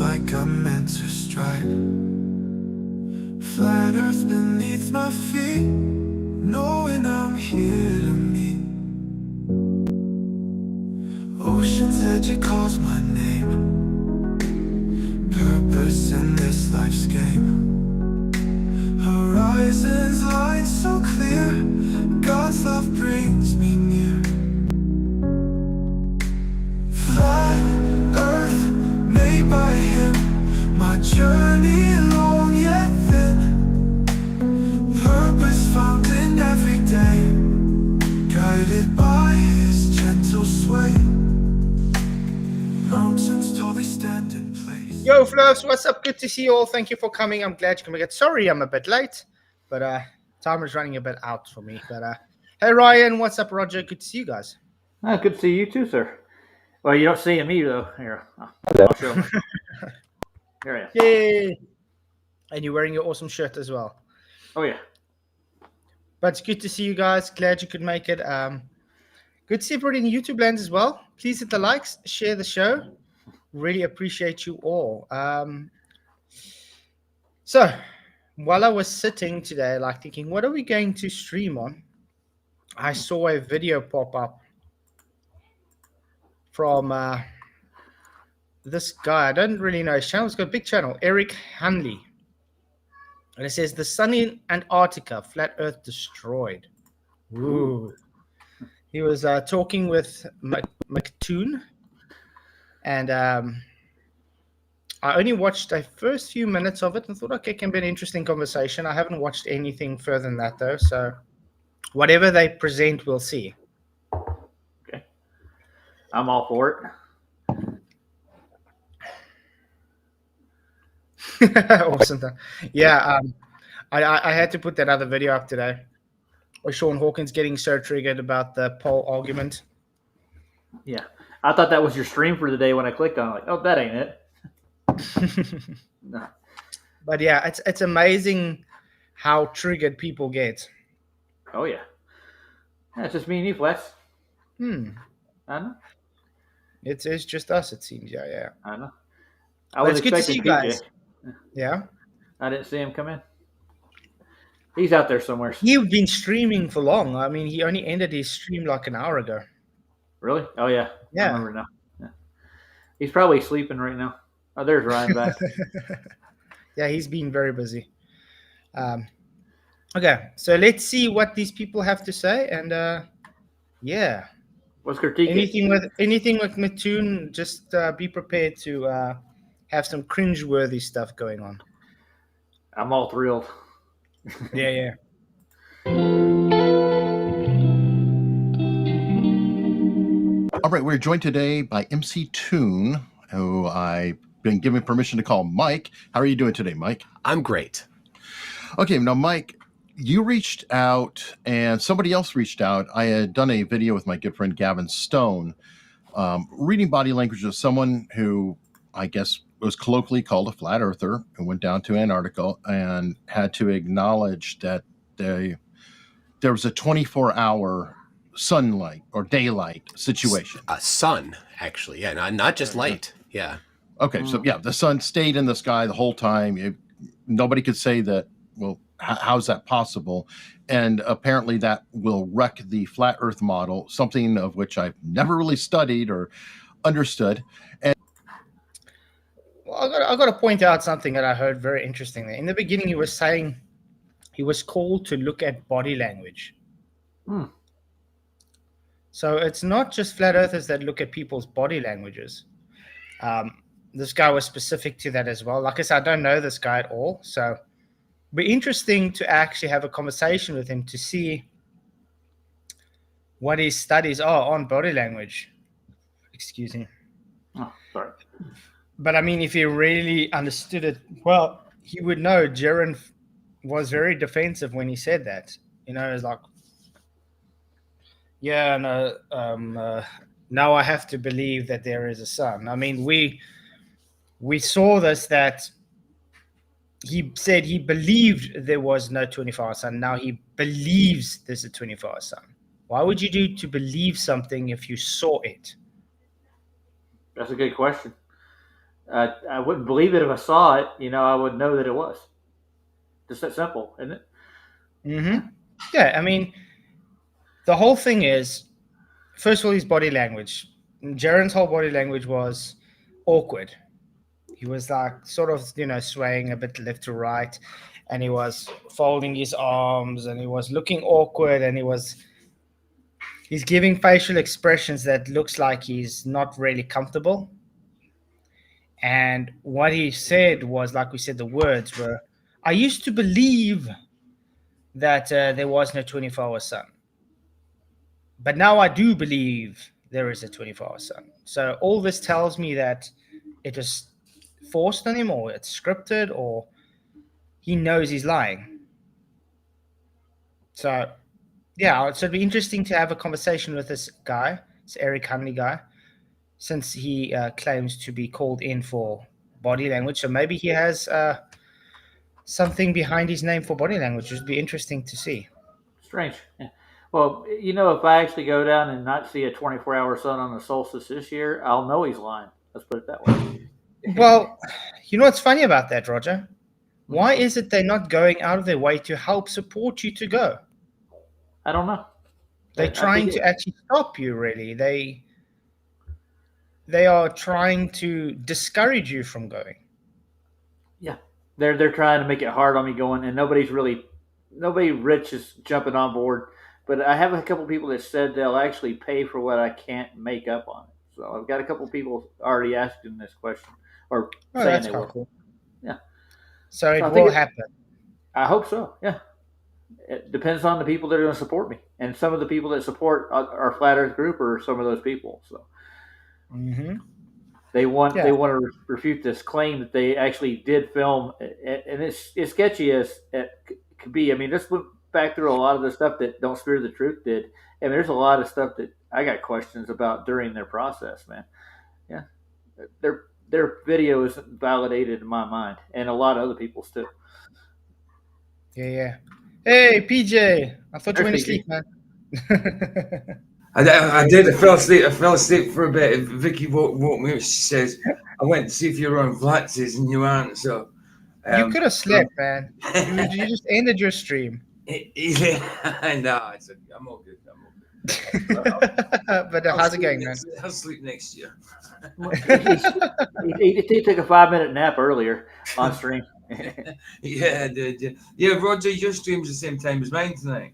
like I'm meant to strike. Flat earth beneath my feet, knowing I'm here to meet. Ocean's edge, it calls my name. Purpose in this life's game. Horizons line so clear, God's love brings me near. Flat earth made by him, my journey long yet thin. Purpose found in every day, guided by his gentle sway. Mountains tall, they stand in place. Yo, Fluffs, what's up? Good to see you all. Thank you for coming. I'm glad you can make it. Sorry I'm a bit late, but time is running a bit out for me. But hey, Ryan, what's up, Roger? Good to see you guys. Good to see you too, sir. Well, you don't see me though. Here, I'll show him. Here I am. Yay! And you're wearing your awesome shirt as well. Oh yeah. But it's good to see you guys. Glad you could make it. Good to see everybody in YouTube land as well. Please hit the likes, share the show. Really appreciate you all. So while I was sitting today, like thinking, what are we going to stream on? I saw a video pop up from this guy. I don't really know his channel. He's got a big channel, Eric Hunley. And it says, the sun in Antarctica, flat earth destroyed. Ooh. He was talking with Mctoon. And I only watched the first few minutes of it and thought, okay, it can be an interesting conversation. I haven't watched anything further than that, though. So whatever they present, we'll see. Okay. I'm all for it. Awesome. Yeah, I had to put that other video up today. Or Sean Hawkins getting so triggered about the poll argument. Yeah. I thought that was your stream for the day when I clicked on it. Like, oh, that ain't it. No. But yeah, it's amazing how triggered people get. Oh yeah. It's just me and you, Flats. I know. It's just us, it seems. Yeah. I know. I was expecting to see you guys. Yeah. I didn't see him come in. He's out there somewhere. He's been streaming for long. I mean, he only ended his stream like an hour ago. Really? Oh yeah. Yeah. I remember now. Yeah. He's probably sleeping right now. Oh, there's Ryan back. Yeah, he's been very busy. Okay, so let's see what these people have to say, and yeah. What's critique? Anything with Mctoon, just be prepared to have some cringe-worthy stuff going on. I'm all thrilled. Yeah. All right, we're joined today by Mctoon, who I've been given permission to call Mike. How are you doing today, Mike? I'm great. Okay, now, Mike, you reached out and somebody else reached out. I had done a video with my good friend Gavin Stone, reading body language of someone who I guess was colloquially called a flat earther and went down to Antarctica and had to acknowledge that there was a 24-hour sunlight or daylight situation. Sun, actually. Yeah, not just light. Yeah. Okay, so yeah, the sun stayed in the sky the whole time. Nobody could say that, well, how's that possible? And apparently that will wreck the flat earth model, something of which I've never really studied or understood. And well, I got to point out something that I heard very interestingly. In the beginning, he was saying he was called to look at body language. So it's not just flat earthers that look at people's body languages. This guy was specific to that as well. Like I said, I don't know this guy at all. So it'd be interesting to actually have a conversation with him to see what his studies are on body language. Excuse me. Oh, sorry. But I mean, if he really understood it, well, he would know Jaren was very defensive when he said that. You know, it's like, yeah, no, now I have to believe that there is a sun. I mean, we saw this, that he said he believed there was no 24-hour sun. Now he believes there's a 24-hour sun. Why would you do to believe something if you saw it? That's a good question. I wouldn't believe it if I saw it. I would know that it was. Just that simple, isn't it? Mm-hmm. Yeah, I mean, the whole thing is, first of all, his body language. Jaren's whole body language was awkward. He was like sort of, swaying a bit left to right, and he was folding his arms, and he was looking awkward, and he's giving facial expressions that looks like he's not really comfortable. And what he said was, like we said, the words were, "I used to believe that there was no 24-hour sun, but now I do believe there is a 24-hour sun." So all this tells me that it was forced on him, or it's scripted, or he knows he's lying. So yeah, so it'd be interesting to have a conversation with this guy, this Eric Hunley guy, since he claims to be called in for body language. So maybe he has something behind his name for body language. It would be interesting to see. Strange. Yeah. Well, if I actually go down and not see a 24-hour sun on the solstice this year, I'll know he's lying. Let's put it that way. Well, you know what's funny about that, Roger? Why is it they're not going out of their way to help support you to go? I don't know. They're trying to actually stop you, really. They are trying to discourage you from going. Yeah, they're trying to make it hard on me going, and nobody rich is jumping on board. But I have a couple people that said they'll actually pay for what I can't make up on it. So I've got a couple people already asking this question or saying they will. Cool. Yeah. So it will happen. I hope so. Yeah. It depends on the people that are going to support me, and some of the people that support our Flat Earth group are some of those people. So they want to refute this claim that they actually did film, and it's as sketchy as it could be. I mean, this went back through a lot of the stuff that Don't Spear the Truth did, and there's a lot of stuff that I got questions about during their process, man. Yeah, their video isn't validated in my mind, and a lot of other people's too. Yeah. Hey, PJ. I thought you went to sleep, man. I did. I fell asleep. I fell asleep for a bit. Vicky woke me up. She says, "I went to see if you were on Flatzoid and you aren't." So you could have slept, man. You just ended your stream. No, I'm all good. But how's it going, man? I'll sleep next year. He took a 5-minute nap earlier on stream. Yeah, I did. Yeah, Roger, your stream's the same time as mine tonight.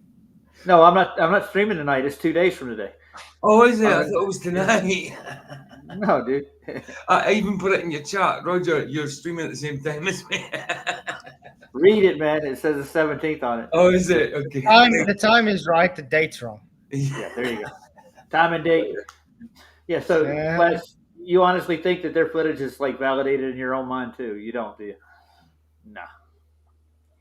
No, I'm not streaming tonight. It's 2 days from today. Oh, is it? I thought it was tonight. No, dude. I even put it in your chat. Roger, you're streaming at the same time as me. Read it, man. It says the 17th on it. Oh, is it? Okay. The time is right. The date's wrong. Yeah, there you go. Time and date. Yeah, so you honestly think that their footage is like validated in your own mind too? You don't, do you? No.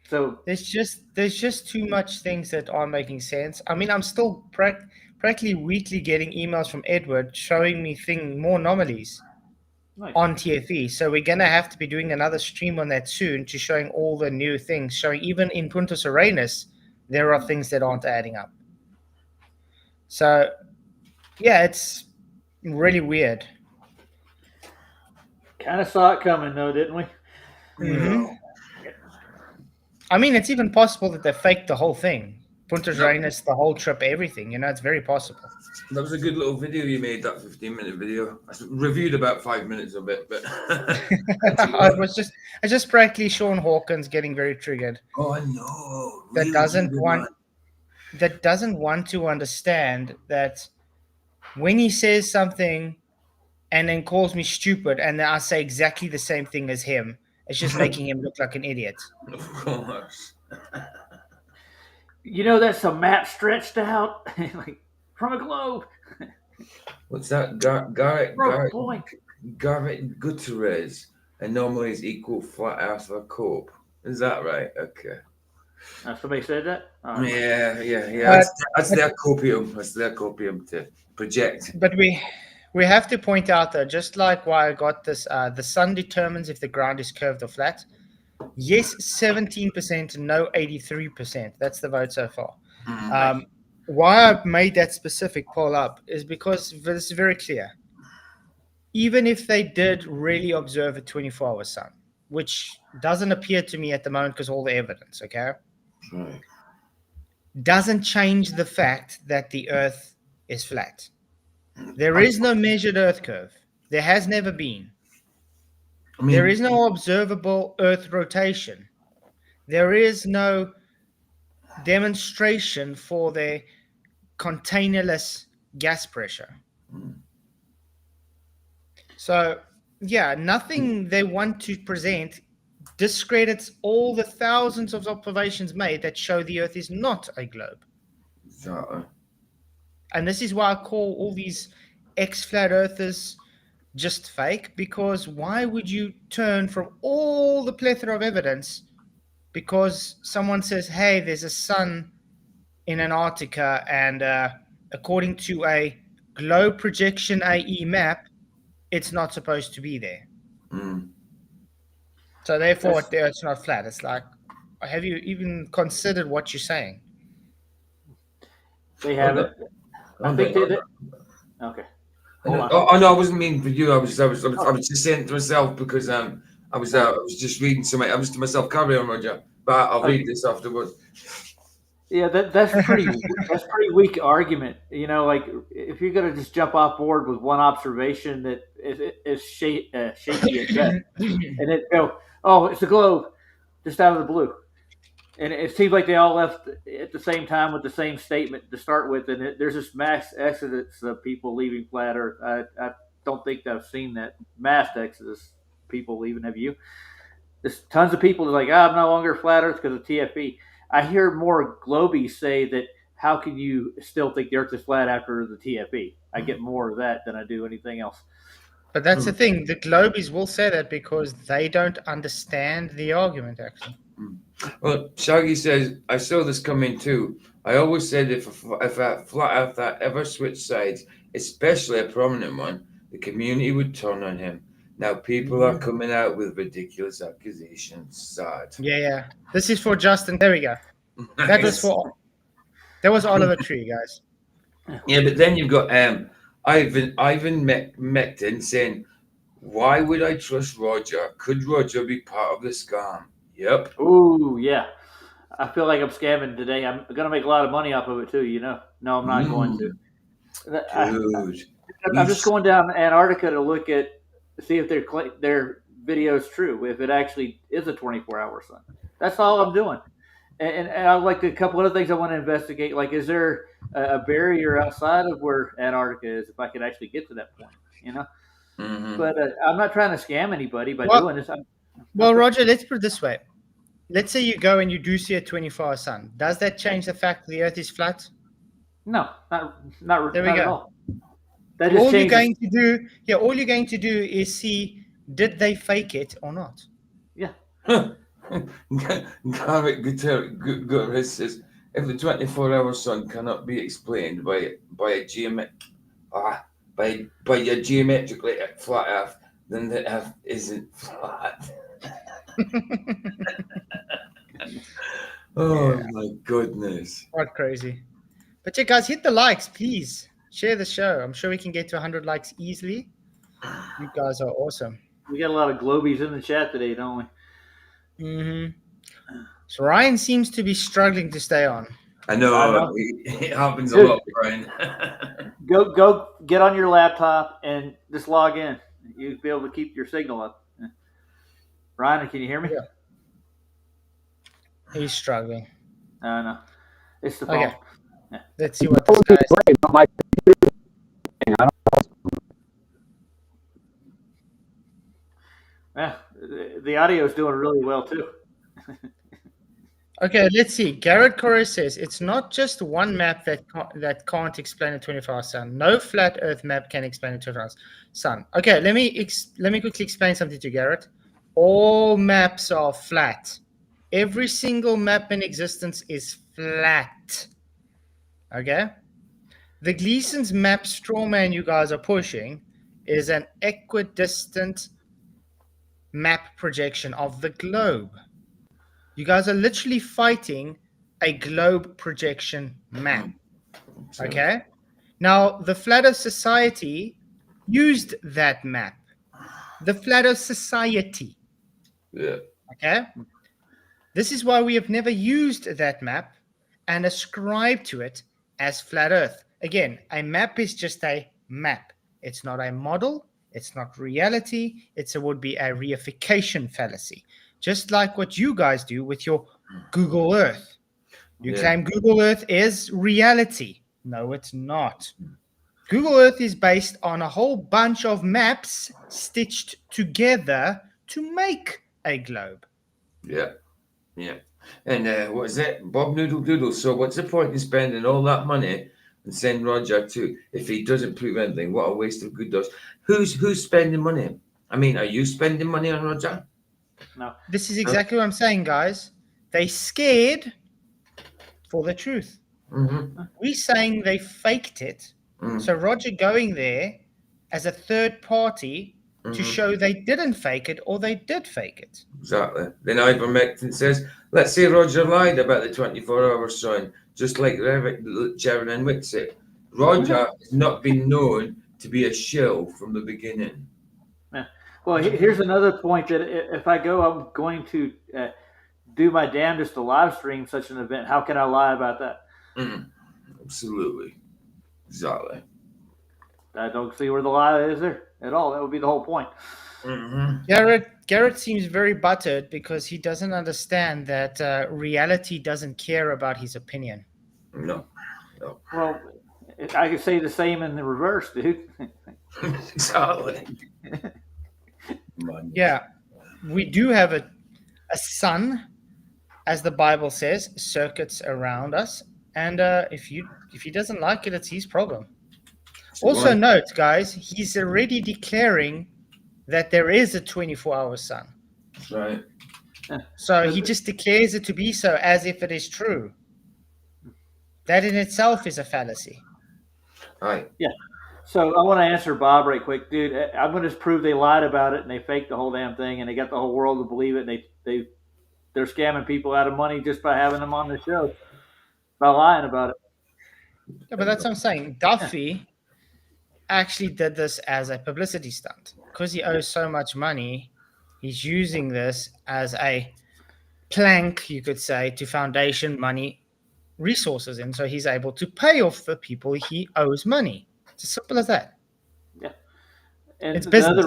So there's just too much things that aren't making sense. I mean, I'm still practically weekly getting emails from Edward showing me more anomalies on TFE. So we're gonna have to be doing another stream on that soon, to showing all the new things, showing even in Puntus Arenas there are things that aren't adding up. So yeah, it's really weird. Kind of saw it coming though, didn't we? Mm-hmm. I mean, it's even possible that they faked the whole thing. Punta Arenas, the whole trip, everything. It's very possible. That was a good little video you made, that 15-minute video. I reviewed about 5 minutes of it, but it's just practically Sean Hawkins getting very triggered. Oh, I know. Really that doesn't want to understand that when he says something and then calls me stupid, and then I say exactly the same thing as him, it's just making him look like an idiot. Of course. That's a map stretched out like from a globe. What's that? Garrett Gutierrez. Anomalies equal flat earth or cope. Is that right? Okay. Somebody said that? Yeah. That's their copium. That's their copium to project. But we have to point out, though, just like why I got this, the sun determines if the ground is curved or flat. Yes, 17%, no, 83%. That's the vote so far. Why I made that specific poll up is because this is very clear. even if they did really observe a 24-hour sun, which doesn't appear to me at the moment because all the evidence, okay, Right. doesn't change the fact that the Earth is flat. There is no measured Earth curve. There has never been. I mean, There is no observable Earth rotation. There is no demonstration for the containerless gas pressure. So, yeah, nothing they want to present discredits all the thousands of observations made that show the Earth is not a globe. exactly. And this is why I call all these ex-flat earthers just fake, because why would you turn from all the plethora of evidence because someone says, hey, there's a sun in Antarctica, and according to a globe projection AE map, it's not supposed to be there. Mm. So therefore, it's not flat. It's like, have you even considered what you're saying? They haven't. I think they. Okay. Hold on. Oh no, I wasn't meaning for you. I was just saying to myself because I was just reading something. I was to myself, carry on, Roger. But I'll read this afterwards. Yeah, that's pretty weak argument. You know, like if you're gonna just jump off board with one observation that is shaky at best, and then go, oh, it's a globe, just out of the blue. And it seems like they all left at the same time with the same statement to start with, and there's this mass exodus of people leaving flat Earth. I don't think I've seen that mass exodus people leaving. Have you? There's tons of people that are like, I'm no longer flat Earth because of TFE. I hear more globies say that. How can you still think the Earth is flat after the TFE? I get more of that than I do anything else. But that's the thing. The globies will say that because they don't understand the argument, actually. Well, Shaggy says, I saw this coming too. I always said if a flat earther ever switched sides, especially a prominent one, the community would turn on him. Now people are coming out with ridiculous accusations. Sad. Yeah. This is for Justin. There we go. That was Oliver Tree, guys. Yeah, but then you've got Ivan Mctoon saying, why would I trust Roger? Could Roger be part of the scam? Yep. Ooh, yeah. I feel like I'm scamming today. I'm going to make a lot of money off of it too, you know. No, I'm not going to. Dude. I'm just going down to Antarctica to see if their video is true, if it actually is a 24-hour sun. That's all I'm doing. And I like a couple other things I want to investigate. Like, is there a barrier outside of where Antarctica is if I could actually get to that point, you know? Mm-hmm. But I'm not trying to scam anybody by doing this. Well, Roger, let's put it this way. Let's say you go and you do see a 24-hour sun. Does that change the fact that the Earth is flat? No, not There we not go. at all. That just All you're changes. going to do is see, did they fake it or not? Yeah. Garrett Gutierrez says, if the 24-hour sun cannot be explained by a geometrically flat Earth, then the Earth isn't flat. Oh my goodness. What crazy. But yeah, guys, hit the likes, please. Share the show. I'm sure we can get to 100 likes easily. You guys are awesome. We got a lot of globies in the chat today, don't we? Mm-hmm. So Ryan seems to be struggling to stay on. I know. It happens a lot, Brian. Go get on your laptop and just log in. You'll be able to keep your signal up. Ryan, can you hear me? Yeah. He's struggling. No. It's the phone. Okay. Yeah. Let's see what this guy's... Yeah, the audio is doing really well too. Okay, let's see. Garrett Corey says it's not just one map that can't explain a 24-hour sun. No flat Earth map can explain a 24-hour sun. Okay, let me quickly explain something to Garrett. All maps are flat. Every single map in existence is flat. Okay? The Gleason's map straw man you guys are pushing is an equidistant map projection of the globe. You guys are literally fighting a globe projection map. Okay? Now, the Flat Earth Society used that map. The Flat Earth Society. Yeah. Okay? This is why we have never used that map and ascribed to it as flat Earth. Again, a map is just a map. It's not a model. It's not reality. It would be a reification fallacy. Just like what you guys do with your Google Earth. You claim Google Earth is reality. No, it's not. Google Earth is based on a whole bunch of maps stitched together to make a globe. Yeah. Yeah. And what is it? Bob Noodle Doodle. So what's the point in spending all that money and send Roger to if he doesn't prove anything? What a waste of good dust. Who's spending money? I mean, are you spending money on Roger? No. This is exactly what I'm saying, guys. They scared for the truth. Mm-hmm. We saying they faked it. So Roger going there as a third party to show they didn't fake it or they did fake it. Exactly. Then Ivor Mctoon says, let's say Roger lied about the 24-hour sun, just like Jaron and Wixit. Roger has not been known to be a shill from the beginning. Yeah. Well, here's another point that if I go, I'm going to do my damnedest to live stream such an event. How can I lie about that? Absolutely. Exactly. I don't see where the lie is there at all. That would be the whole point. Garrett seems very buttered because he doesn't understand that reality doesn't care about his opinion. No. Well, I could say the same in the reverse, dude. Exactly. Yeah, we do have a sun, as the Bible says, circuits around us, and if he doesn't like it, it's his problem. Also note, guys, he's already declaring that there is a 24-hour sun. That's right. So he just declares it to be so as if it is true. That in itself is a fallacy. Right. Yeah. So I want to answer Bob right quick, dude. I'm going to prove they lied about it and they faked the whole damn thing and they got the whole world to believe it. And they're scamming people out of money just by having them on the show, by lying about it. Yeah, but that's what I'm saying. Duffy actually did this as a publicity stunt because he owes so much money. He's using this as a plank, you could say, to foundation money resources, and so he's able to pay off the people he owes money. It's as simple as that. Yeah, and it's business.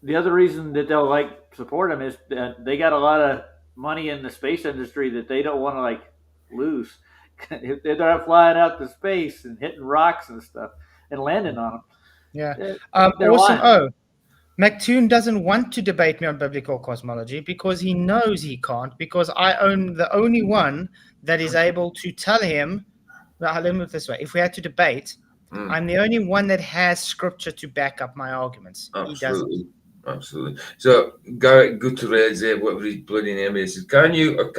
The other reason that they'll support him is that they got a lot of money in the space industry that they don't want to lose. If they're not flying out to space and hitting rocks and stuff and landing on them. Yeah. Also, Mctoon doesn't want to debate me on biblical cosmology because he knows he can't, because I own the only one that is able to tell him, well, let me put it this way, if we had to debate, I'm the only one that has scripture to back up my arguments. Absolutely. He doesn't. Absolutely. So Garrett Gutierrez, whatever his bloody name is, can you or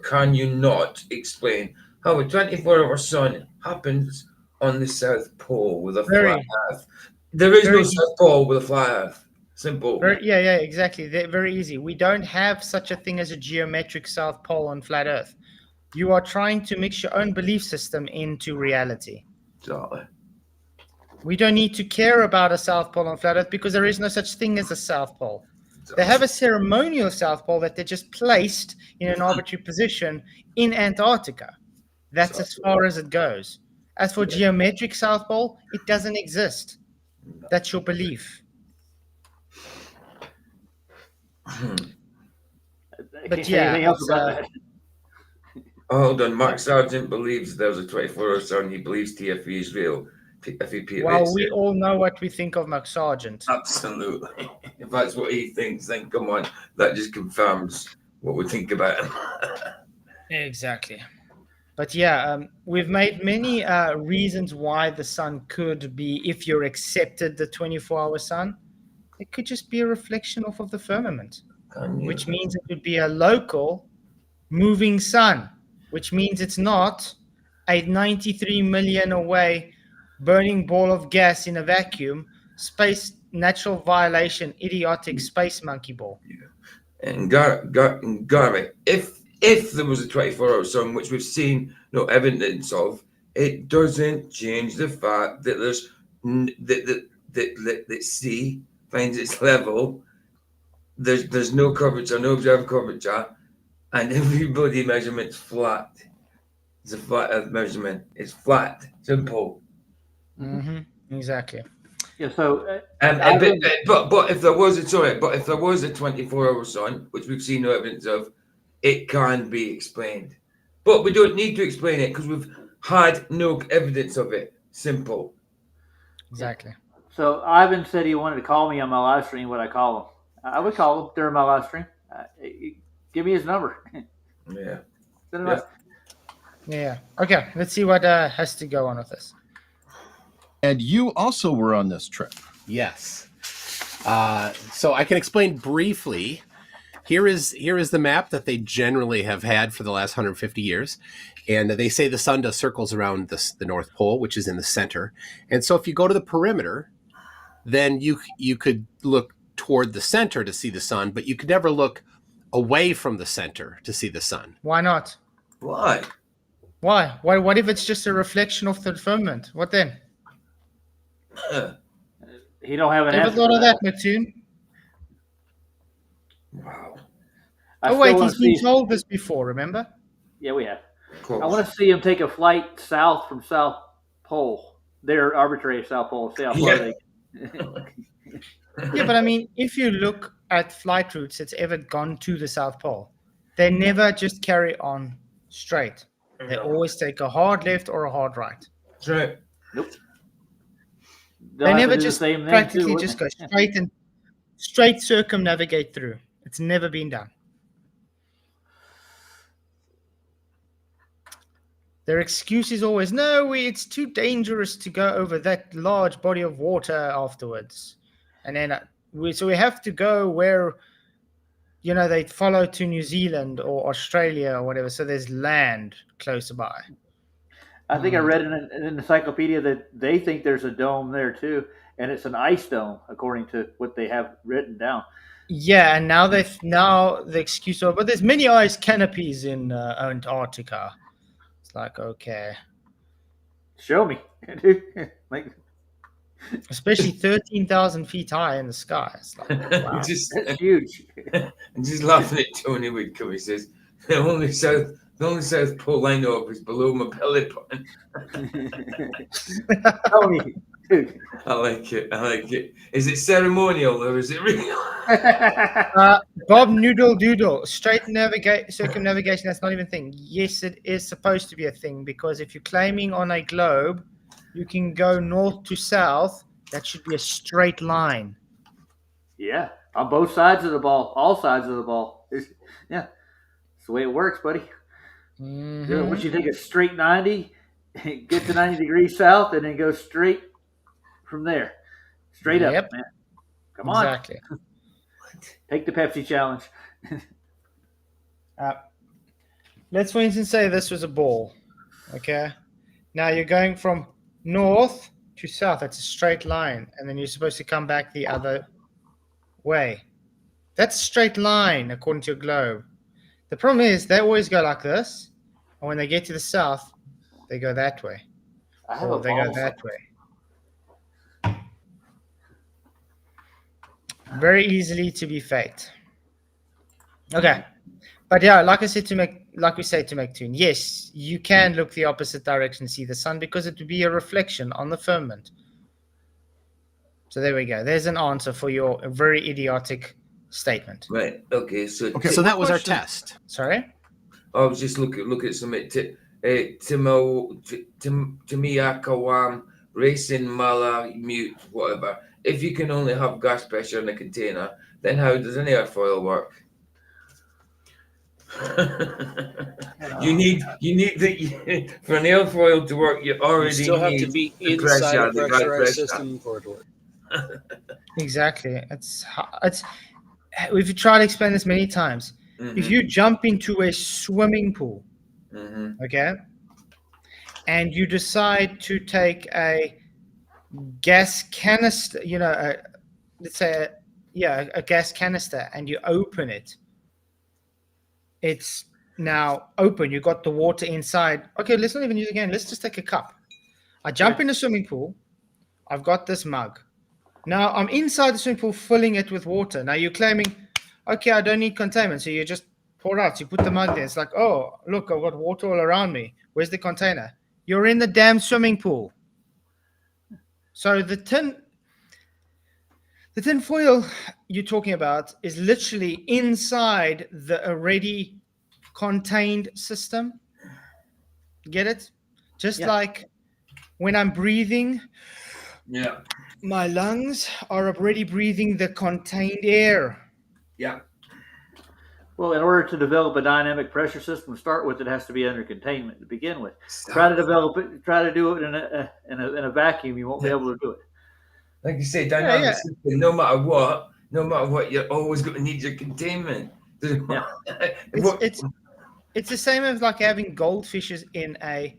can you not explain how a 24-hour sun happens on the South Pole with a flat Earth? There is no South Pole with a flat Earth. Simple. Yeah, exactly. They're very easy. We don't have such a thing as a geometric South Pole on flat Earth. You are trying to mix your own belief system into reality. Exactly. We don't need to care about a South Pole on flat Earth because there is no such thing as a South Pole. They have a ceremonial South Pole that they just placed in an arbitrary position in Antarctica. That's as far as it goes. As for geometric South Pole, it doesn't exist. That's your belief. But yeah, hold on. Mark Sargent believes there's a 24-hour sun. He believes TFE is real. Well, we all know what we think of Mark Sargent. Absolutely. If that's what he thinks, then come on. That just confirms what we think about him. Exactly. But yeah, we've made many reasons why the sun could be, if you're accepted the 24-hour sun, it could just be a reflection off of the firmament, which means it would be a local moving sun, which means it's not a 93 million away burning ball of gas in a vacuum, space natural violation, idiotic space monkey ball. Yeah. And Garvey, if there was a 24-hour sun, which we've seen no evidence of, it doesn't change the fact that there's that that sea finds its level. There's no curvature, no observed curvature, and everybody measurement's flat. It's a flat Earth measurement. It's flat, simple. Exactly. Yeah. So, But if there was a 24-hour sun, which we've seen no evidence of, it can be explained. But we don't need to explain it because we've had no evidence of it. Simple. Exactly. so Ivan said he wanted to call me on my live stream. Would I call him? I would call him during my live stream. Give me his number. Yeah. Send him Yeah. Yeah. Okay. Let's see what has to go on with this. And you also were on this trip. Yes. So I can explain briefly. Here is the map that they generally have had for the last 150 years. And they say the sun does circles around the North Pole, which is in the center. And so if you go to the perimeter, then you could look toward the center to see the sun, but you could never look away from the center to see the sun. Why not? Why? Why? What if it's just a reflection of the firmament? What then? He don't have an Ever answer. thought for of that, Mctoon? Wow. I Oh still wait, wanna he's been see- told this before. Remember? Yeah, we have. Of course. I want to see him take a flight south from South Pole. Their arbitrary South Pole. See how far Yeah. Yeah, but I mean, if you look at flight routes that's ever gone to the South Pole, they never just carry on straight. They always take a hard left or a hard right. That's right. Nope. They never just practically just go straight and straight circumnavigate through. It's never been done. Their excuse is always, no, it's too dangerous to go over that large body of water afterwards. And then we have to go where, they follow to New Zealand or Australia or whatever. So there's land close by. I think I read in an encyclopedia that they think there's a dome there too, and it's an ice dome according to what they have written down. Yeah, and now the excuse of, but there's many ice canopies in Antarctica. It's like, okay. Show me, dude. Like, especially 13,000 feet high in the sky. It's like, wow. that's huge. I'm just laughing at Tony Whitcomb. He says, the only South Pole I know of is below my belly button. Tony, dude. I like it. Is it ceremonial or is it real? Bob Noodle Doodle, circumnavigation, that's not even a thing. Yes, it is supposed to be a thing, because if you're claiming on a globe, you can go north to south. That should be a straight line. Yeah, on both sides of the ball, all sides of the ball. Yeah, that's the way it works, buddy. Mm-hmm. Once you take a straight 90, get to 90 degrees south, and then go straight from there. Straight up, man. Come on. Exactly. Take the Pepsi challenge. Let's, for instance, say this was a ball. Okay. Now you're going from north to south. That's a straight line. And then you're supposed to come back the other way. That's a straight line according to your globe. The problem is they always go like this. And when they get to the south, they go that way. Or they go that way. Very easily to be faked. Okay. But yeah, like we say to Mctoon, yes, you can look the opposite direction and see the sun, because it would be a reflection on the firmament. So there we go. There's an answer for your very idiotic statement. Right. Okay. So that was our test. Sorry? I was just looking at something. Timiakawam, Racing Mala, Mute, whatever. If you can only have gas pressure in a container, then how does an airfoil work? You need for an airfoil to work. You already still have to need be the inside a the gas pressurized pressure. system for it to work. Exactly. It's we've tried to explain this many times. If you jump into a swimming pool, okay, and you decide to take a gas canister, let's say a gas canister, and you open it, it's now open. You got the water inside. Okay, let's not even use it again. Let's just take a cup. I jump in the swimming pool. I've got this mug. Now I'm inside the swimming pool filling it with water. Now you're claiming, okay, I don't need containment. So you just pour it out. You put the mug there. It's like, oh, look, I've got water all around me. Where's the container? You're in the damn swimming pool. So the tin foil you're talking about is literally inside the already contained system. Get it? Just like when I'm breathing, Yeah. my lungs are already breathing the contained air. Yeah. Well, in order to develop a dynamic pressure system, to start with, it has to be under containment to begin with. Try to develop it. Try to do it in a vacuum. You won't be able to do it. Like you say, dynamic system, no matter what, you're always going to need your containment. Yeah. It's the same as like having goldfishes in a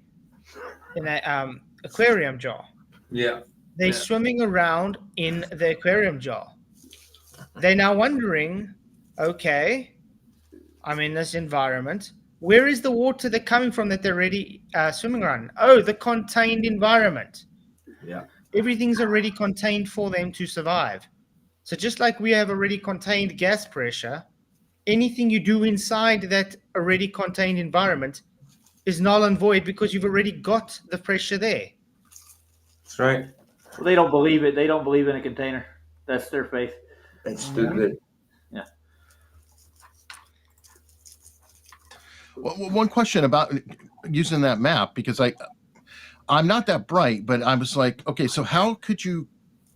aquarium jar. Yeah. They're swimming around in the aquarium jar. They're now wondering, okay, I'm in this environment. Where is the water they're coming from that they're already swimming around? Oh, the contained environment. Yeah. Everything's already contained for them to survive. So just like we have already contained gas pressure, anything you do inside that already contained environment is null and void because you've already got the pressure there. That's right. Well, they don't believe it. They don't believe in a container. That's their faith. That's stupid. Yeah. Well, one question about using that map, because I'm not that bright, but I was like, okay, so how could you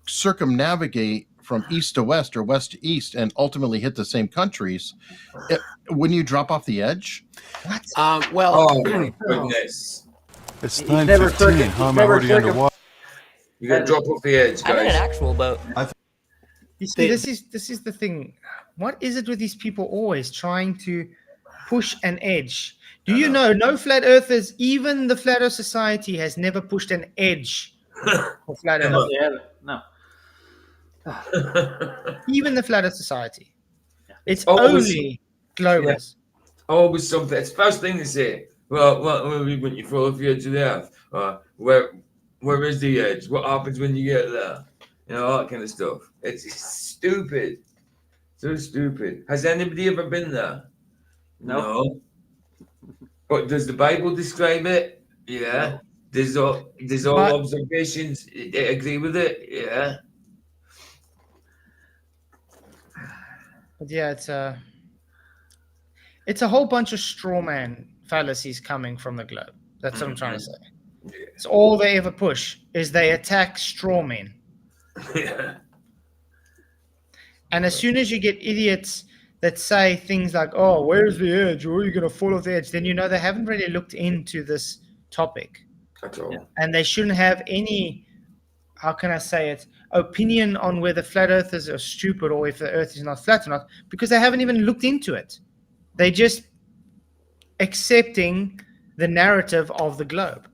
circumnavigate from east to west or west to east and ultimately hit the same countries? Wouldn't you drop off the edge? Well, Oh my goodness. It's He's never 9:15. How am I already underwater? You got to drop off the edge, I'm in an guys. actual boat. You see, this is the thing. What is it with these people always trying to push an edge? Do you know no flat earthers, even the Flat Earth Society has never pushed an edge for flat No, earth. they haven't. No. Even the Flat Earth Society. It's Always- only globalists. Always something. It's the first thing they say. Well, when you fall off the edge of the earth, where is the edge? What happens when you get there? You know, all that kind of stuff. It's stupid. So stupid. Has anybody ever been there? No. But does the Bible describe it? Yeah. Does all But- observations agree with it? Yeah. But yeah, it's a whole bunch of straw man fallacies coming from the globe. That's what I'm trying to say. It's all they ever push is they attack straw men. Yeah. And as soon as you get idiots that say things like, oh, where's the edge? Or are you going to fall off the edge? Then you know they haven't really looked into this topic. At all. And they shouldn't have any, how can I say it, opinion on whether flat earthers are stupid or if the earth is not flat or not, because they haven't even looked into it. They're just accepting the narrative of the globe.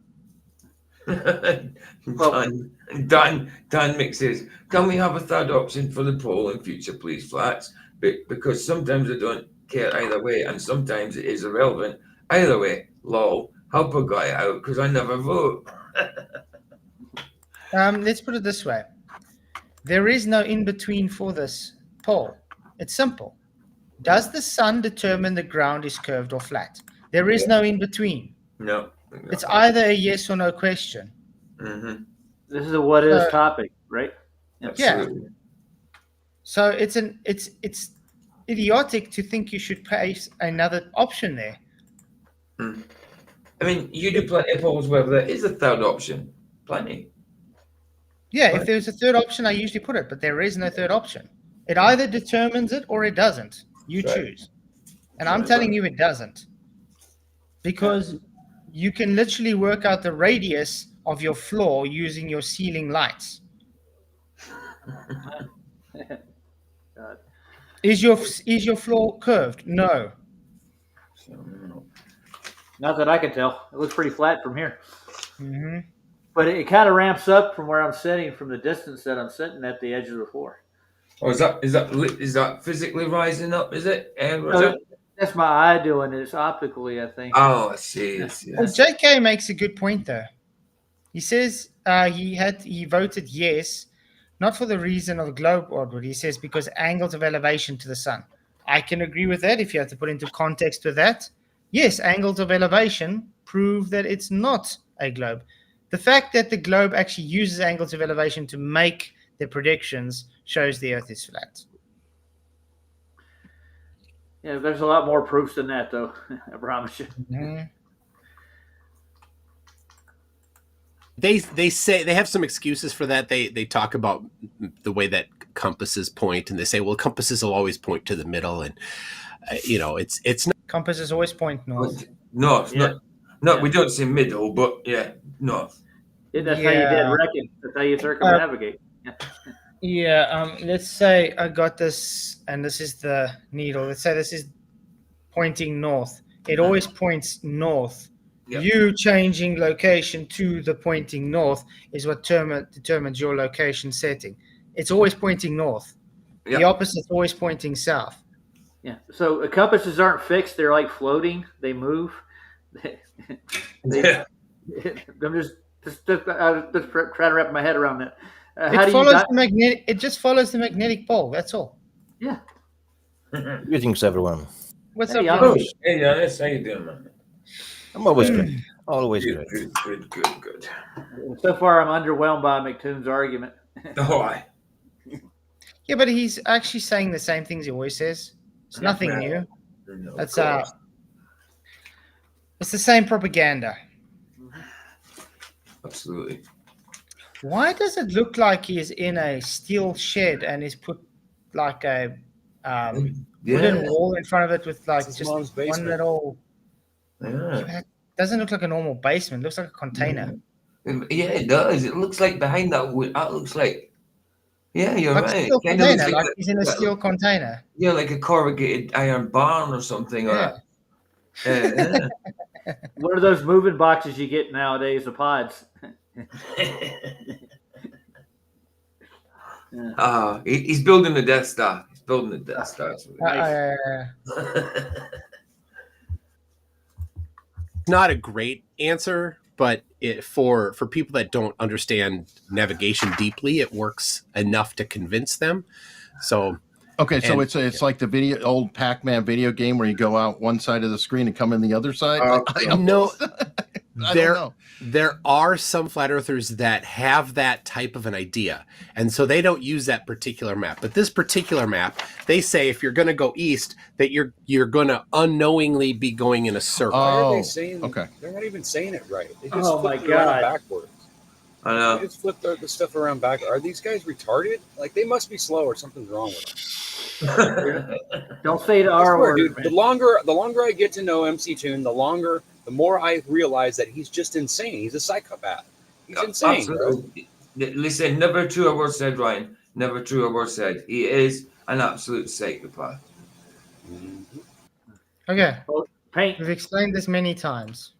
Dan mixes. Can we have a third option for the poll in future, please, Flats? Because sometimes I don't care either way, and sometimes it is irrelevant. Either way, lol. Help a guy out because I never vote. Let's put it this way. There is no in-between for this poll. It's simple. Does the sun determine the ground is curved or flat? There is no in-between. No. It's either a yes or no question. Mm-hmm. This is a what is topic, right? Absolutely. So it's idiotic to think you should place another option there. I mean, you do plenty of polls where there is a third option. Plenty. Yeah, if there's a third option, I usually put it, but there is no third option. It either determines it or it doesn't. You Right. choose. And I'm telling you it doesn't. Because you can literally work out the radius of your floor using your ceiling lights. God. Is your floor curved? No. Not that I can tell. It looks pretty flat from here. Mm-hmm. But it kind of ramps up from where I'm sitting, from the distance that I'm sitting at the edge of the floor. Oh, is that physically rising up? Is it? That's my eye doing it. It's optically, I think. Oh, I see. Well, JK makes a good point though. He says he voted yes not for the reason of the globe orbit. He says because angles of elevation to the sun. I can agree with that if you have to put into context with that. Yes, angles of elevation prove that it's not a globe. The fact that the globe actually uses angles of elevation to make their predictions shows the Earth is flat. Yeah, there's a lot more proofs than that, though. I promise you. Mhm. They say they have some excuses for that. They talk about the way that compasses point, and they say, well, compasses will always point to the middle, and it's not. Compasses always point north. North, Yeah. not Yeah. we don't say middle, but yeah, north. That's how you did Yeah. reckon. That's how you circumnavigate. Yeah, let's say I got this, and this is the needle. Let's say this is pointing north. It always points north. Yep. You changing location to the pointing north is what determines your location setting. It's always pointing north. Yep. The opposite's always pointing south. Yeah. So compasses aren't fixed; they're like floating. They move. Yeah. I'm just trying to wrap my head around that. It just follows the magnetic pole. That's all. Yeah. Greetings, everyone. What's Hey, up, Jan. Janusz? Hey, Giannis, how you doing, man? I'm always great. Always Good, great. good. So far, I'm underwhelmed by Mctoon's argument. Oh, I. Yeah, but he's actually saying the same things he always says. It's nothing new. No, That's of course. it's the same propaganda. Absolutely. Why does it look like he's in a steel shed and he's put like a wooden wall in front of it with like It's his just mom's one basement. little? Yeah. It doesn't look like a normal basement. It looks like a container. Yeah, it does. It looks like behind that wood. That looks like. Yeah, you're Like a right. steel Kinda looks container, like a- he's in a steel container. Yeah, like a corrugated iron barn or something. Yeah. Yeah. What are those moving boxes you get nowadays? The pods. He's building the Death Star. He's building the Death Star. That's what Not a great answer, but for people that don't understand navigation deeply, it works enough to convince them. So Okay, so And- it's like the old Pac-Man video game where you go out one side of the screen and come in the other side. no, I there don't know. there are some flat earthers that have that type of an idea, and so they don't use that particular map. But this particular map, they say if you're going to go east, that you're going to unknowingly be going in a circle. Why are Oh, they saying? okay. They're not even saying it right. They just Oh, my flip it around God. backwards. I They know. just flip the stuff around back. Are these guys retarded? Like they must be slow or something's wrong with them. Don't say the I R swear, word, dude. man. The longer I get to know Mctoon, the more I realize that he's just insane. He's a psychopath. He's insane, bro. Absolutely. Listen, never true a word said, Ryan. Never true a word said. He is an absolute psychopath. Okay, Paint. we've explained this many times.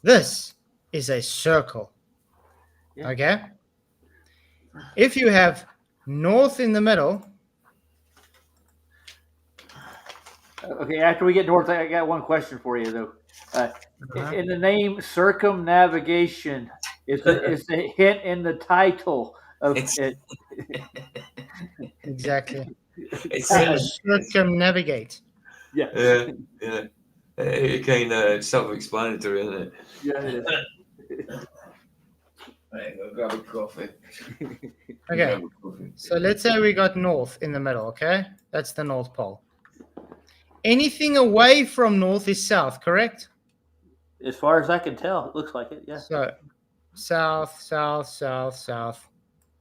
This is a circle. Yeah. Okay? If you have north in the middle, Okay, after we get north, I got one question for you though. In the name circumnavigation, is the hint in the title of It's- it? exactly. It's Circumnavigate. Yeah, yeah. Kind of self-explanatory, isn't it? yeah, it is. Right, go grab a coffee. Okay, Grab a coffee. so let's say we got north in the middle, okay? That's the North Pole. Anything away from north is south, correct? As far as I can tell, it looks like it. Yeah. So south, south, south, south,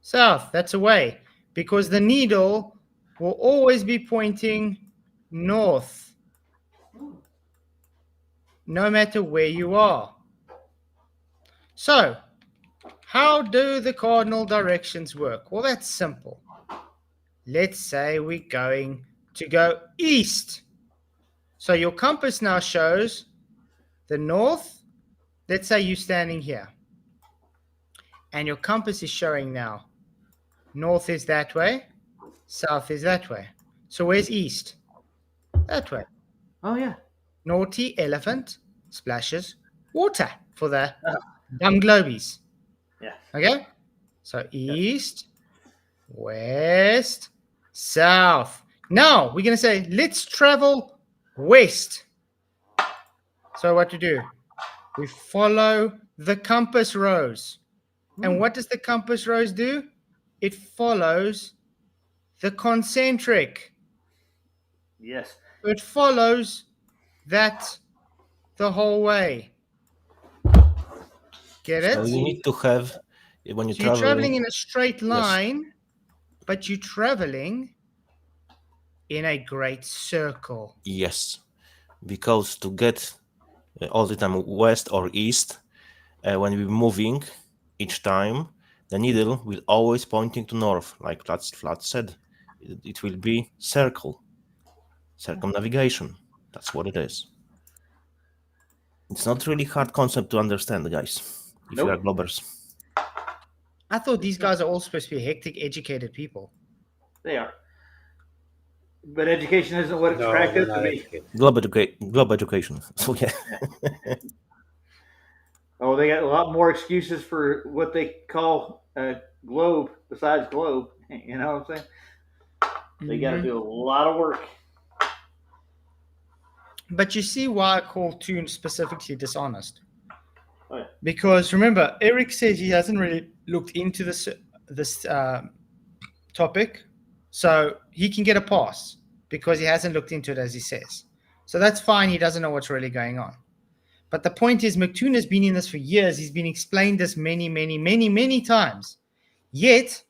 south. That's away because the needle will always be pointing north, no matter where you are. So, how do the cardinal directions work? Well, that's simple. Let's say we're going to go east. So your compass now shows the north. Let's say you're standing here. And your compass is showing now north is that way, south is that way. So where's east? That way. Oh yeah. Naughty elephant splashes water for the dumb globies. Yeah. Okay? So east, west, south. Now we're going to say, let's travel west. So what to do? We follow the compass rose. And what does the compass rose do? It follows the concentric. Yes. It follows that the whole way. Get it? So you need to have, when you So you're travel, traveling in a straight line, but you're traveling in a great circle. yes, because to get all the time west or east, when we're moving, each time the needle will always pointing to north, like Flat said. It will be circumnavigation. That's what it is. It's not really hard concept to understand, guys, if you are globbers. I thought these guys are all supposed to be hectic, educated people. They are. But education isn't what it's No, cracked we're up to not be. educated. Globe education. So yeah. Oh, they got a lot more excuses for what they call globe besides globe. You know what I'm saying? They got to do a lot of work. But you see why I call Toon specifically dishonest. Oh, yeah. Because remember, Eric says he hasn't really looked into this topic, so he can get a pass because he hasn't looked into it, as he says. So that's fine. He doesn't know what's really going on. But the point is, Mctoon has been in this for years. He's been explained this many times. Yet,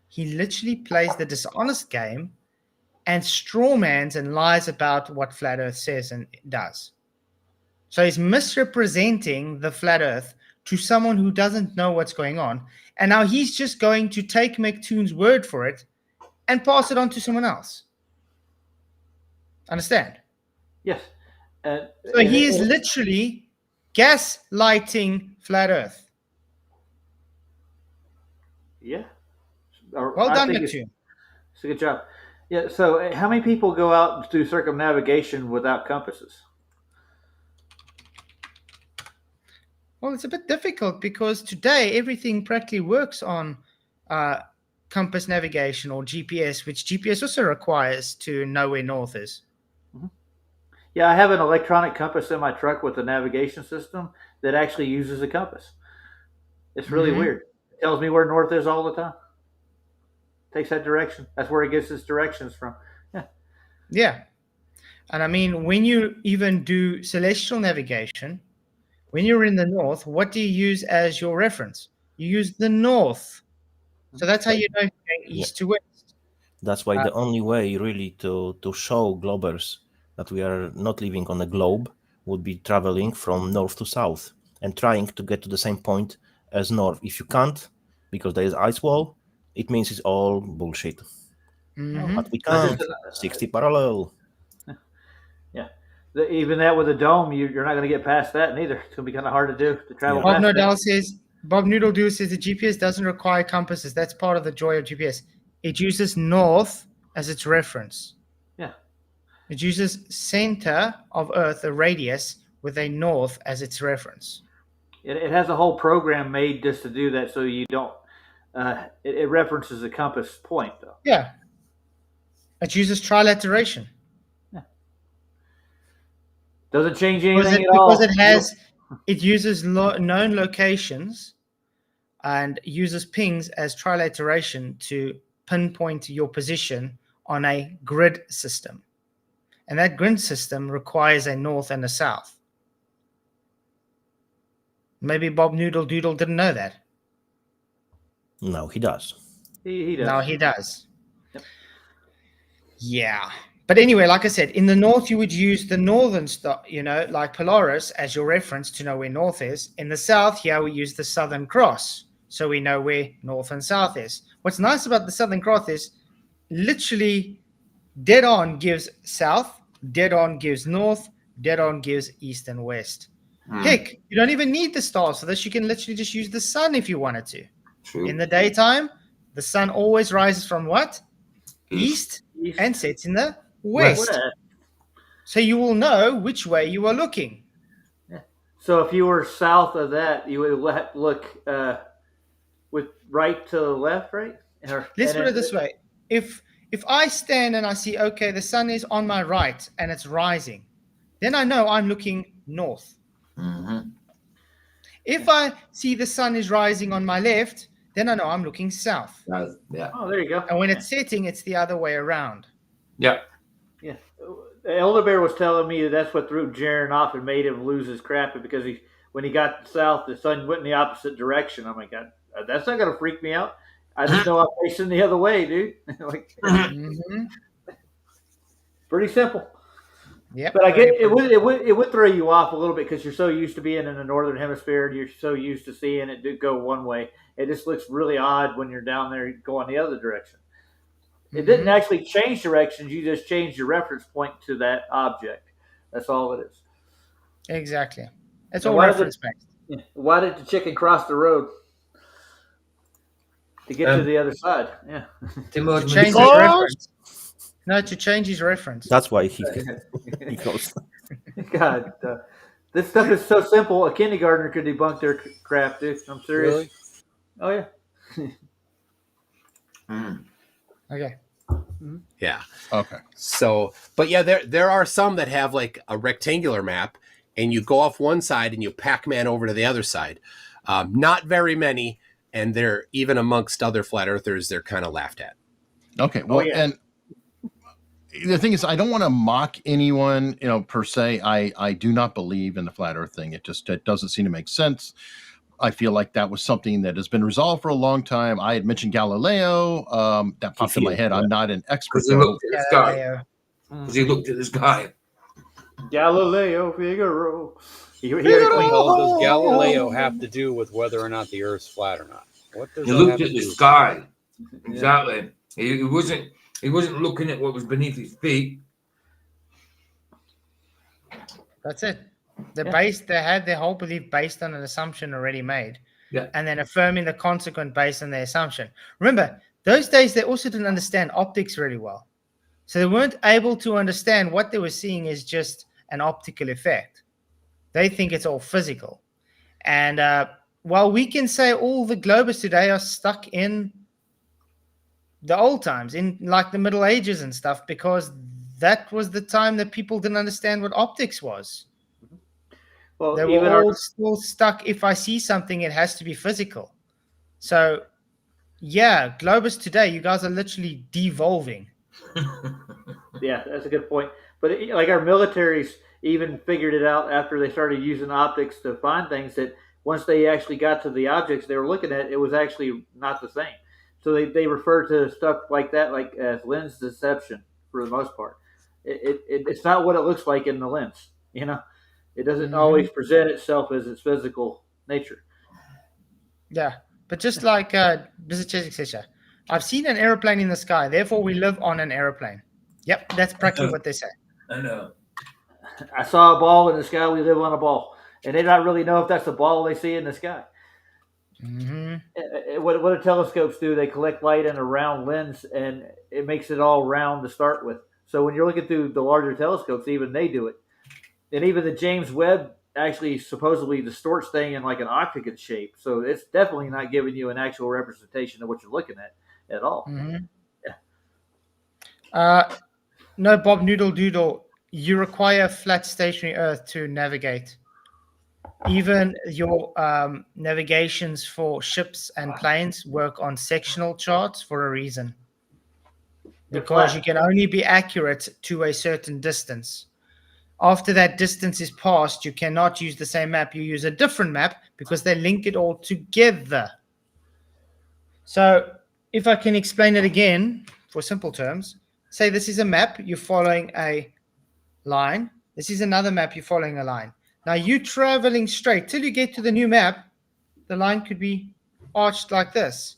he literally plays the dishonest game and strawmans and lies about what Flat Earth says and does. So he's misrepresenting the Flat Earth to someone who doesn't know what's going on. And now he's just going to take Mctoon's word for it and pass it on to someone else. Understand? Yes. So he is literally gaslighting Flat Earth. Yeah. Well done, Mctoon. It's a good job. Yeah. So, how many people go out and do circumnavigation without compasses? Well, it's a bit difficult because today everything practically works on compass navigation or GPS, which GPS also requires to know where north is. Yeah, I have an electronic compass in my truck with a navigation system that actually uses a compass. It's really weird. It tells me where north is all the time. Takes that direction. That's where it gets its directions from. Yeah. Yeah. And I mean, when you even do celestial navigation, when you're in the north, what do you use as your reference? You use the north. So that's how you know if you're going east to west. That's why the only way really to show globbers that we are not living on a globe would be traveling from north to south and trying to get to the same point as north. If you can't, because there is ice wall, it means it's all bullshit. But we can't. 60 parallel. Yeah. Even that with a dome, you're not going to get past that neither. It's going to be kind of hard to do to travel Bob past Noodle that. Bob Noodle Doo says the GPS doesn't require compasses. That's part of the joy of GPS. It uses north as its reference. Yeah. It uses center of Earth, a radius, with a north as its reference. It has a whole program made just to do that, so you don't. It references a compass point, though. Yeah. It uses trilateration. Yeah. Doesn't change anything at all. Because it uses known locations and uses pings as trilateration to pinpoint your position on a grid system. And that grid system requires a north and a south. Maybe Bob Noodle Doodle didn't know that. No, he does. He does. No, he does. Yep. Yeah. But anyway, like I said, in the north, you would use the northern star, like Polaris as your reference to know where north is. In the south, here we use the Southern Cross, so we know where north and south is. What's nice about the Southern Cross is literally dead on gives south, dead on gives north, dead on gives east and west. Heck, you don't even need the stars for this. You can literally just use the sun if you wanted to. True. In the daytime, the sun always rises from what? East and sets in the west. So you will know which way you are looking. Yeah. So if you were south of that, you would look with right to left, right? Let's put it this way: if I stand and I see, okay, the sun is on my right and it's rising, then I know I'm looking north. Mm-hmm. If I see the sun is rising on my left, then I know I'm looking south. Yeah. Oh, there you go. And when it's setting, it's the other way around. Yeah. Yeah. Elder Bear was telling me that's what threw Jaren off and made him lose his crap because when he got south, the sun went in the opposite direction. I'm like, that's not going to freak me out. I just know I'm facing the other way, dude. Like, pretty simple. Yep. But I get it would throw you off a little bit because you're so used to being in the northern hemisphere and you're so used to seeing it go one way. It just looks really odd when you're down there going the other direction. It didn't actually change directions. You just changed your reference point to that object. That's all it is. Exactly. It's all reference based. Why did the chicken cross the road? To get to the other side. Yeah. To change his reference. No, to change his reference. That's why he goes. God, this stuff is so simple. A kindergartner could debunk their crap, dude. I'm serious. Really? Oh yeah. Okay. Yeah. Okay. So, but yeah, there are some that have like a rectangular map, and you go off one side and you Pac-Man over to the other side. Not very many, and they're even amongst other flat earthers, they're kind of laughed at. Okay. Well, and the thing is, I don't want to mock anyone, per se. I do not believe in the flat earth thing. It doesn't seem to make sense. I feel like that was something that has been resolved for a long time. I had mentioned Galileo. That popped in my head. I'm not an expert. Because he looked at this guy. Because he looked at this guy. Galileo Figaro. What does Galileo have to do with whether or not the Earth's flat or not? What does He looked at the sky. Exactly. He wasn't looking at what was beneath his feet. That's it. They had their whole belief based on an assumption already made. Yeah. And then affirming the consequent based on their assumption. Remember, those days they also didn't understand optics really well. So they weren't able to understand what they were seeing is just an optical effect. They think it's all physical. And while we can say all the globers today are stuck in the old times, in like the Middle Ages and stuff, because that was the time that people didn't understand what optics was. Well, they were all still stuck. If I see something, it has to be physical. So, yeah, globers today, you guys are literally devolving. Yeah, that's a good point. But like our militaries even figured it out after they started using optics to find things that once they actually got to the objects they were looking at, it was actually not the same. So they refer to stuff like that like as lens deception for the most part. It's not what it looks like in the lens, It doesn't always present itself as its physical nature. Yeah, but just like I've seen an airplane in the sky, therefore we live on an airplane. Yep, that's practically what they say. I know. I saw a ball in the sky, we live on a ball. And they don't really know if that's a ball they see in the sky. What do telescopes do? They collect light in a round lens, and it makes it all round to start with. So when you're looking through the larger telescopes, even they do it. And even the James Webb actually supposedly distorts things in like an octagon shape. So it's definitely not giving you an actual representation of what you're looking at all. No, Bob Noodle Doodle, you require a flat stationary Earth to navigate. Even your navigations for ships and planes work on sectional charts for a reason. Because you can only be accurate to a certain distance. After that distance is passed, you cannot use the same map. You use a different map because they link it all together. So if I can explain it again for simple terms, say this is a map, you're following a line. This is another map, you're following a line. Now you traveling straight till you get to the new map, the line could be arched like this.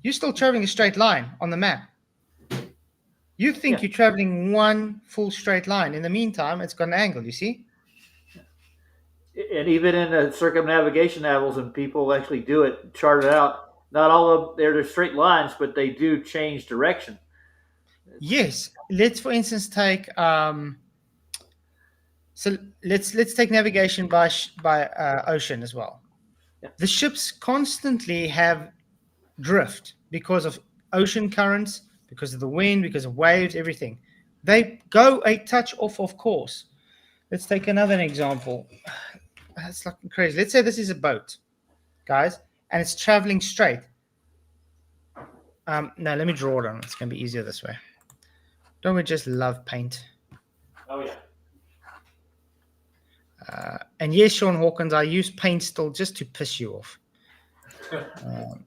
You're still traveling a straight line on the map. You think you're traveling one full straight line. In the meantime, it's got an angle, you see? And even in the circumnavigation apples, and people actually do it, chart it out, not all of they're straight lines, but they do change direction. Yes. Let's, for instance, take let's take navigation by ocean as well. The ships constantly have drift because of ocean currents, because of the wind, because of waves, everything. They go a touch off of course. Let's take another example. That's like crazy. Let's say this is a boat, guys, and it's traveling straight. No, let me draw it on. It's going to be easier this way. Don't we just love paint? Oh yeah. And yes, Sean Hawkins, I use paint still just to piss you off. But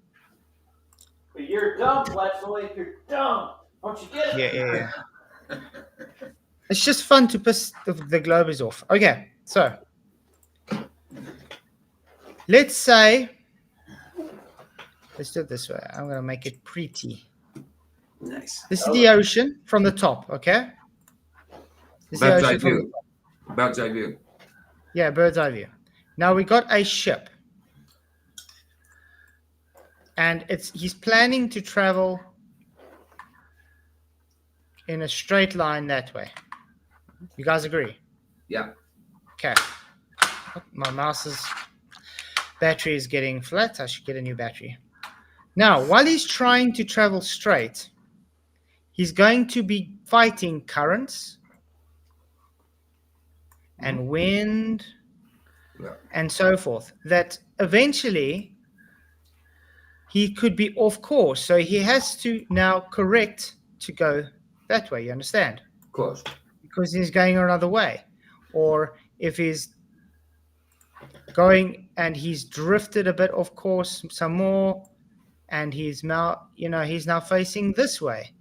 you're dumb, Flatzoid. You're dumb. Don't you get it? Yeah. It's just fun to piss the globies off. Okay, so let's say, let's do it this way. I'm going to make it pretty. Nice. This is the ocean from the top, okay? This is the Bird's eye ocean from the view. Bird's eye view. Yeah, bird's eye view. Now we got a ship. And he's planning to travel in a straight line that way. You guys agree? Yeah. Okay. My mouse's battery is getting flat. I should get a new battery. Now, while he's trying to travel straight, he's going to be fighting currents and wind and so forth, that eventually he could be off course. So he has to now correct to go that way, you understand? Of course. Because he's going another way. Or if he's going and he's drifted a bit off course some more, and he's now facing this way.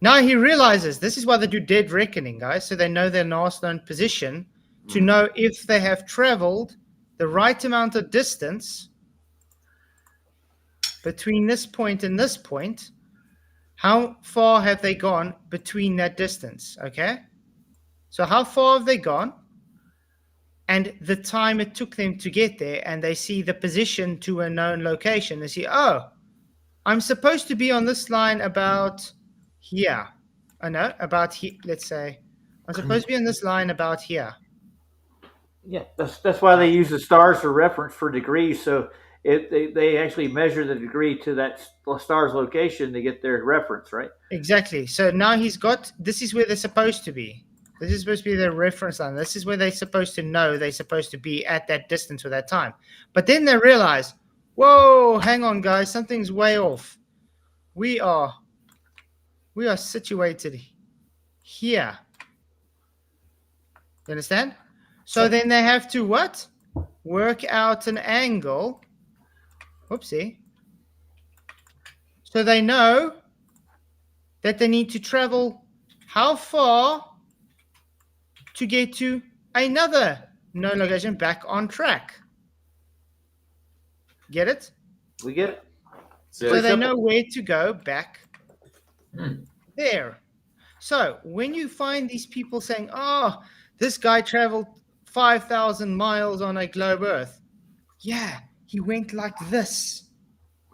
Now he realizes this is why they do dead reckoning, guys, so they know their last known position, to know if they have traveled the right amount of distance between this point and this point. How far have they gone between that distance? Okay, so how far have they gone, and the time it took them to get there, and they see the position to a known location. They see, oh, I'm supposed to be on this line about here. I know, about here. Let's say I'm supposed to be on this line about here. Yeah, that's why they use the stars for reference for degrees. So they actually measure the degree to that star's location to get their reference, right? Exactly. So now he's got, this is where they're supposed to be. This is supposed to be their reference line. This is where they're supposed to know they're supposed to be at that distance or that time. But then they realize, whoa, hang on, guys, something's way off. We are situated here. You understand? So then they have to what? Work out an angle. Whoopsie. So they know that they need to travel how far to get to another known location back on track. Get it? We get it. So they know where to go back there. So when you find these people saying, oh, this guy traveled 5,000 miles on a globe Earth. Yeah, he went like this.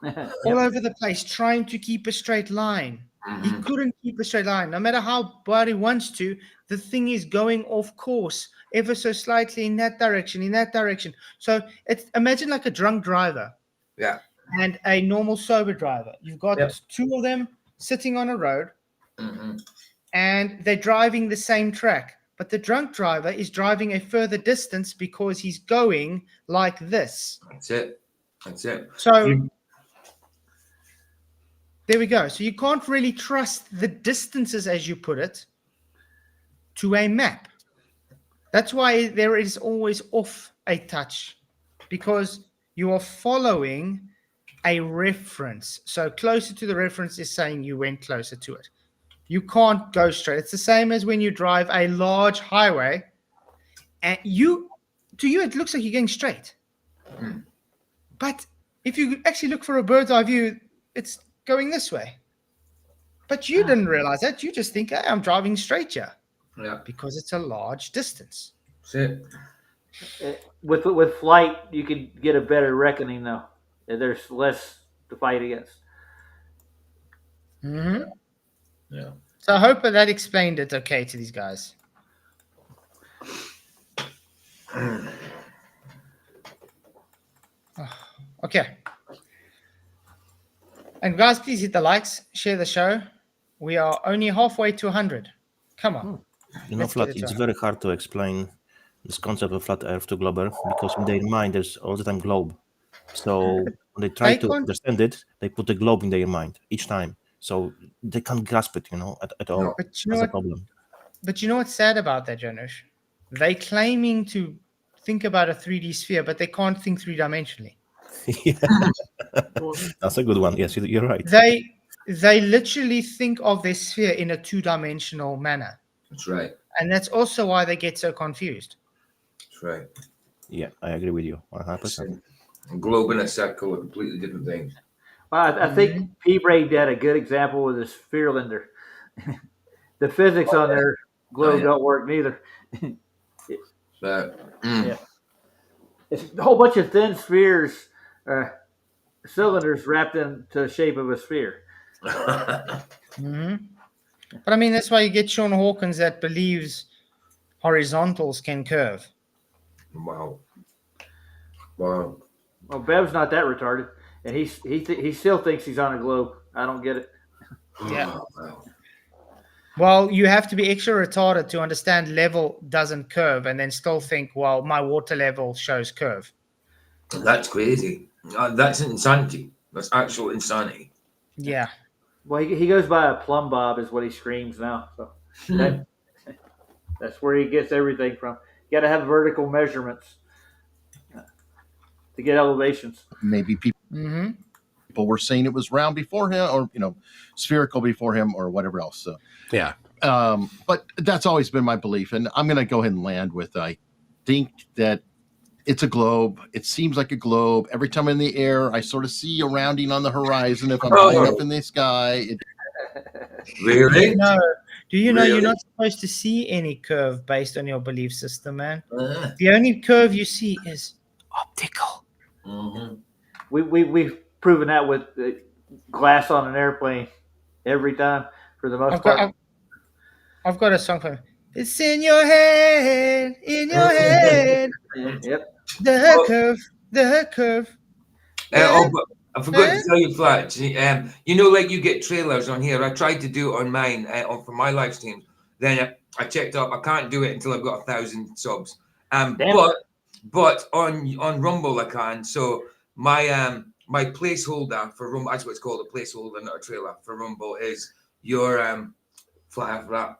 All over the place, trying to keep a straight line. He couldn't keep a straight line. No matter how bad he wants to, the thing is going off course ever so slightly in that direction. So imagine like a drunk driver. Yeah. And a normal sober driver. You've got two of them sitting on a road, and they're driving the same track. But the drunk driver is driving a further distance because he's going like this. That's it. So there we go. So you can't really trust the distances, as you put it, to a map. That's why there is always off a touch, because you are following a reference. So closer to the reference is saying you went closer to it. You can't go straight. It's the same as when you drive a large highway, and to you it looks like you're going straight. But if you actually look for a bird's eye view, it's going this way. But you didn't realize that. You just think, hey, I'm driving straight here. Yeah. Because it's a large distance. That's it. With flight, you can get a better reckoning, though. There's less to fight against. Yeah. So I hope that explained it okay to these guys. Okay. And guys, please hit the likes, share the show. We are only halfway to 100. Come on. You know, Let's flat. get it It's to very hard to explain this concept of flat Earth to globber because in their mind there's all the time globe. So when they try They to can't- understand it, they put a globe in their mind each time. So they can't grasp it, at all. No. But you know That's a what? problem. But you know what's sad about that, Janusz? They claiming to think about a 3D sphere, but they can't think three-dimensionally. Yeah. That's a good one. Yes, you're right. They literally think of their sphere in a two-dimensional manner. That's right. And that's also why they get so confused. That's right. Yeah, I agree with you 100%. A globe and a circle are completely different things. Well, I think P-Braid had a good example with his spherelander. The physics on their globe don't work neither. But, Yeah. It's a whole bunch of thin spheres, cylinders wrapped into the shape of a sphere. Mm-hmm. But I mean, that's why you get Sean Hawkins that believes horizontals can curve. Wow. Wow. Well, Bev's not that retarded, and he still thinks he's on a globe. I don't get it. Yeah. Wow. Well, you have to be extra retarded to understand level doesn't curve and then still think, well, my water level shows curve. That's crazy. That's insanity. That's actual insanity. Yeah. Well, he goes by a plumb bob is what he screams now. So that's where he gets everything from. You got to have vertical measurements to get elevations. Maybe people Mm-hmm. were saying it was round before him, or spherical before him, or whatever else. So, Yeah. but that's always been my belief, and I'm going to go ahead and land with I think that it's a globe. It seems like a globe. Every time I'm in the air, I sort of see a rounding on the horizon. If I'm high up in the sky, Really? No. Do you know Really? you're not supposed to see any curve based on your belief system, man? Uh, The only curve you see is optical. mhm. We've proven that with glass on an airplane every time for the most part. I've got a song for him. It's in your head, in your head. Yep. The curve. But I forgot to tell you, Flat. Like you get trailers on here. I tried to do it on mine for my live streams. Then I checked up. I can't do it until I've got 1,000 subs. But on Rumble I can. So my placeholder for Rumble, that's what it's called, a placeholder, not a trailer for Rumble, is your Flat Earth rap.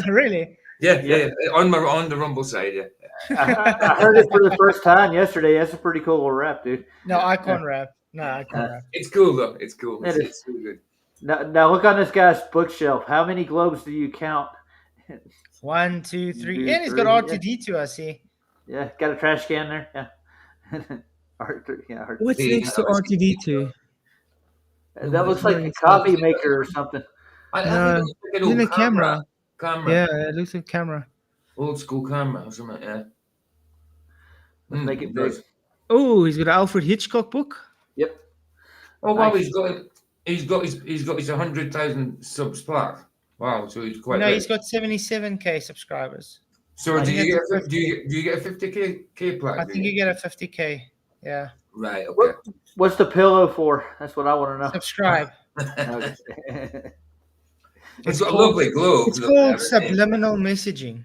Really? Yeah, on the Rumble side, yeah. I heard it for the first time yesterday. That's a pretty cool little rap, dude. No, I can't rap. No, I can't rap. It's cool though. It's cool. It It's really good. Now look on this guy's bookshelf. How many globes do you count? 1, 2, 3. Two, And he's got three, R2D2, I see. Yeah, got a trash can there. Yeah. R3, What's Yeah, next to that was- R2D2? that looks like a coffee maker or something. I No, think it's like an in old the camera. Camera. Yeah, it looks like camera. Old school camera or something, yeah. Make it big. Oh, he's got an Alfred Hitchcock book. Yep. Oh wow, Nice. he's got his 100,000 subs plaque. Wow, so he's quite No, big. he's got 77k subscribers. So I do think you it's get a 50k plaque? I think you get a 50k. Yeah. Right, okay. What's the pillow for? That's what I want to know. Subscribe. Okay. It's got a lovely globe. It's up called there, isn't it? subliminal messaging.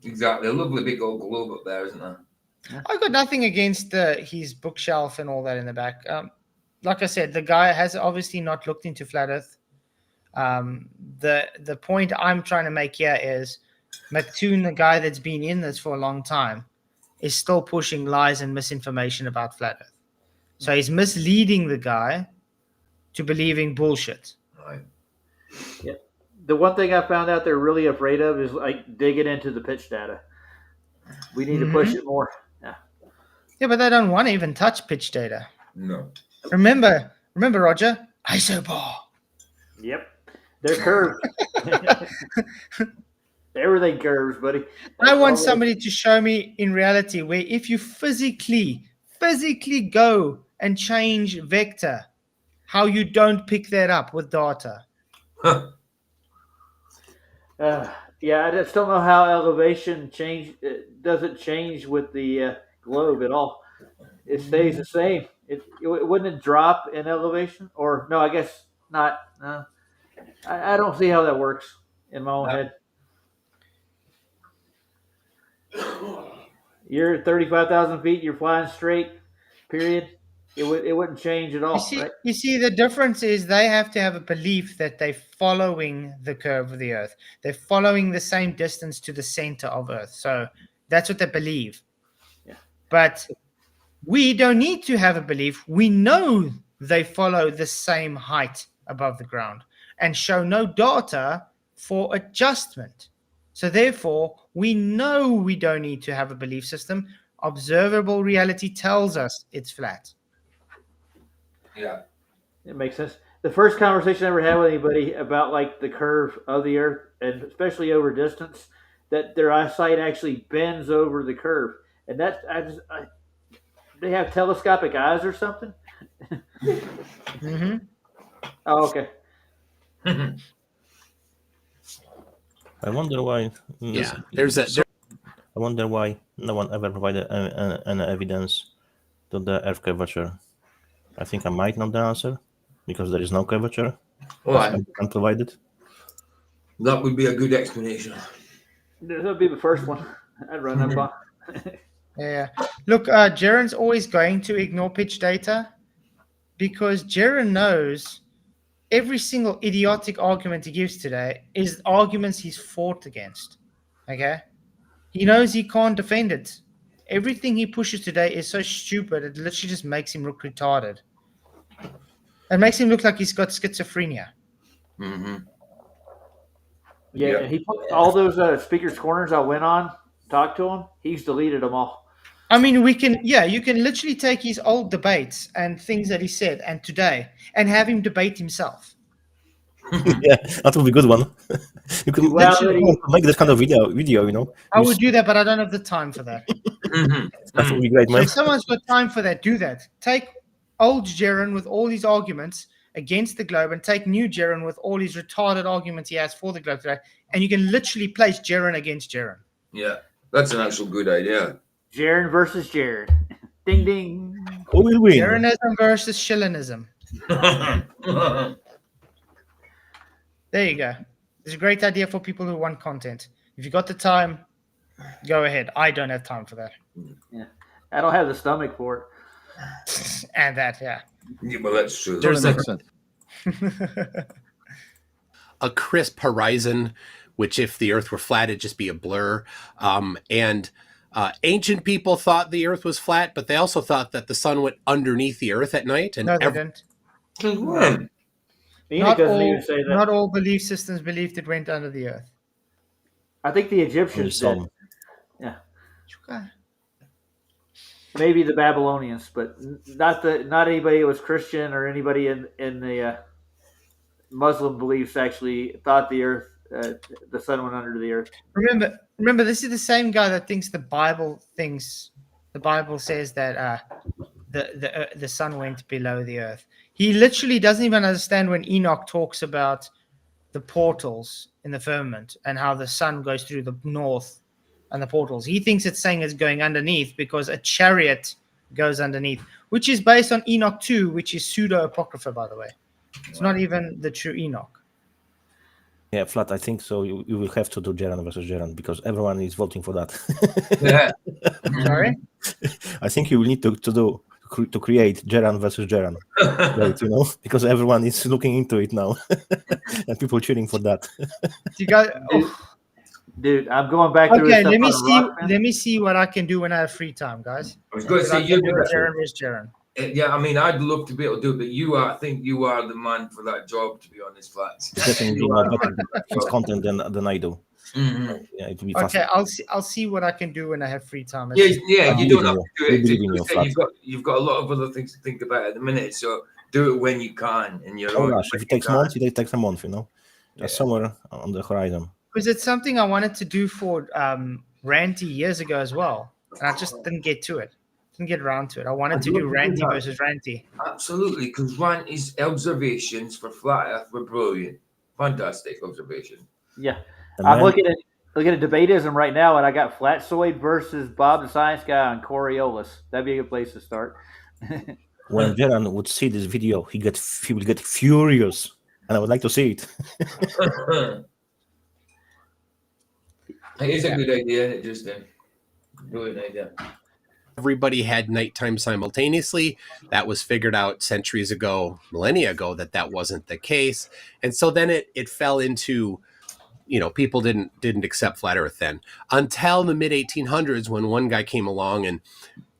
Exactly, a lovely big old globe up there, isn't there? I've got nothing against his bookshelf and all that in the back. Like I said, the guy has obviously not looked into flat Earth. The point I'm trying to make here is Mctoon, the guy that's been in this for a long time, is still pushing lies and misinformation about flat Earth. So he's misleading the guy to believing bullshit. Right. The one thing I found out they're really afraid of is like digging into the pitch data. We need to push it more. Yeah, but they don't want to even touch pitch data. No. Remember, Roger? Isobar. Yep. They're curved. Everything curves, buddy. I want somebody to show me in reality where if you physically go and change vector, how you don't pick that up with data. Yeah, I just don't know how elevation doesn't change with the globe at all. It stays the same. Wouldn't it drop in elevation? Or no, I guess not. I don't see how that works in my own head. You're at 35,000 feet. You're flying straight. Period. It wouldn't change at all, right? You see, the difference is they have to have a belief that they're following the curve of the Earth. They're following the same distance to the center of Earth. So that's what they believe. Yeah. But we don't need to have a belief. We know they follow the same height above the ground and show no data for adjustment. So therefore, we know we don't need to have a belief system. Observable reality tells us it's flat. Yeah. It makes sense. The first conversation I ever had with anybody about like the curve of the Earth, and especially over distance, that their eyesight actually bends over the curve, and that they have telescopic eyes or something. Mm-hmm. Oh, okay. I wonder why. Yeah, I wonder why no one ever provided any evidence to the Earth curvature. I think I might know the answer because there is no curvature. Well, Unprovided. that would be a good explanation. That would be the first one. I'd run that by. Yeah. Look, Jaren's always going to ignore pitch data because Jaren knows every single idiotic argument he gives today is arguments he's fought against. Okay? He knows he can't defend it. Everything he pushes today is so stupid, it literally just makes him look retarded. It makes him look like he's got schizophrenia. Mm-hmm. Yeah, and he put all those speakers corners I went on, talked to him. He's deleted them all. I mean, you can literally take his old debates and things that he said and today and have him debate himself. Yeah, that would be a good one. You could make this kind of video, you know. I would do that, but I don't have the time for that. That would be great, So man. if someone's got time for that, do that. Take old Jaren with all his arguments against the globe and take new Jaren with all his retarded arguments he has for the globe today, and you can literally place Jaren against Jaren. Yeah, that's an actual good idea. Jaren versus Jaren. Ding, ding. Who will win? Jarenism versus Shillinism. There you go. It's a great idea for people who want content. If you got the time, go ahead. I don't have time for that. Yeah, I don't have the stomach for it. And that, yeah. Yeah, well, that's true. Totally makes sense. A crisp horizon, which if the Earth were flat, it'd just be a blur. And ancient people thought the Earth was flat, but they also thought that the sun went underneath the Earth at night. And no, they didn't. Not all belief systems believed it went under the Earth. I think the Egyptians did. Yeah. Maybe the Babylonians, but not anybody who was Christian or anybody in the Muslim beliefs actually thought the Earth, the sun went under the Earth. Remember, this is the same guy that thinks the Bible says that the sun went below the Earth. He literally doesn't even understand when Enoch talks about the portals in the firmament and how the sun goes through the north and the portals. He thinks it's saying it's going underneath because a chariot goes underneath, which is based on Enoch 2, which is pseudo-apocrypha, by the way. It's not even the true Enoch. Yeah, Flat, I think so. You will have to do Jaren versus Jaren because everyone is voting for that. Yeah. Sorry? I think you will need to create Jaren versus Jaren, right? You know, because everyone is looking into it now, and people cheering for that. You got, dude, I'm going back. Okay, let me see what I can do when I have free time, guys. I was going to say Jaren versus Jaren. Yeah, I mean, I'd love to be able to do it, but I think you are the man for that job, to be honest, Flats. Definitely not better content than I do. Mm-hmm. Yeah, it will be okay. fast. I'll see what I can do when I have free time. Yeah, you don't have to do it. You've got a lot of other things to think about at the minute, so do it when you can. In your own gosh, if it takes months, it takes a month. You know, just somewhere on the horizon. Because it's something I wanted to do for Ranty years ago as well, and I just didn't get to it. Didn't get around to it. I wanted to do Ranty versus Ranty. Absolutely, because Ranty's observations for flat Earth were brilliant, fantastic observation. Yeah, I'm looking at debatism right now, and I got Flatzoid versus Bob the Science Guy on Coriolis. That'd be a good place to start. when Jaran would see this video, he will get furious, and I would like to see it. It is a good idea. It just good idea. Everybody had nighttime simultaneously. That was figured out centuries ago, millennia ago, that wasn't the case. And so then it fell into, people didn't accept flat Earth then until the mid 1800s, when one guy came along and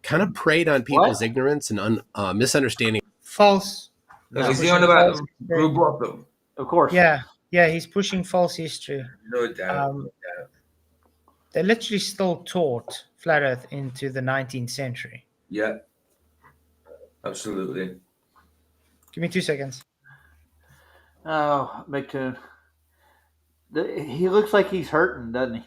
kind of preyed on people's ignorance and misunderstanding. False. Is he on about blue bottom? Of course. Yeah, he's pushing false history. No doubt. They literally still taught flat Earth into the 19th century. Yeah. Absolutely. Give me 2 seconds. Oh, Mctoon. He looks like he's hurting, doesn't he?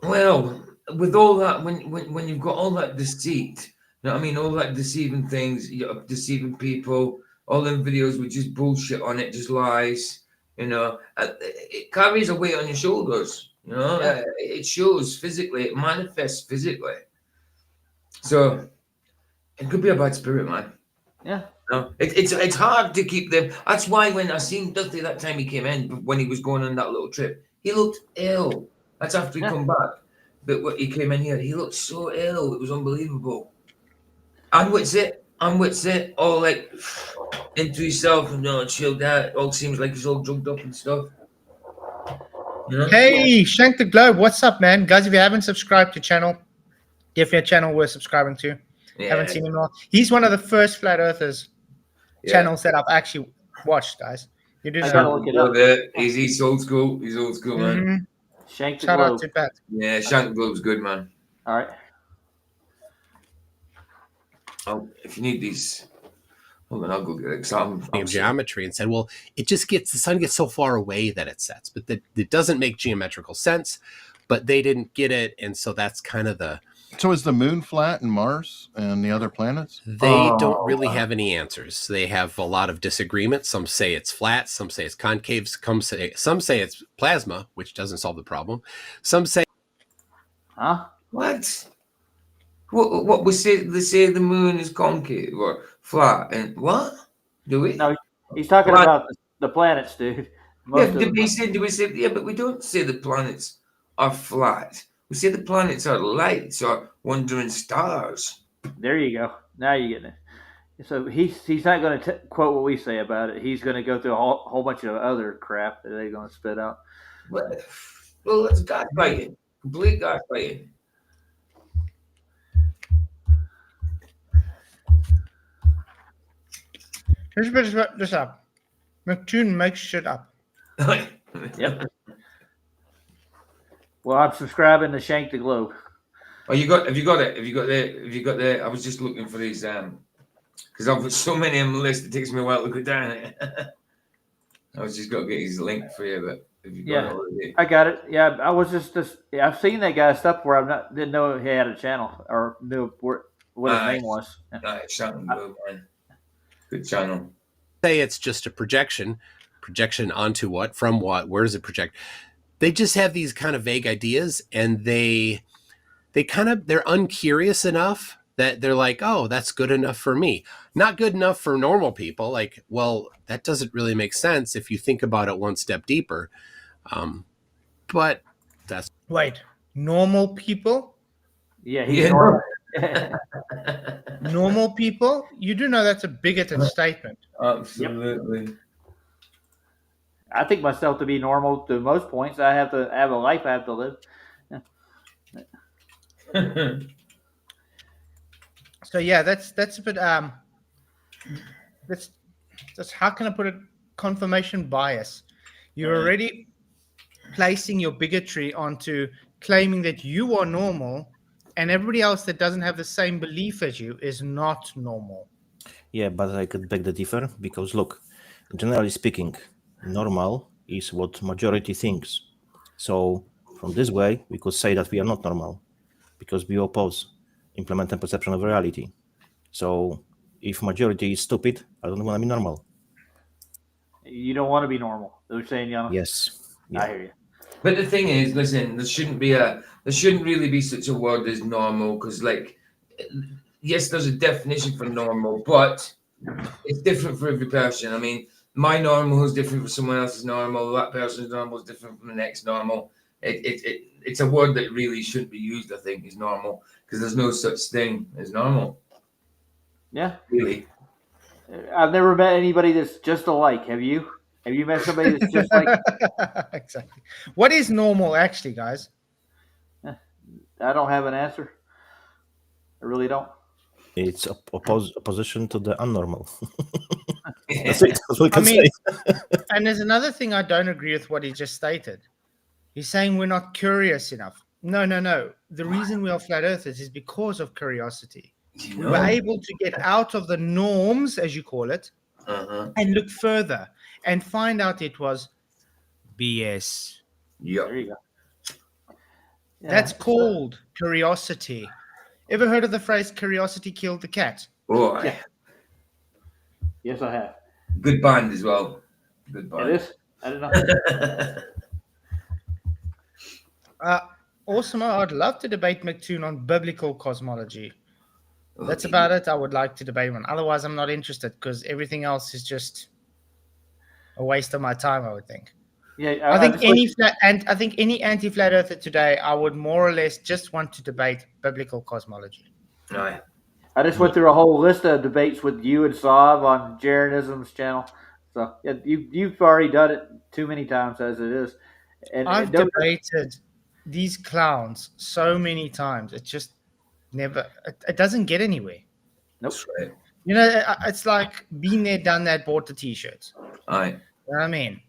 Well, with all that, when you've got all that deceit, you know what I mean? All that deceiving things, deceiving people, all them videos with just bullshit on it, just lies, it carries a weight on your shoulders, it shows physically, it manifests physically. So it could be a bad spirit, man. Yeah. No, it's hard to keep them. That's why when I seen Dusty that time he came in, when he was going on that little trip, he looked ill. That's after he come back. But when he came in here, he looked so ill. It was unbelievable. And what's it? All like into himself and chilled out. It all seems like he's all drugged up and stuff. Hey, Shank the Globe, what's up, man? Guys, if you haven't subscribed to the channel, definitely a channel worth subscribing to. Haven't seen him all. He's one of the first flat earthers channels that I've actually watched, guys. You do look it up. He's old school. He's old school, man. Shank the Shout Globe. out to Pat. Yeah, Shank the Globe's good, man. All right. Oh, if you need these, hold on, I'll go get it. I'm Geometry and said, well, the sun gets so far away that it sets, but it doesn't make geometrical sense. But they didn't get it, and so that's kind of the. So is the moon flat and Mars and the other planets? They don't really have any answers. They have a lot of disagreements. Some say it's flat. Some say it's concave. Some say it's plasma, which doesn't solve the problem. Some say. Huh? What? What we say? They say the moon is concave or flat, and what? Do we? No, he's talking about the planets, dude. Do we say? Yeah, but we don't say the planets are flat. We say the planets are lights or wandering stars. There you go. Now you get it. So he's not going to quote what we say about it. He's going to go through a whole bunch of other crap that they're going to spit out. Well, that's gaslighting. Complete gaslighting. Here's this up. Mctoon makes shit up. Yep. Well, I'm subscribing to Shank the Globe. Oh, have you got it? I was just looking for these because I've got so many on the list. It takes me a while to go down it. I was just got to get his link for you, but if you got it already. I got it. Yeah, I was just I've seen that guy's stuff where didn't know he had a channel or knew what his name was. Shank the Globe, man. Good channel. Say it's just a projection onto what, from what, where does it project? They just have these kind of vague ideas, and they're uncurious enough that they're like, oh, that's good enough for me. Not good enough for normal people. Like, well, that doesn't really make sense if you think about it one step deeper. But that's wait, normal people? Yeah, he's normal. Normal people? You do know that's a bigoted statement. Absolutely. Yep. I think myself to be normal to most points. I have to have a life I have to live. So yeah, that's a bit that's how can I put it? Confirmation bias. You're already placing your bigotry onto claiming that you are normal, and everybody else that doesn't have the same belief as you is not normal. Yeah, but I could beg the differ because look, generally speaking, normal is what majority thinks. So from this way, we could say that we are not normal because we oppose implementing perception of reality. So if majority is stupid, I don't want to be normal. You don't want to be normal. They're saying, Yes. Yeah. I hear you. But the thing is, listen, there shouldn't really be such a word as normal, because like yes, there's a definition for normal, but it's different for every person. I mean, my normal is different from someone else's normal. That person's normal is different from the next normal. It's a word that really shouldn't be used, I think, is normal, because there's no such thing as normal, Yeah. really. I've never met anybody that's just alike. Have you? Have you met somebody that's just like? Exactly. What is normal, actually, guys? I don't have an answer. I really don't. It's opposition to the unnormal. That's it. That's what we I can mean, say. and there's another thing I don't agree with what he just stated. He's saying we're not curious enough. No. The reason we are flat earthers is because of curiosity. We were able to get out of the norms, as you call it, and look further and find out it was BS. Yeah. There you go. Yeah. That's called curiosity. Ever heard of the phrase "curiosity killed the cat"? Oh, Yeah. Yes, I have. good band as well. Good band. It is. I don't know. Awesome. I'd love to debate Mctoon on biblical cosmology. That's about it. I would like to debate one. Otherwise, I'm not interested because everything else is just a waste of my time, I would think. Yeah, I think any anti-flat earther today, I would more or less just want to debate biblical cosmology. Aye. I just went through a whole list of debates with you and Saab on Jaronism's channel. So yeah, you've already done it too many times as it is. And I've debated these clowns so many times. It just never. It doesn't get anywhere. Nope. That's right. You know, it's like been there, done that, bought the t-shirts. Aye. You know what I mean?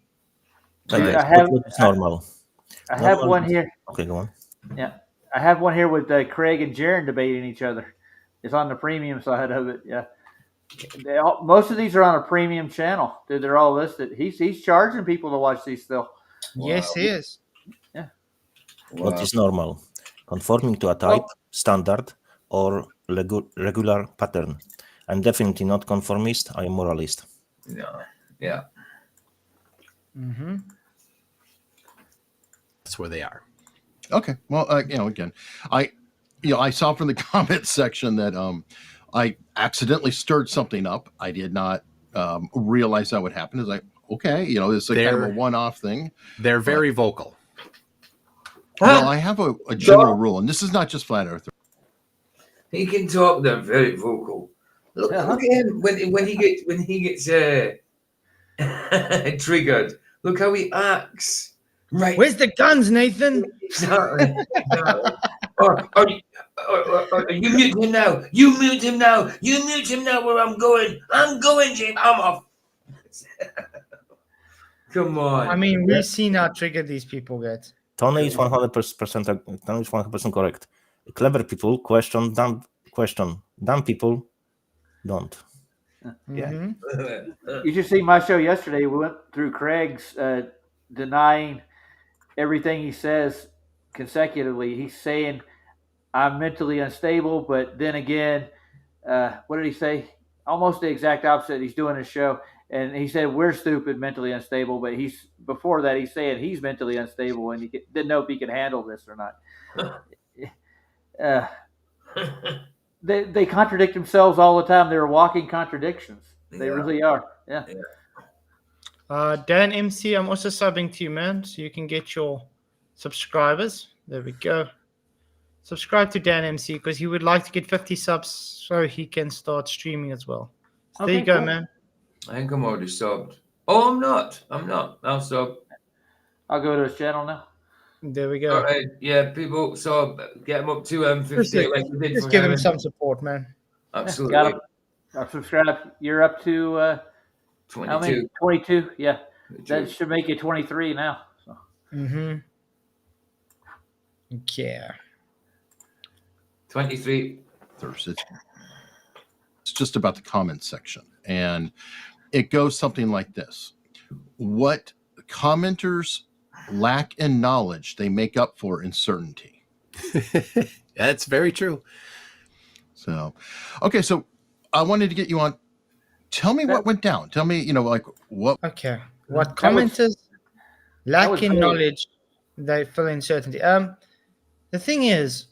Okay, I have- it's normal. I have Normal- one here. Okay, go on. Yeah, I have one here with Craig and Jaron debating each other. It's on the premium side of it. Yeah, most of these are on a premium channel. They're all listed. He's charging people to watch these still. Yes, he is. What is normal? Conforming to a type, standard, or regular pattern. I'm definitely not conformist. I'm moralist. No. Yeah. Mm-hmm. That's where they are. Okay. Well, again, I saw from the comments section that I accidentally stirred something up. I did not realize that would happen. It's like, okay, it's kind of a one-off thing. They're very vocal. Well, I have a general rule, and this is not just flat earth. He can talk. They're very vocal. Look at him when he gets triggered. Look how he acts. Right. Where's the guns, Nathan? Exactly. You mute him now. You mute him now. You mute him now. Where I'm going, James. I'm off. Come on. I mean, we've seen how triggered these people get. Tony is 100% correct. Clever people question. Dumb people don't. Yeah. Mm-hmm. You should see my show yesterday. We went through Craig's denying everything he says consecutively. He's saying I'm mentally unstable, but then again, what did he say? Almost the exact opposite. He's doing his show, and he said we're stupid, mentally unstable. But before that, he's saying he's mentally unstable, and he didn't know if he could handle this or not. They contradict themselves all the time. They're walking contradictions. They really are. Yeah. Dan MC, I'm also subbing to you, man, so you can get your subscribers. There we go. Subscribe to Dan MC because he would like to get 50 subs so he can start streaming as well. So there you go, man. I think I'm already subbed. Oh, I'm not. I'll sub. I'll go to his channel now. There we go. All right. Yeah, people. So get him up to 50. Like we did Just for give him Heaven. some support, man. Absolutely. Got him. I'll subscribe. You're up to 22. how many? 22. Yeah, that should make you 23 now. So. Mm-hmm. Yeah. 23. It's just about the comment section, and it goes something like this: what commenters lack in knowledge, they make up for in certainty. That's very true. So, okay, so I wanted to get you on. Tell me what went down. Tell me, like what. Okay. What commenters lack in great. knowledge, they fill in certainty. The thing is,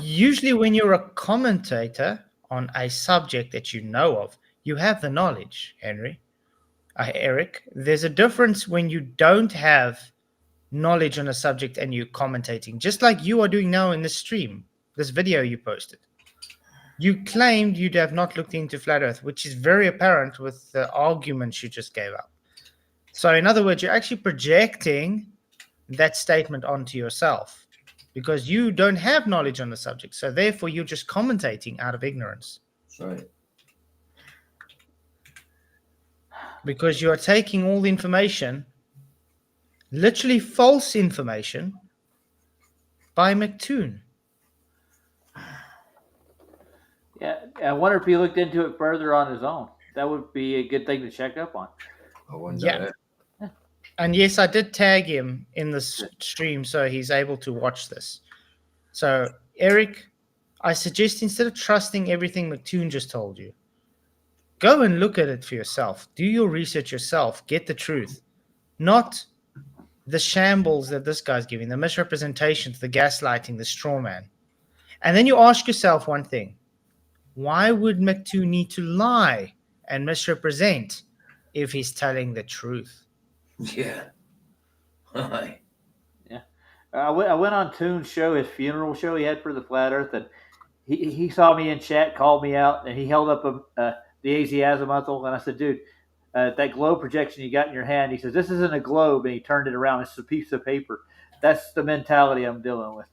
usually when you're a commentator, on a subject that you know of. You have the knowledge, Eric. There's a difference when you don't have knowledge on a subject and you're commentating, just like you are doing now in this stream, this video you posted. You claimed you'd have not looked into flat Earth, which is very apparent with the arguments you just gave up. So, in other words, you're actually projecting that statement onto yourself because you don't have knowledge on the subject. So, therefore, you're just commentating out of ignorance. Right. Because you are taking all the information, literally false information, by Mctoon. Yeah, I wonder if he looked into it further on his own. That would be a good thing to check up on. I wonder. Yeah. And yes, I did tag him in the stream so he's able to watch this. So, Eric, I suggest instead of trusting everything Mctoon just told you, go and look at it for yourself. Do your research yourself. Get the truth. Not the shambles that this guy's giving, the misrepresentations, the gaslighting, the straw man. And then you ask yourself one thing. Why would Mctoon need to lie and misrepresent if he's telling the truth? Yeah. Hi. Yeah. I went on Toon's show, his funeral show he had for the Flat Earth, and he saw me in chat, called me out, and he held up the AZ Azimuthal, and I said, dude, that globe projection you got in your hand, he says, this isn't a globe, and he turned it around. It's a piece of paper. That's the mentality I'm dealing with.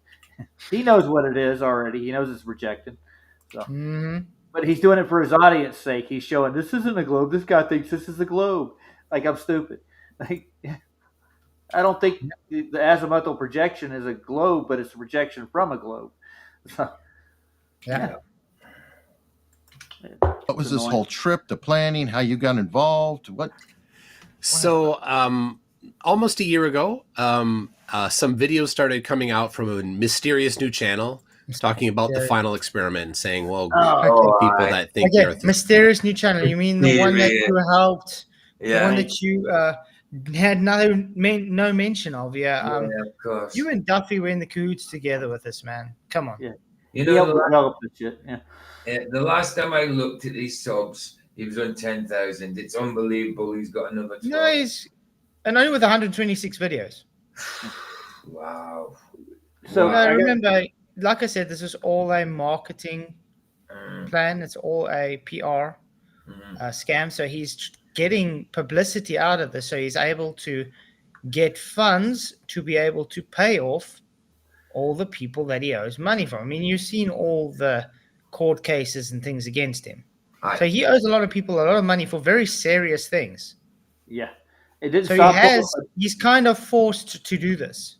He knows what it is already. He knows it's projected. So, But he's doing it for his audience sake. He's showing this isn't a globe. This guy thinks this is a globe. Like I'm stupid. Like I don't think the azimuthal projection is a globe, but it's a projection from a globe. So, yeah. What was this whole trip, the planning, how you got involved? What? So, almost a year ago, some videos started coming out from a mysterious new channel talking about the final experiment and saying, well, people that think the Earth is... Mysterious new channel. You mean the one that you helped, the one that you had no mention of? Yeah, of course. You and Duffy were in the cahoots together with this, man. Come on. Yeah. You know, the shit. Yeah. The last time I looked at these subs, he was on 10,000. It's unbelievable. He's got another 12. No, he's and only with 126 videos. Wow. So remember, like I said, this is all a marketing plan. It's all a PR scam. So he's getting publicity out of this. So he's able to get funds to be able to pay off all the people that he owes money from. I mean, you've seen all the court cases and things against him. So he owes a lot of people a lot of money for very serious things. Yeah. It didn't so he's kind of forced to do this.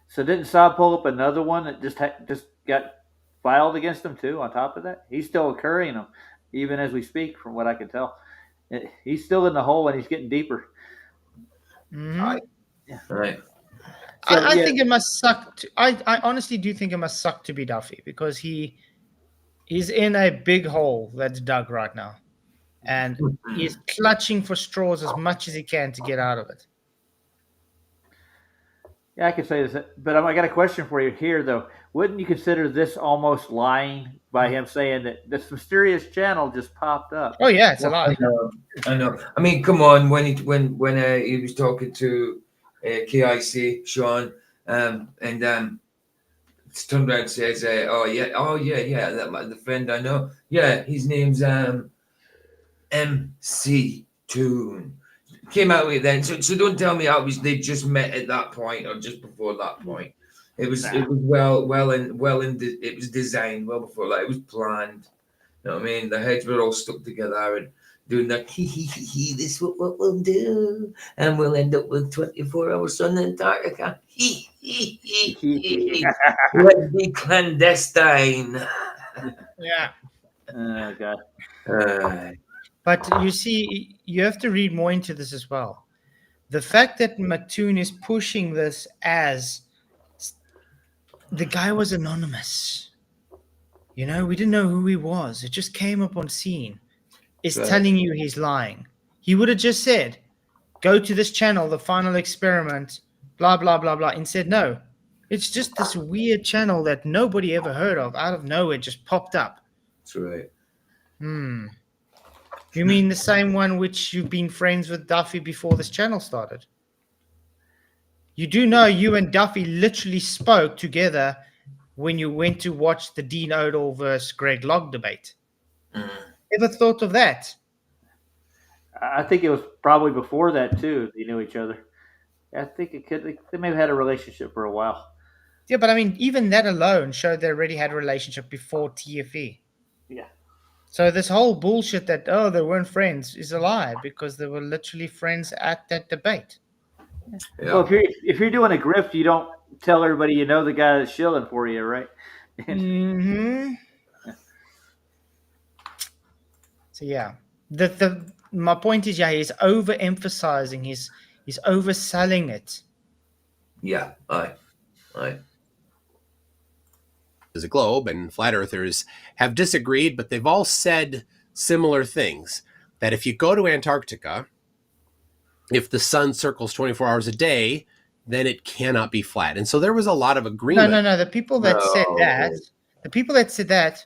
So didn't Saab pull up another one that just got filed against him too? On top of that, he's still occurring them, even as we speak. From what I can tell, he's still in the hole and he's getting deeper. Right. So, I think it must suck. I honestly do think it must suck to be Duffy because he's in a big hole that's dug right now, and he's clutching for straws as much as he can to get out of it. Yeah, I can say this, but I got a question for you here, though. Wouldn't you consider this almost lying by him saying that this mysterious channel just popped up? Oh yeah, it's a lie. I know. I mean, come on. When he was talking to KIC Sean, and turned around and says, "Oh yeah, that the friend I know. Yeah, his name's Mctoon." Came out with it then, so don't tell me they just met at that point or just before that point. It was it was designed well before that. It was planned. You know what I mean? The heads were all stuck together and doing that. This is what we'll do, and we'll end up with 24-hour sun in Antarctica. Let's be clandestine. Yeah. Oh God. But you see, you have to read more into this as well. The fact that Mctoon is pushing this as the guy was anonymous. You know, we didn't know who he was. It just came up on scene. It's telling you he's lying. He would have just said, go to this channel, the final experiment, blah, blah, blah, blah. Instead, no. It's just this weird channel that nobody ever heard of. Out of nowhere, just popped up. That's right. You mean the same one which you've been friends with Duffy before this channel started? You do know you and Duffy literally spoke together when you went to watch the Dean Odell versus Greg Locke debate. Ever thought of that? I think it was probably before that too. They knew each other. I think it could. They may have had a relationship for a while. Yeah, but I mean, even that alone showed they already had a relationship before TFE. Yeah. So this whole bullshit that, oh, they weren't friends is a lie because they were literally friends at that debate. Yeah. Well, if you're doing a grift, you don't tell everybody you know the guy that's shilling for you, right? Mm-hmm. So yeah, my point is, yeah, he's overemphasizing, he's overselling it. Yeah. Aye. As a globe, and flat earthers have disagreed, but they've all said similar things. That if you go to Antarctica, if the sun circles 24 hours a day, then it cannot be flat. And so there was a lot of agreement. No. The people that said that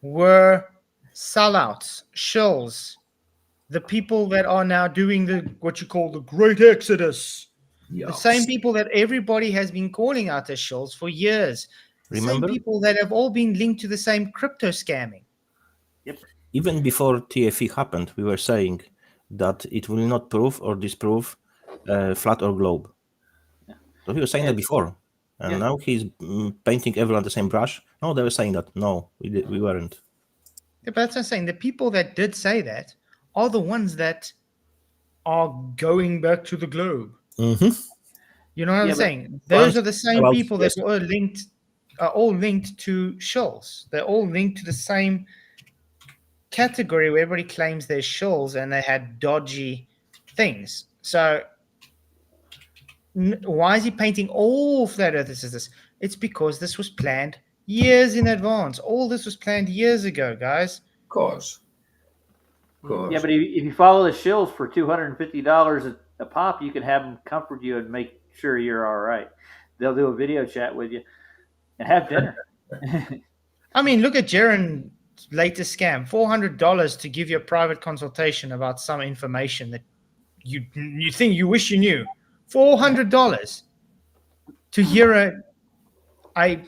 were sellouts, shills. The people that are now doing what you call the Great Exodus. Yeah. The same people that everybody has been calling out as shills for years. Remember? Same people that have all been linked to the same crypto scamming. Yep. Even before TFE happened, we were saying that it will not prove or disprove flat or globe. Yeah. So he was saying that before. And now he's painting everyone the same brush. No, they were saying that. No, we weren't. Yeah, but that's what I'm saying. The people that did say that are the ones that are going back to the globe. Mm-hmm. You know what I'm saying? Those are the same Well, people that yes. are all linked to shills. They're all linked to the same category where everybody claims they're shills and they had dodgy things. So why is he painting all flat earthers as this? It's because this was planned years in advance. All this was planned years ago, guys. Of course. Yeah, but if you follow the shills for $250 a pop, you can have them comfort you and make sure you're all right. They'll do a video chat with you and have dinner. I mean, look at Jaren's latest scam: $400 to give you a private consultation about some information that you think you wish you knew. $400 to hear a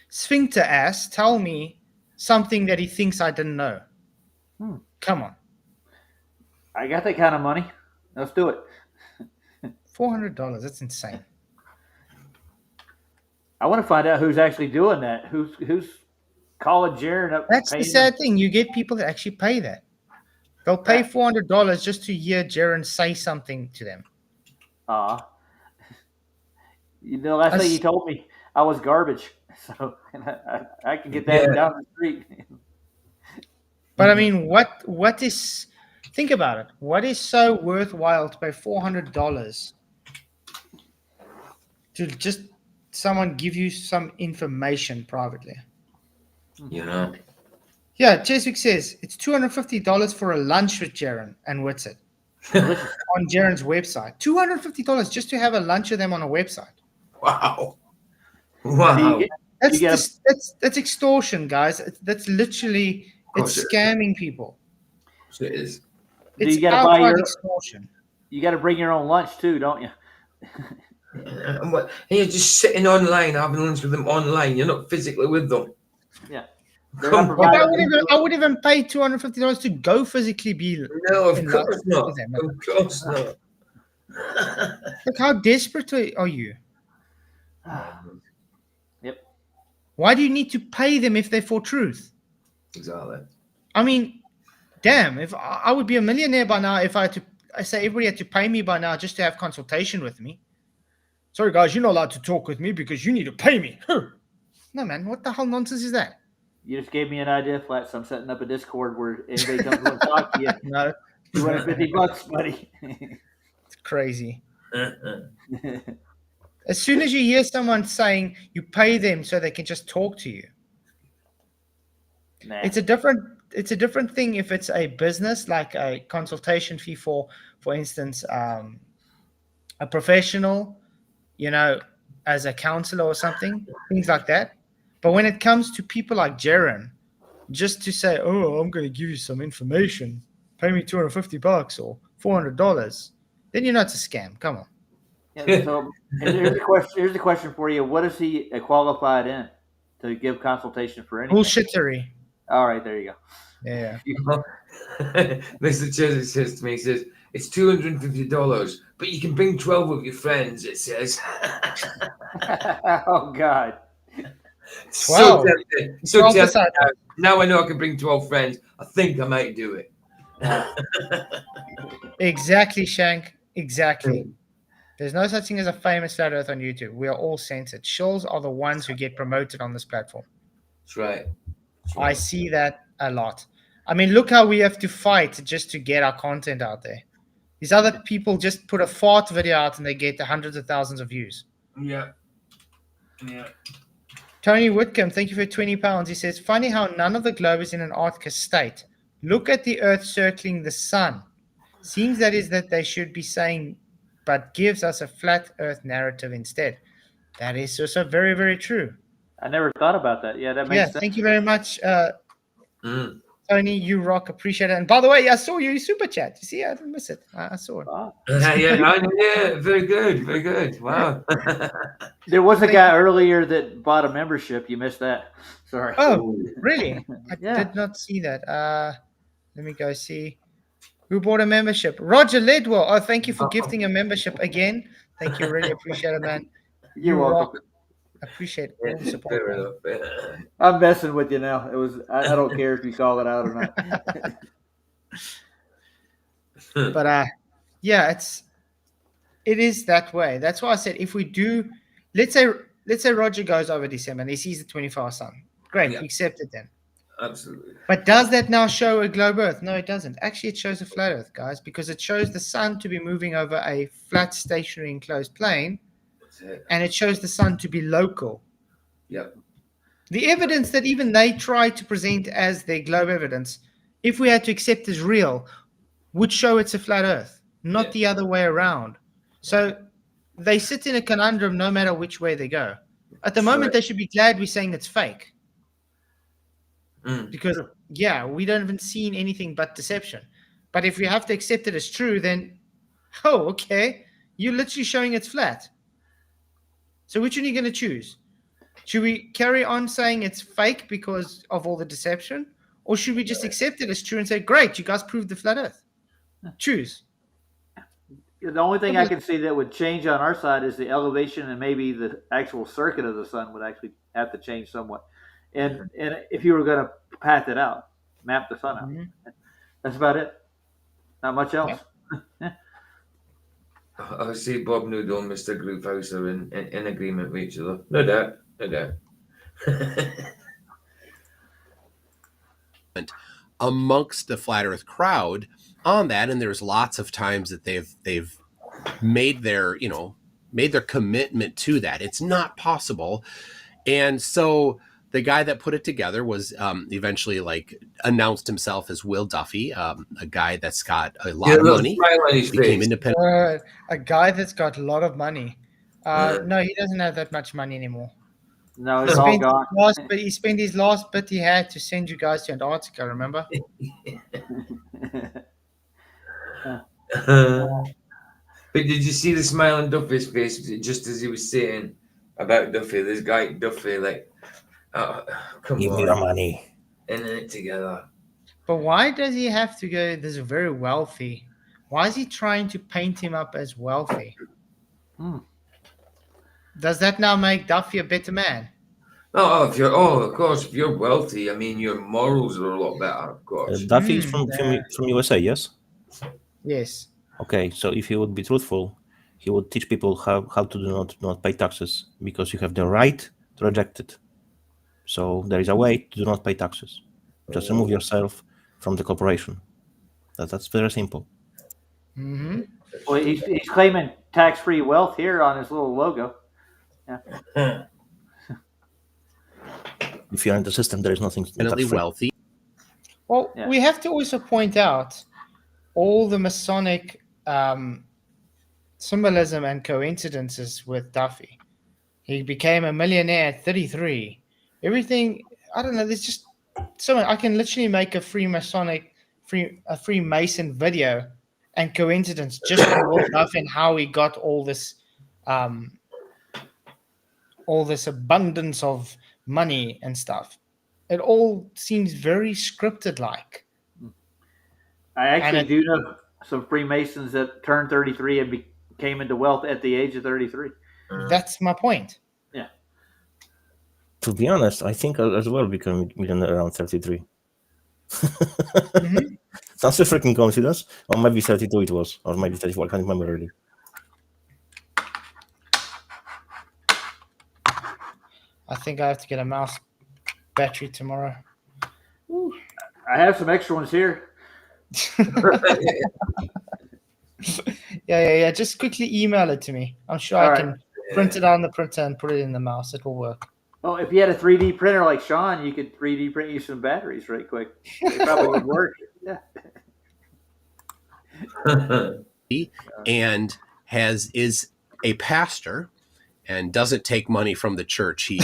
sphincter ass tell me something that he thinks I didn't know. Come on. I got that kind of money. Let's do it. $400. That's insane. I want to find out who's actually doing that. Who's calling Jaren up? That's the sad thing. You get people that actually pay that. They'll pay $400 just to hear Jaren say something to them. Last thing he told me, I was garbage. So I can get that down the street. But I mean, what is? Think about it. What is so worthwhile to pay $400 to just someone give you some information privately? You know. Yeah, Cheswick says it's $250 for a lunch with Jaren and Whitsett on Jaren's website. $250 just to have a lunch with them on a website. Wow. That's extortion, guys. That's literally scamming people. It is. It's you got to buy extortion. You got to bring your own lunch too, don't you? And you're just sitting online, having lunch with them online. You're not physically with them. Yeah. I would even pay $250 to go physically be. No, of course not. Of course not. Look, how desperate are you? Yep. Why do you need to pay them if they're for truth? Exactly. I mean, damn, if I would be a millionaire by now if I say everybody had to pay me by now just to have consultation with me. Sorry, guys, you're not allowed to talk with me because you need to pay me. No, man, what the hell nonsense is that? You just gave me an idea, Flats. I'm setting up a Discord where anybody comes and talk to you. No. $250, buddy. It's crazy. As soon as you hear someone saying you pay them so they can just talk to you, it's a different thing if it's a business, like a consultation fee for instance, a professional, as a counselor or something, things like that. But when it comes to people like Jaren, just to say, oh, I'm going to give you some information. Pay me $250 or $400. Then you know it's a scam. Come on. Yeah, so here's the question. Here's the question for you. What is he qualified in to give consultation for anything? Bullshittery. All right, there you go. Yeah. Mr. Chesney says to me, he says, it's $250, but you can bring 12 of your friends, it says. Oh, God. So 12. tempting. So 12 tempting. disciples. Now I know I can bring 12 friends. I think I might do it. Exactly, Shank. Exactly. There's no such thing as a famous flat earth on YouTube. We are all censored. Shills are the ones who get promoted on this platform. That's right. I see that a lot. I mean, look how we have to fight just to get our content out there. These other people just put a fart video out and they get hundreds of thousands of views. Yeah. Yeah. Tony Whitcomb, thank you for £20. He says, funny how none of the globe is in an Antarctica state. Look at the Earth circling the sun. Seems that is that they should be saying, but gives us a flat Earth narrative instead. That is also very, very true. I never thought about that. Yeah, that makes sense. Thank you very much, Tony. You rock. Appreciate it. And by the way, I saw you super chat. You see, I didn't miss it. I saw it. Wow. Yeah, very good. Very good. Wow. There was a guy earlier that bought a membership. You missed that. Sorry. Oh, really? I Yeah. did not see that. Let me go see. Who bought a membership? Roger Ledwell. Oh, thank you for gifting a membership again. Thank you. Really appreciate it, man. You're You welcome. rock. Appreciate all the support. Fair Man. enough. I'm messing with you now. It was. I don't care if you call it out or not. But yeah, it is that way. That's why I said if we do, let's say Roger goes over December and he sees the 24-hour sun. Great, Yeah. we accept it then. Absolutely. But does that now show a globe Earth? No, it doesn't. Actually, it shows a flat Earth, guys, because it shows the sun to be moving over a flat, stationary, enclosed plane, That's it. and it shows the sun to be local. Yep. The evidence that even they try to present as their globe evidence, if we had to accept as real, would show it's a flat Earth, not the other way around. So they sit in a conundrum no matter which way they go. At the moment, they should be glad we're saying it's fake. Because, we don't even seen anything but deception. But if we have to accept it as true, then, okay, you're literally showing it's flat. So which one are you going to choose? Should we carry on saying it's fake because of all the deception? Or should we just accept it as true and say, great, you guys proved the flat Earth? Choose. The only thing I can see that would change on our side is the elevation and maybe the actual circuit of the sun would actually have to change somewhat. And if you were going to path it out, map the sun out, that's about it. Not much else. Yeah. I see Bob Noodle and Mr. Groofhouse are in agreement with each other. No doubt. No doubt. Amongst the flat Earth crowd on that, and there's lots of times that they've made their commitment to that. It's not possible, and so the guy that put it together was eventually announced himself as Will Duffy, a guy that's got a lot of money, became independent. A guy that's got a lot of money. No, he doesn't have that much money anymore. No, it's all gone. He spent his last bit he had to send you guys to Antarctica, remember? But did you see the smile on Duffy's face just as he was saying about Duffy? This guy Duffy, come Give on, me your money. in it together. But why does he have to go this very wealthy? Why is he trying to paint him up as wealthy? Does that now make Duffy a better man? Of course, if you're wealthy, I mean, your morals are a lot better, of course. Duffy is from USA, yes? Yes. Okay, so if he would be truthful, he would teach people how to do not pay taxes, because you have the right to reject it. So there is a way to do not pay taxes. Just remove yourself from the corporation. That's very simple. Mm-hmm. Well, he's claiming tax-free wealth here on his little logo. Yeah. If you're in the system, there is nothing Definitely tax-free. wealthy. Well, we have to also point out all the Masonic symbolism and coincidences with Duffy. He became a millionaire at 33. Everything, I don't know, there's just So I can literally make a Freemason video, and coincidence just on Wolf Duff and how he got all this abundance of money and stuff. It all seems very scripted like. I actually And do know some Freemasons that turned 33 and came into wealth at the age of 33. That's my point. Yeah. To be honest, I think I as well became millionaire around 33. Mhm. Sounds a freaking coincidence. Or maybe 32 it was. Or maybe 34. I can't remember really. I think I have to get a mouse battery tomorrow. I have some extra ones here. Yeah. Just quickly email it to me. I'm sure All I right. can print it on the printer and put it in the mouse. It will work. Well, if you had a 3D printer like Sean, you could 3D print you some batteries right quick. It probably would work. Yeah. And is a pastor and doesn't take money from the church. He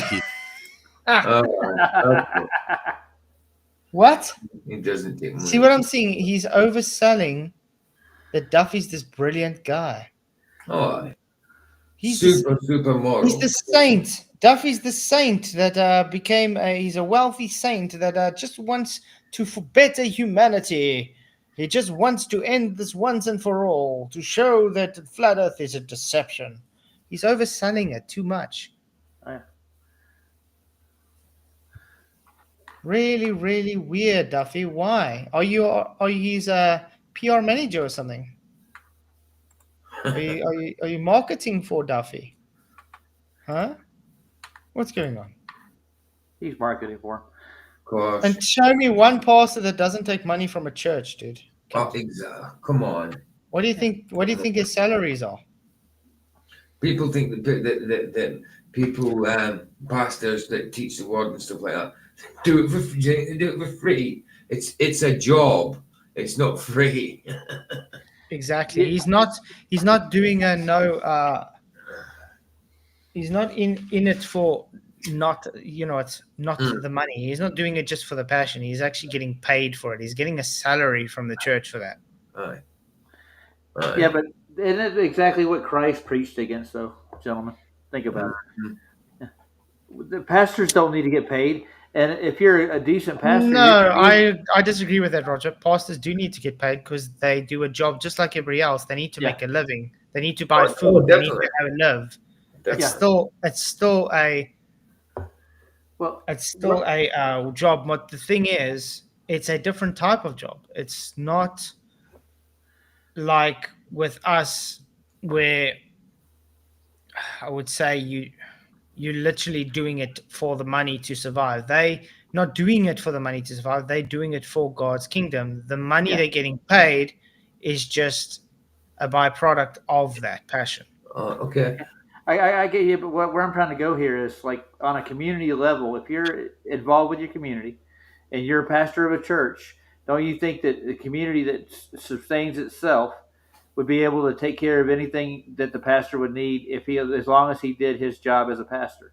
What? He doesn't take money. See what I'm seeing? He's overselling that Duffy's this brilliant guy. Oh, He's super moral. He's the saint. Duffy's the saint that he's a wealthy saint that just wants to better humanity. He just wants to end this once and for all, to show that flat earth is a deception. He's overselling it too much. Yeah. Really, really weird, Duffy. Why? Are you his PR manager or something? Are you marketing for Duffy? Huh? What's going on? He's marketing for him. Of course. And show me one pastor that doesn't take money from a church, dude. Oh, exactly. Come on. What do you think? What do you think his salaries are? People think that people, pastors that teach the word and stuff like that, do it for free. It's a job. It's not free. Exactly. He's not doing a no. He's not in it for not. It's not the money. He's not doing it just for the passion. He's actually getting paid for it. He's getting a salary from the church for that. Right. Yeah, but isn't it exactly what Christ preached against, though, gentlemen? Think about it. Yeah. The pastors don't need to get paid, and if you're a decent pastor, No, I disagree with that, Roger. Pastors do need to get paid because they do a job just like everybody else. They need to make a living. They need to buy food. They need to have a live. It's still a job. But the thing is, it's a different type of job. It's not like with us, where I would say you're literally doing it for the money to survive. They not doing it for the money to survive. They're doing it for God's kingdom. The money they're getting paid is just a byproduct of that passion. Okay. I get you, but where I'm trying to go here is like on a community level. If you're involved with your community and you're a pastor of a church, don't you think that the community that sustains itself would be able to take care of anything that the pastor would need as long as he did his job as a pastor?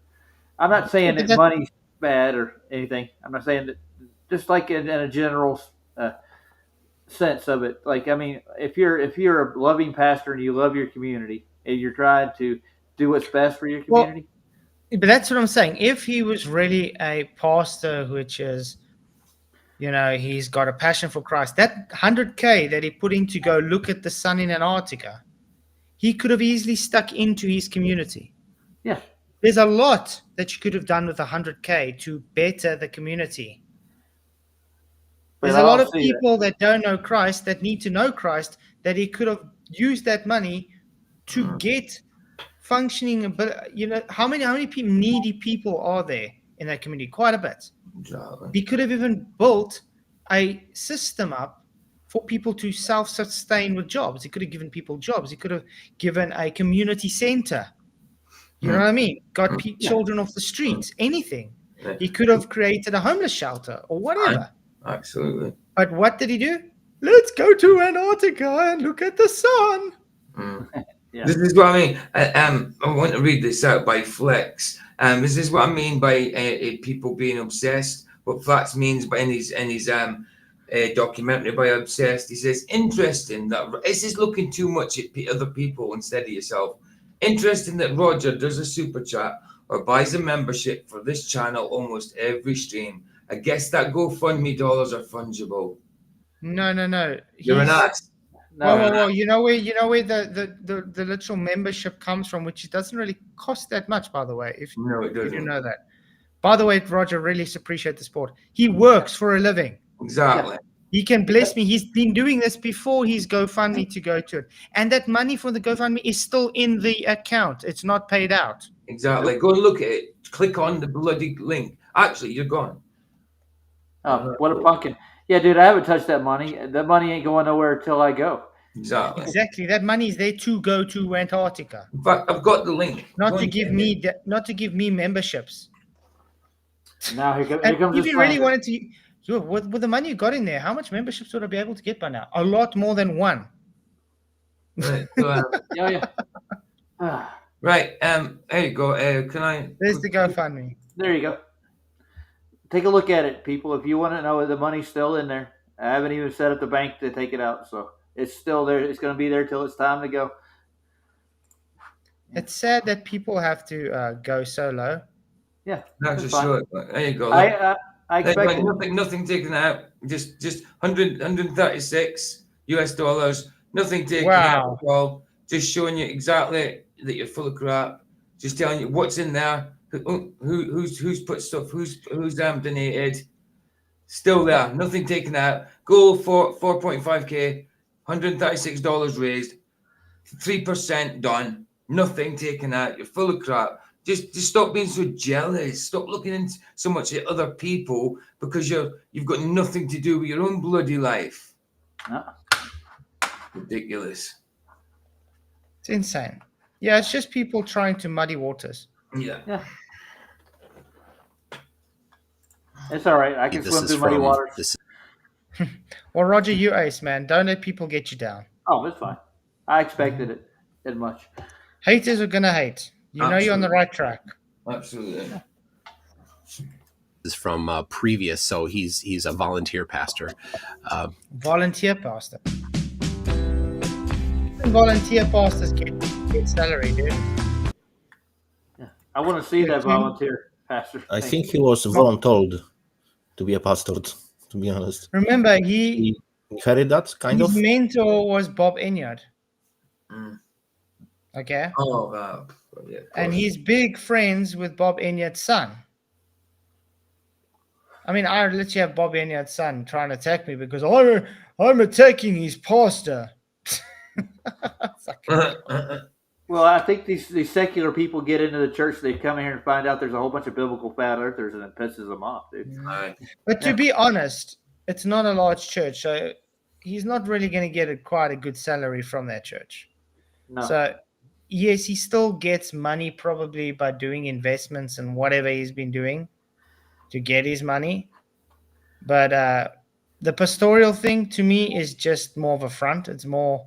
I'm not saying that money's bad or anything. I'm not saying that, just like in a general sense of it. Like, I mean, if you're a loving pastor and you love your community and you're trying to do what's best for your community. Well, but that's what I'm saying. If he was really a pastor, which is, he's got a passion for Christ, that 100K that he put in to go look at the sun in Antarctica, he could have easily stuck into his community. Yeah. There's a lot that you could have done with 100K to better the community. There's a lot of people that don't know Christ, that need to know Christ, that he could have used that money to get functioning. But how many needy people are there in that community? Quite a bit. He could have even built a system up for people to self-sustain with jobs. He could have given people jobs. He could have given a community center. You know what I mean? Got children off the streets, anything. He could have created a homeless shelter or whatever. Absolutely. But what did he do? Let's go to Antarctica and look at the sun. Yeah. This is what I mean. I want to read this out by Flex. This is what I mean by people being obsessed what flats means, but in his documentary by Obsessed, he says, interesting that this is looking too much at other people instead of yourself. Interesting that Roger does a super chat or buys a membership for this channel almost every stream. I guess that GoFundMe dollars are fungible. No. You're an He's- ass. No, Well, you know where the literal membership comes from, which doesn't really cost that much, by the way. If No, it you didn't doesn't. know that. By the way, Roger, really appreciate the support. He works for a living. Exactly. He can bless me. He's been doing this before his GoFundMe to go to it. And that money for the GoFundMe is still in the account. It's not paid out. Exactly. Go and look at it. Click on the bloody link. Actually, you're gone. oh, what a pumpkin! Yeah, dude, I haven't touched that money. That money ain't going nowhere till I go. Exactly. Exactly. That money is there to go to Antarctica, In fact, I've got the link. not Go to and give get it. me memberships. Now here And comes if the you really slander. wanted to, with the money you got in there, how much memberships would I be able to get by now? A lot more than one. Right. So, Yeah. Ah, right. There you go. Can I? There's the GoFundMe. there you go. Take a look at it, people. If you want to know, the money's still in there. I haven't even set up the bank to take it out, so it's still there. It's going to be there till it's time to go. It's sad that people have to go solo. Yeah, That's that's a fine. short. There you go. I There's expect like nothing taken out. Just 136 US dollars. Nothing taken out at all. Just showing you exactly that you're full of crap. Just telling you what's in there. Who's put stuff. Who's donated. Still there. Nothing taken out. Goal for 4.5k. $136 raised. 3% done. Nothing taken out. You're full of crap. Just stop being so jealous. Stop looking so much at other people because you've got nothing to do with your own bloody life. No. Ridiculous. It's insane. Yeah, it's just people trying to muddy waters. Yeah. It's all right. I can swim through muddy waters. Well, Roger, you ace, man. Don't let people get you down. Oh, it's fine. I expected it that much. Haters are gonna hate. You know you're on the right track. Absolutely. This is from previous, so he's a volunteer pastor. Volunteer pastor. Volunteer pastors get salary, dude. Yeah. I want to see that volunteer pastor. I Thank think you. he was voluntold to be a pastor, to be honest. Remember, He carried that, kind his of. mentor was Bob Enyard. Mm. Okay. Oh, wow. Yeah, of And course. he's big friends with Bob Enyard's son. I mean, I literally have Bob Enyard's son trying to attack me because I'm attacking his pastor. It's like, Well, I think these secular people get into the church. They come in here and find out there's a whole bunch of biblical flat earthers, and it pisses them off, dude. Aye. but to be honest, it's not a large church, so he's not really going to get quite a good salary from that church. No. So, yes, he still gets money probably by doing investments and whatever he's been doing to get his money. But the pastoral thing to me is just more of a front. It's more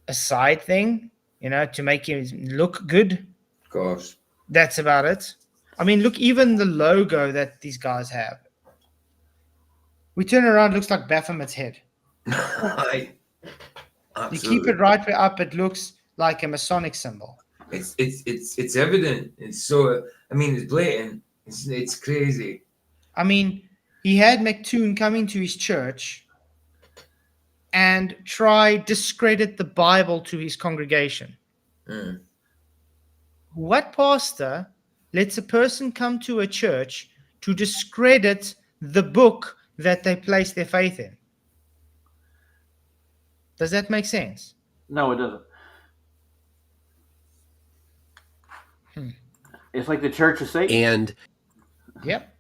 a side thing, to make him look good. Of course. That's about it. I mean, look, even the logo that these guys have. We turn around, it looks like Baphomet's head. Aye. You Absolutely. keep it right way up, it looks like a Masonic symbol. It's evident. It's so. I mean, it's blatant. It's crazy. I mean, he had Mctoon come into his church and try discredit the Bible to his congregation. Mm. What pastor lets a person come to a church to discredit the book that they place their faith in? Does that make sense? No, it doesn't. It's like the Church of Satan. And Yep.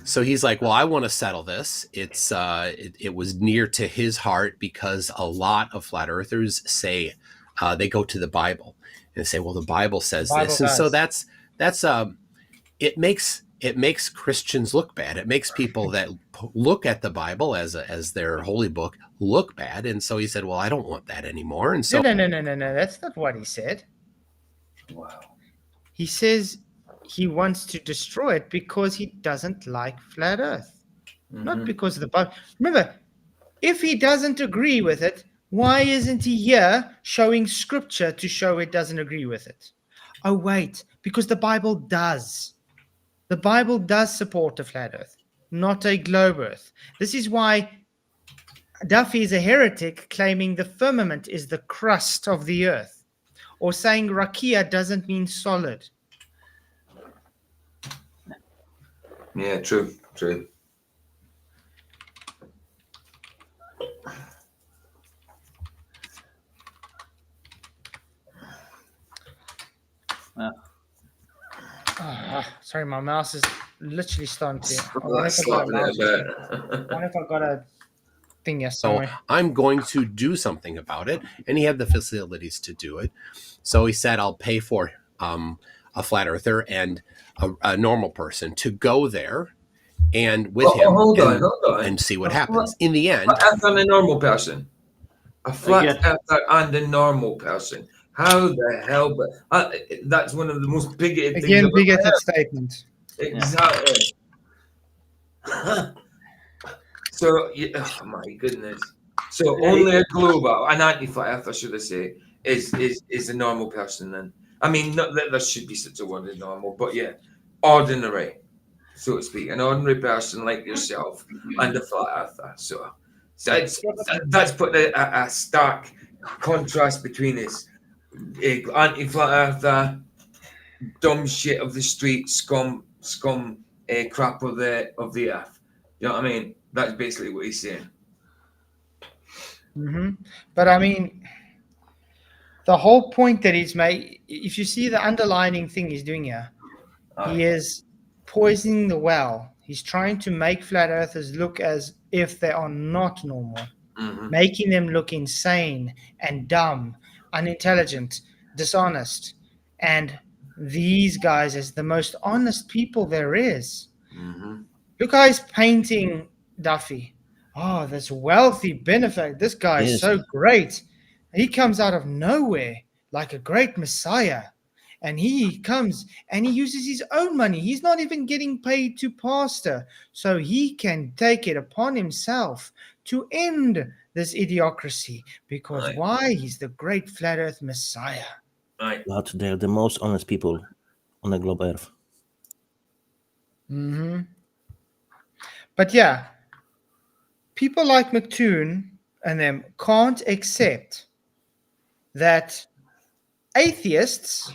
so he's like, well, I want to settle this. It's it was near to his heart because a lot of flat earthers say they go to the Bible and say, well, the Bible says Bible this. And so does. that's it makes Christians look bad. It makes people that look at the Bible as their holy book look bad. And so he said, well, I don't want that anymore. And so No. That's not what he said. Wow. He says he wants to destroy it because he doesn't like flat Earth, not because of the Bible. Remember, if he doesn't agree with it, why isn't he here showing scripture to show it doesn't agree with it? Oh, wait, because the Bible does. The Bible does support a flat Earth, not a globe Earth. This is why Duffy is a heretic, claiming the firmament is the crust of the Earth, or saying rakia doesn't mean solid. Yeah, true. Sorry, my mouse is literally starting to. I wonder That's if I got a slapping mouse. it a I bit. wonder if I got a thing here So somewhere. I'm going to do something about it, and he had the facilities to do it. So he said, "I'll pay for a flat earther and a normal person to go there and with him Hold on. and see what happens." In the end, Flat on a normal person. A flat Again. earther and a normal person. How the hell? But that's one of the most bigoted things. Again, I've ever bigoted heard. statement. Exactly. So, oh my goodness. So only a global, an anti-flat earther, should I say, is a normal person then. I mean, not that there should be such a word as normal, but yeah, ordinary, so to speak, an ordinary person like yourself and a flat earther. So that's put a stark contrast between this anti-flat earther, dumb shit of the street, scum, crap of the earth. You know what I mean? That's basically what he's saying. But I mean, the whole point that he's made, if you see the underlining thing he's doing here, he is poisoning the well. He's trying to make flat earthers look as if they are not normal, making them look insane and dumb, unintelligent, dishonest, and these guys as the most honest people there is. Look how he's painting Duffy. Oh, this wealthy benefactor. This guy is Yes. so great. He comes out of nowhere like a great messiah. And he comes and he uses his own money. He's not even getting paid to pastor. So he can take it upon himself to end this idiocracy. Because Right. why? He's the great flat earth messiah. Right. But they're the most honest people on the globe Earth. But yeah, people like Mctoon and them can't accept that atheists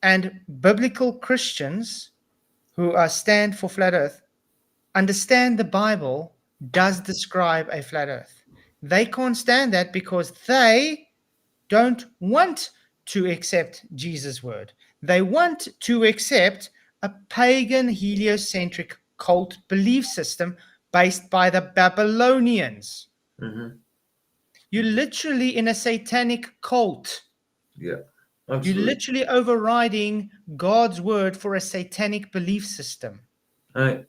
and biblical Christians who stand for flat earth understand the Bible does describe a flat earth. They can't stand that because they don't want to accept Jesus' word. They want to accept a pagan heliocentric cult belief system based by the Babylonians. You're literally in a satanic cult. Yeah. You're Absolutely. literally overriding God's word for a satanic belief system. Right.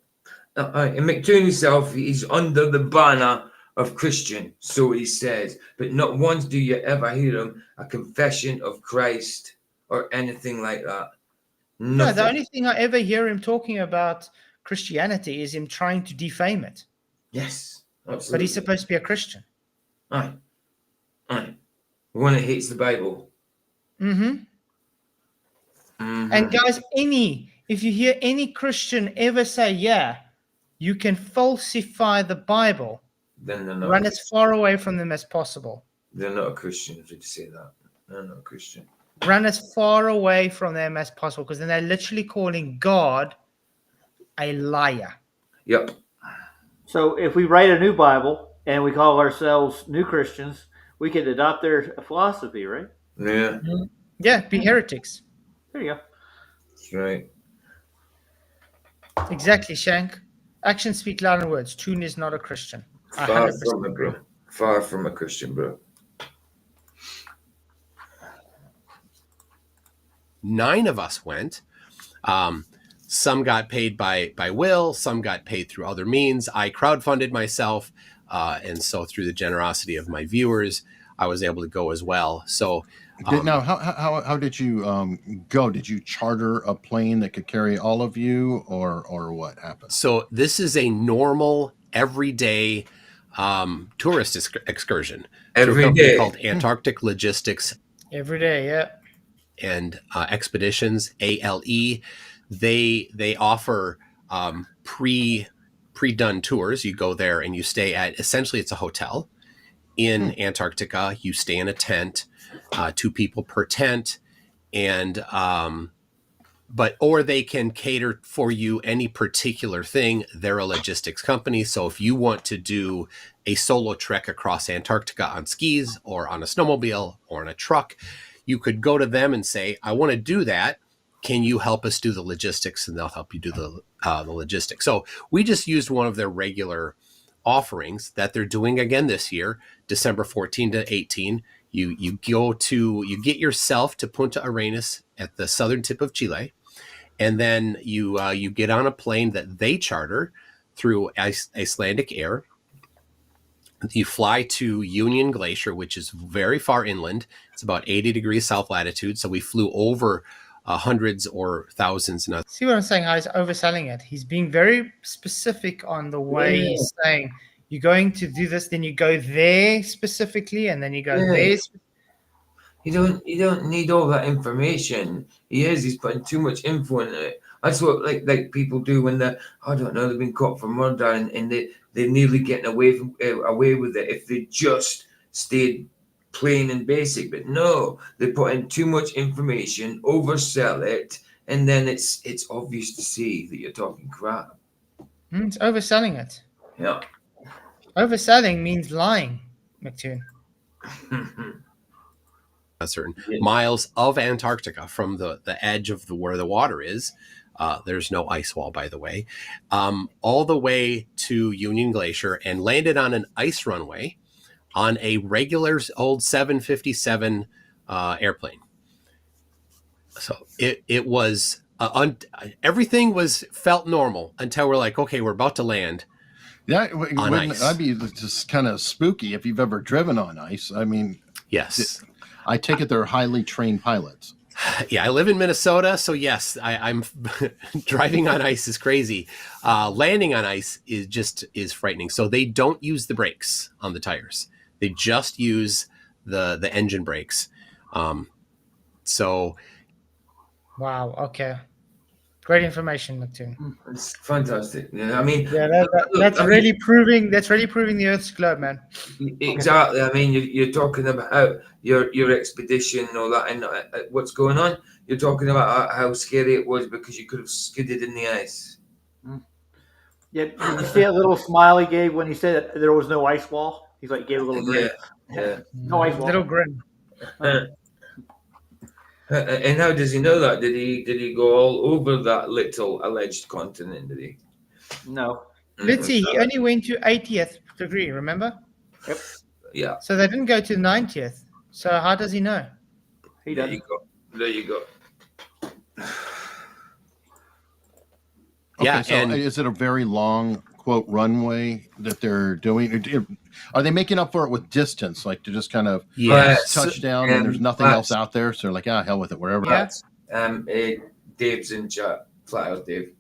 And Mctoon himself, he's under the banner of Christian, so he says. But not once do you ever hear him a confession of Christ or anything like that. No, Nothing. the only thing I ever hear him talking about Christianity is him trying to defame it. Yes. Absolutely. But he's supposed to be a Christian. Aye. One that hates the Bible. And guys, if you hear any Christian ever say, yeah, you can falsify the Bible, Then they're not. run as far away from them as possible. They're not a Christian if you say that. They're not a Christian. Run as far away from them as possible, because then they're literally calling God a liar. Yep. So if we write a new Bible and we call ourselves new Christians, we could adopt their philosophy, right? Yeah. Yeah, be heretics. There you go. That's right. Exactly, Shank. Actions speak louder than words. Toon is not a Christian. I Far 100% from it, agree. bro. Far from a Christian, bro. 9 of us went. Some got paid by will, some got paid through other means. I crowdfunded myself, and so through the generosity of my viewers, I was able to go as well. So Now, how did you go? Did you charter a plane that could carry all of you, or what happened? So this is a normal, everyday tourist excursion through a Every company day. called Antarctic Logistics Every day, yeah. and Expeditions, ALE. They offer pre-done tours. You go there and you stay at, essentially it's a hotel in Antarctica. You stay in a tent, 2 people per tent, and or they can cater for you any particular thing. They're a logistics company. So if you want to do a solo trek across Antarctica on skis or on a snowmobile or in a truck, you could go to them and say, I want to do that. Can you help us do the logistics? And they'll help you do the logistics. So we just used one of their regular offerings that they're doing again this year, December 14 to 18. You get yourself to Punta Arenas at the southern tip of Chile. And then you get on a plane that they charter through Icelandic Air. You fly to Union Glacier, which is very far inland. It's about 80 degrees south latitude. So we flew over hundreds or thousands. See what I'm saying? How he's overselling it. He's being very specific on the way he's saying, you're going to do this, then you go there specifically, and then you go there. You don't need all that information. He's putting too much info in it. That's what like people do when they've been caught for murder and they're nearly getting away with it if they just stayed plain and basic. But no, they put in too much information, oversell it, and then it's obvious to see that you're talking crap. It's overselling it. Yeah. Overselling means lying, Mctoon. Certain miles of Antarctica from the edge of where the water is. There's no ice wall, by the way, all the way to Union Glacier, and landed on an ice runway on a regular old 757 airplane. So it was everything felt normal until we're like, okay, we're about to land. That on ice. That'd be just kind of spooky if you've ever driven on ice. I mean, yes. I take it they're highly trained pilots. Yeah, I live in Minnesota, so yes, I'm driving on ice is crazy. Landing on ice is frightening. So they don't use the brakes on the tires; they just use the engine brakes. So, wow. Okay. Great information, Mctoon. It's fantastic. Yeah, I mean, that's really proving the Earth's globe, man. Exactly. I mean, you're talking about your expedition and all that, and what's going on. You're talking about how scary it was because you could have skidded in the ice. Yeah, you see that little smile he gave when he said that there was no ice wall? He's like, gave a little grin. Yeah. No ice wall. Little grin. And how does he know that? Did he go all over that little alleged continent? Did he? No. Let's see. He only went to 80th degree. Remember? Yep. Yeah. So they didn't go to 90th. So how does he know? He There does. you go. There you go. Okay, yeah, so and is it a very long quote runway that they're doing? Are they making up for it with distance, like to just kind of touch down and there's nothing else out there? So they're like, hell with it, wherever. Yeah. Dave's in chat. Flat out, Dave.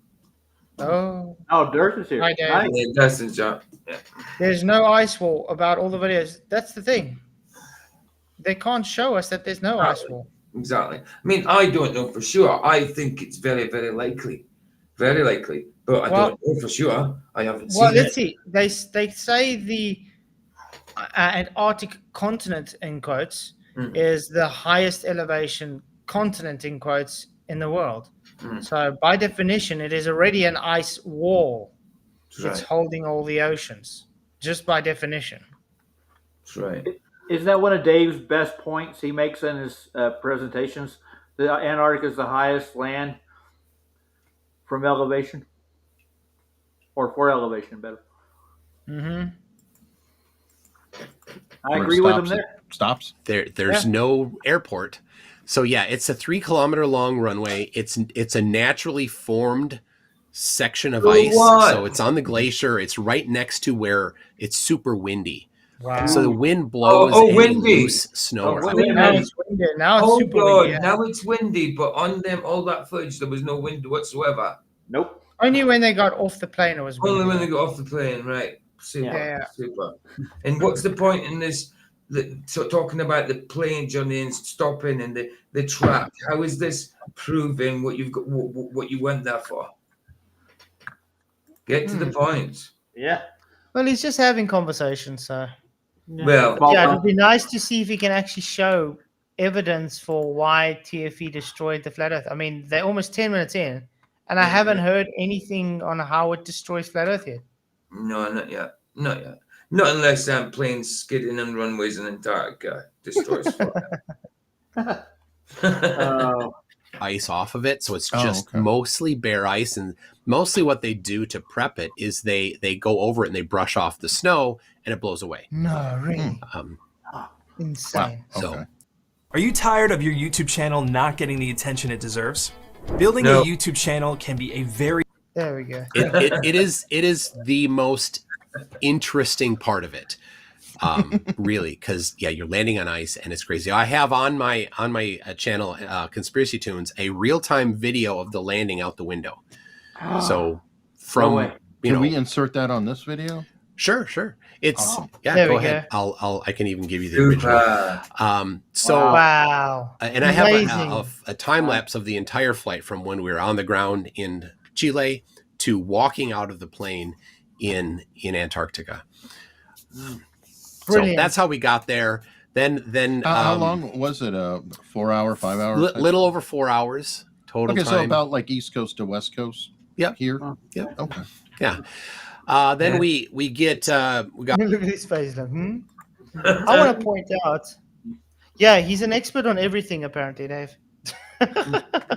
Oh, Dirk is here. Hi, Dave. Hi. Yeah, that's in chat. Yeah. there's no ice wall about all the videos. That's the thing. They can't show us that there's no ice wall. Exactly. I mean, I don't know for sure. I think it's very, very likely. Very likely. But I don't know for sure. I haven't seen it. Let's see. They say the Antarctic continent, in quotes, is the highest elevation continent, in quotes, in the world. So by definition, it is already an ice wall. That's It's right. holding all the oceans, just by definition. That's right. Isn't that one of Dave's best points he makes in his presentations? The Antarctica is the highest land from elevation, or for elevation, better. Mm-hmm. I agree with him there. Stops. There's no airport. So yeah, it's a 3 kilometer long runway. It's a naturally formed section of ice. What? So it's on the glacier. It's right next to where it's super windy. Wow. So the wind blows any windy. loose snow Oh, around. windy. Now it's windy. Now it's Oh super God! windy. Yeah. Now it's windy, but on them all that footage there was no wind whatsoever. Nope. Only when they got off the plane it was windy. Only when they got off the plane, right? Super, Yeah. super. And what's the point in this? So talking about the plane journey and stopping and the track. How is this proving what you've got? What you went there for? Get to the point. Yeah. Well, he's just having conversations, so Well, yeah, it would be nice to see if he can actually show evidence for why TFE destroyed the flat Earth. I mean, they're almost 10 minutes in, and I haven't heard anything on how it destroys flat Earth yet. no, not yet. Not yet. Not unless planes skidding on runways in Antarctica destroys fire. Ice off of it, so it's Oh, just okay. mostly bare ice, and mostly what they do to prep it is they go over it and they brush off the snow and it blows away. No, really? Insane. Wow. So Okay. Are you tired of your YouTube channel not getting the attention it deserves? Building No. a YouTube channel can be a very There we go. it is the most interesting part of it, really, because you're landing on ice and it's crazy. I have on my channel, Conspiracy Tunes, a real-time video of the landing out the window. So from way. Can we insert that on this video? sure it's There go we ahead. go. I can even give you the original. So Wow. and I Amazing. have a time lapse of the entire flight from when we were on the ground in Chile to walking out of the plane in Antarctica. So Brilliant. that's how we got there. Then How long was it? 4 hour, 5 hours? little over 4 hours total Okay, time. so about like East Coast to West Coast. Yep. Here. Yep. Okay. Yeah. Then we get we got Look at his face. Like, I want to point out. Yeah, he's an expert on everything, apparently, Dave.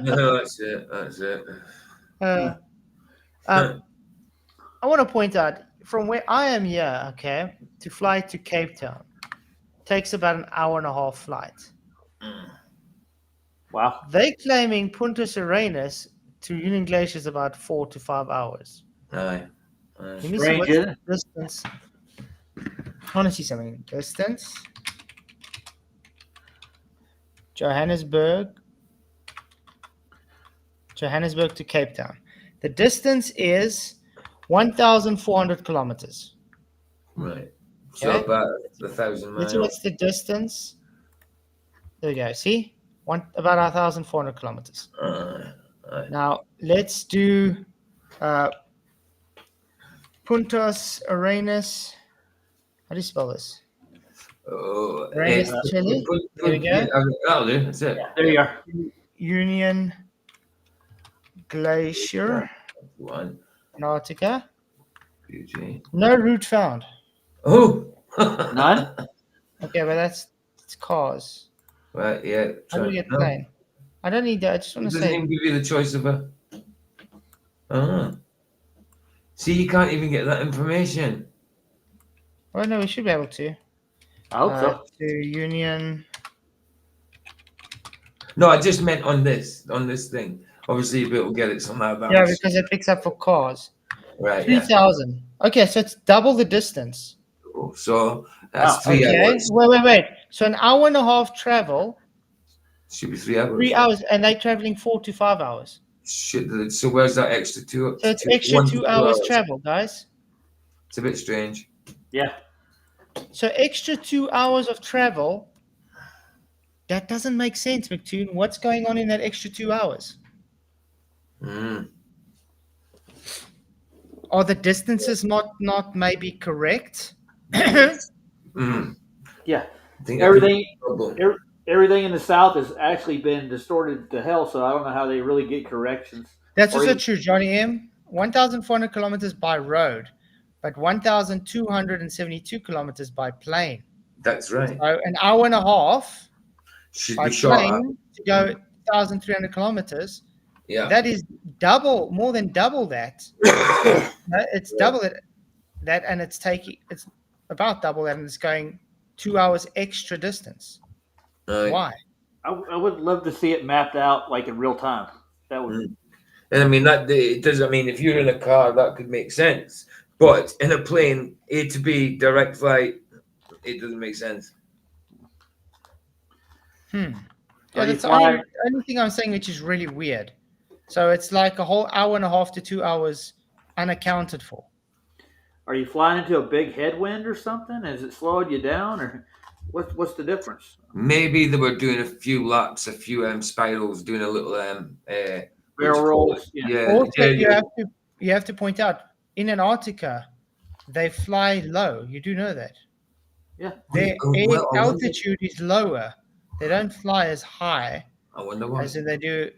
No, that's it. That's it. I want to point out from where I am here, okay, to fly to Cape Town takes about an hour and a half flight. Wow. They claiming Punta Serenas to Union Glacier is about 4 to 5 hours. Aye. Let me see Strange, what's isn't the it? distance. I want to see something. Distance. Johannesburg to Cape Town. The distance is 1,400 kilometers. Right. So Okay. about 1,000 Let's miles. see what's the distance. There we go. See? About 1,400 kilometers. Aye. Now, let's do Punta Arenas. How do you spell this? Oh, Arenas, Chile. There we go. That'll do. That's it. There you are. Union Glacier, One. Antarctica. PG. No route found. Oh. None? Okay, but it's cars. Right. Yeah. How do we get No. plane? I don't need that. I just It want to doesn't say. even give you the choice of a. See, you can't even get that information. Well, no, we should be able to. I hope so. To Union. No, I just meant on this thing. Obviously, you'll be able to get it somehow. Yeah, because it picks up for cars. Right. Yeah. 3,000. Okay, so it's double the distance. So that's Wow, 3 Okay. hours. Wait. So an hour and a half travel, Should be 3 hours. 3 hours, and they're traveling 4 to 5 hours. So where's that extra 2? So it's extra 1 to 2 hours 2 travel, guys. It's a bit strange. Yeah. So extra 2 hours of travel. That doesn't make sense, Mctoon. What's going on in that extra 2 hours? Are the distances not maybe correct? Yeah. I think Everything- problem. Everything in the south has actually been distorted to hell, so I don't know how they really get corrections. That's Or also you- true, Johnny M. 1,400 kilometers by road, but 1,272 kilometers by plane. That's right. So an hour and a half Should by be short. plane to go 1,300 kilometers. Yeah. That is more than double that. It's double that, and it's about double that, and it's going 2 hours extra distance. Right. Why? I would love to see it mapped out like in real time. That would. And I mean it does. I mean, if you're in a car, that could make sense. But in a plane, A to B, direct flight, It doesn't make sense. Yeah, Are you that's the flying? only thing I'm saying which is really weird. So it's like a whole hour and a half to 2 hours unaccounted for. Are you flying into a big headwind or something? Is it slowing you down, or what's the difference? Maybe they were doing a few laps, a few spirals, doing a little Barrel rolls. Yeah. Also, yeah. you have to point out in Antarctica, they fly low. You do know that. Yeah. Their Oh, air well, I wonder- altitude is lower. They don't fly as high I wonder why. as they do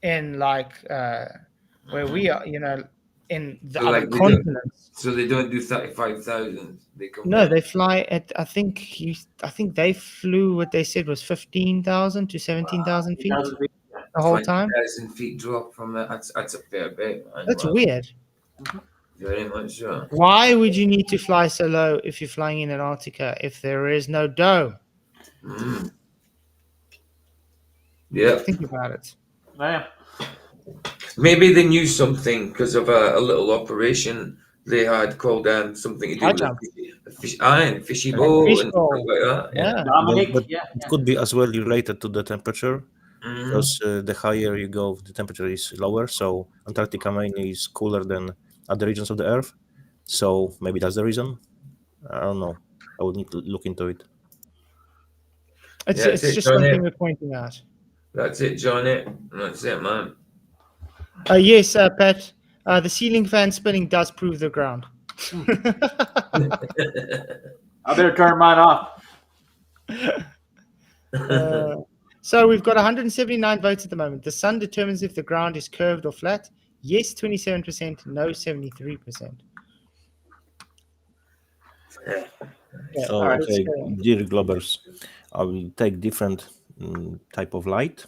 in like where we are, in the So, other like, they don't- continents. So they don't do 35,000. They come No, down. they fly at I think they flew what they said was 15,000 to 17,000 feet the whole time. 20,000 feet drop from that. That's a fair bit. Man. That's Wow. weird. Very much so. Why would you need to fly so low if you're flying in Antarctica if there is no dome? Mm. Yeah. Think about it. Man. Maybe they knew something because of a little operation they had called something to do Hydra. with fishy bowl Fish and bowl. stuff like that. Yeah. Dominic. But Yeah. it could be as well related to the temperature, Mhm. because the higher you go, the temperature is lower. So Antarctica mainly is cooler than other regions of the Earth. So maybe that's the reason. I don't know. I would need to look into it. It's Yeah, that's it, just Johnny. something we're pointing out. That's it, Johnny. That's it, man. Yes, Pat. The ceiling fan spinning does prove the ground. I better turn mine off. So we've got 179 votes at the moment. The sun determines if the ground is curved or flat. Yes, 27%. No, 73%. So, all right, okay, dear Globers, I will take different type of light,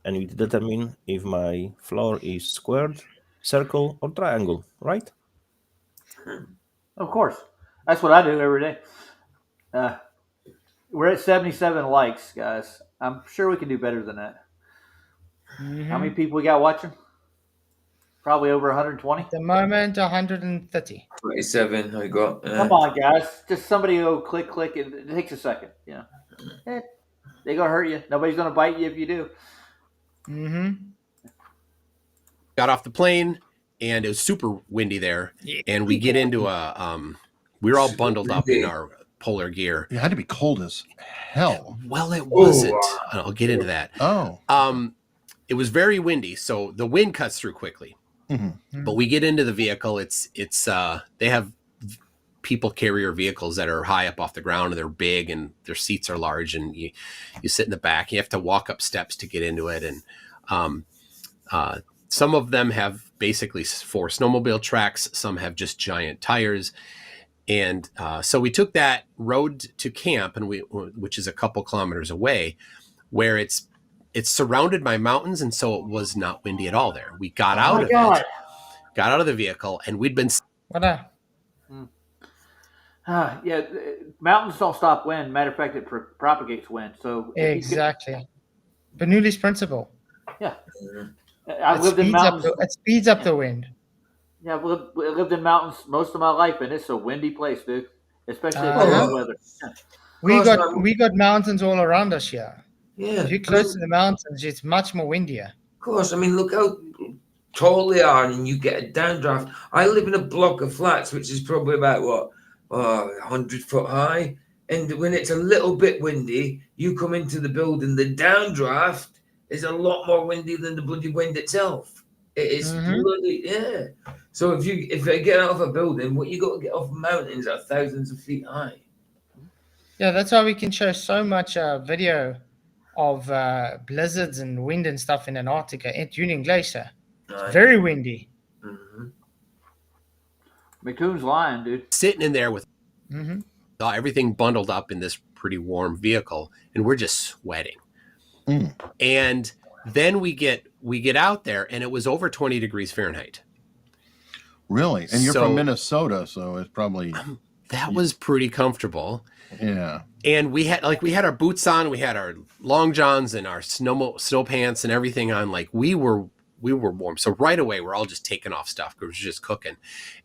and we determine if my floor is squared, circle, or triangle, right? Of course. That's what I do every day. We're at 77 likes, guys. I'm sure we can do better than that. How many people we got watching? Probably over 120. At the moment, 130. 27 I got. Come on, guys. Just somebody go click. It takes a second. Yeah. They gonna hurt you. Nobody's gonna bite you if you do. Got off the plane, and it was super windy there. And we get into we were all bundled up in our polar gear. It had to be cold as hell. Well, it wasn't. I'll get into that. Oh. It was very windy, so the wind cuts through quickly. Mm-hmm. But we get into the vehicle. It's they have people carrier vehicles that are high up off the ground, and they're big, and their seats are large, and you sit in the back. You have to walk up steps to get into it, and some of them have basically 4 snowmobile tracks. Some have just giant tires. And so we took that road to camp, and which is a couple kilometers away, where it's surrounded by mountains, and so it was not windy at all there. We got out of it, got out of the vehicle, and we'd been. Yeah, mountains don't stop wind. Matter of fact, it propagates wind. So Exactly. Bernoulli's principle. Yeah. I lived in mountains. It speeds up the wind. Yeah, I lived in mountains most of my life, and it's a windy place, dude. Especially in cold weather. Yeah. We got mountains all around us here. Yeah. If you're close to the mountains, it's much more windier. Of course. I mean, look how tall they are, and you get a downdraft. I live in a block of flats, which is probably about 100 foot high. And when it's a little bit windy, you come into the building, the downdraft is a lot more windy than the bloody wind itself. It is bloody, yeah. So if I get out of a building, what you got to get off mountains are thousands of feet high. Yeah, that's why we can show so much video of blizzards and wind and stuff in Antarctica at Union Glacier. It's very windy. Mctoon's lying, dude. Sitting in there with everything bundled up in this pretty warm vehicle, and we're just sweating. And then we get out there, and it was over 20 degrees Fahrenheit. Really? And you're from Minnesota, so it's probably that was pretty comfortable. Yeah. And we had our boots on, we had our long johns and our snow pants and everything on. Like we were warm. So right away we're all just taking off stuff because we're just cooking.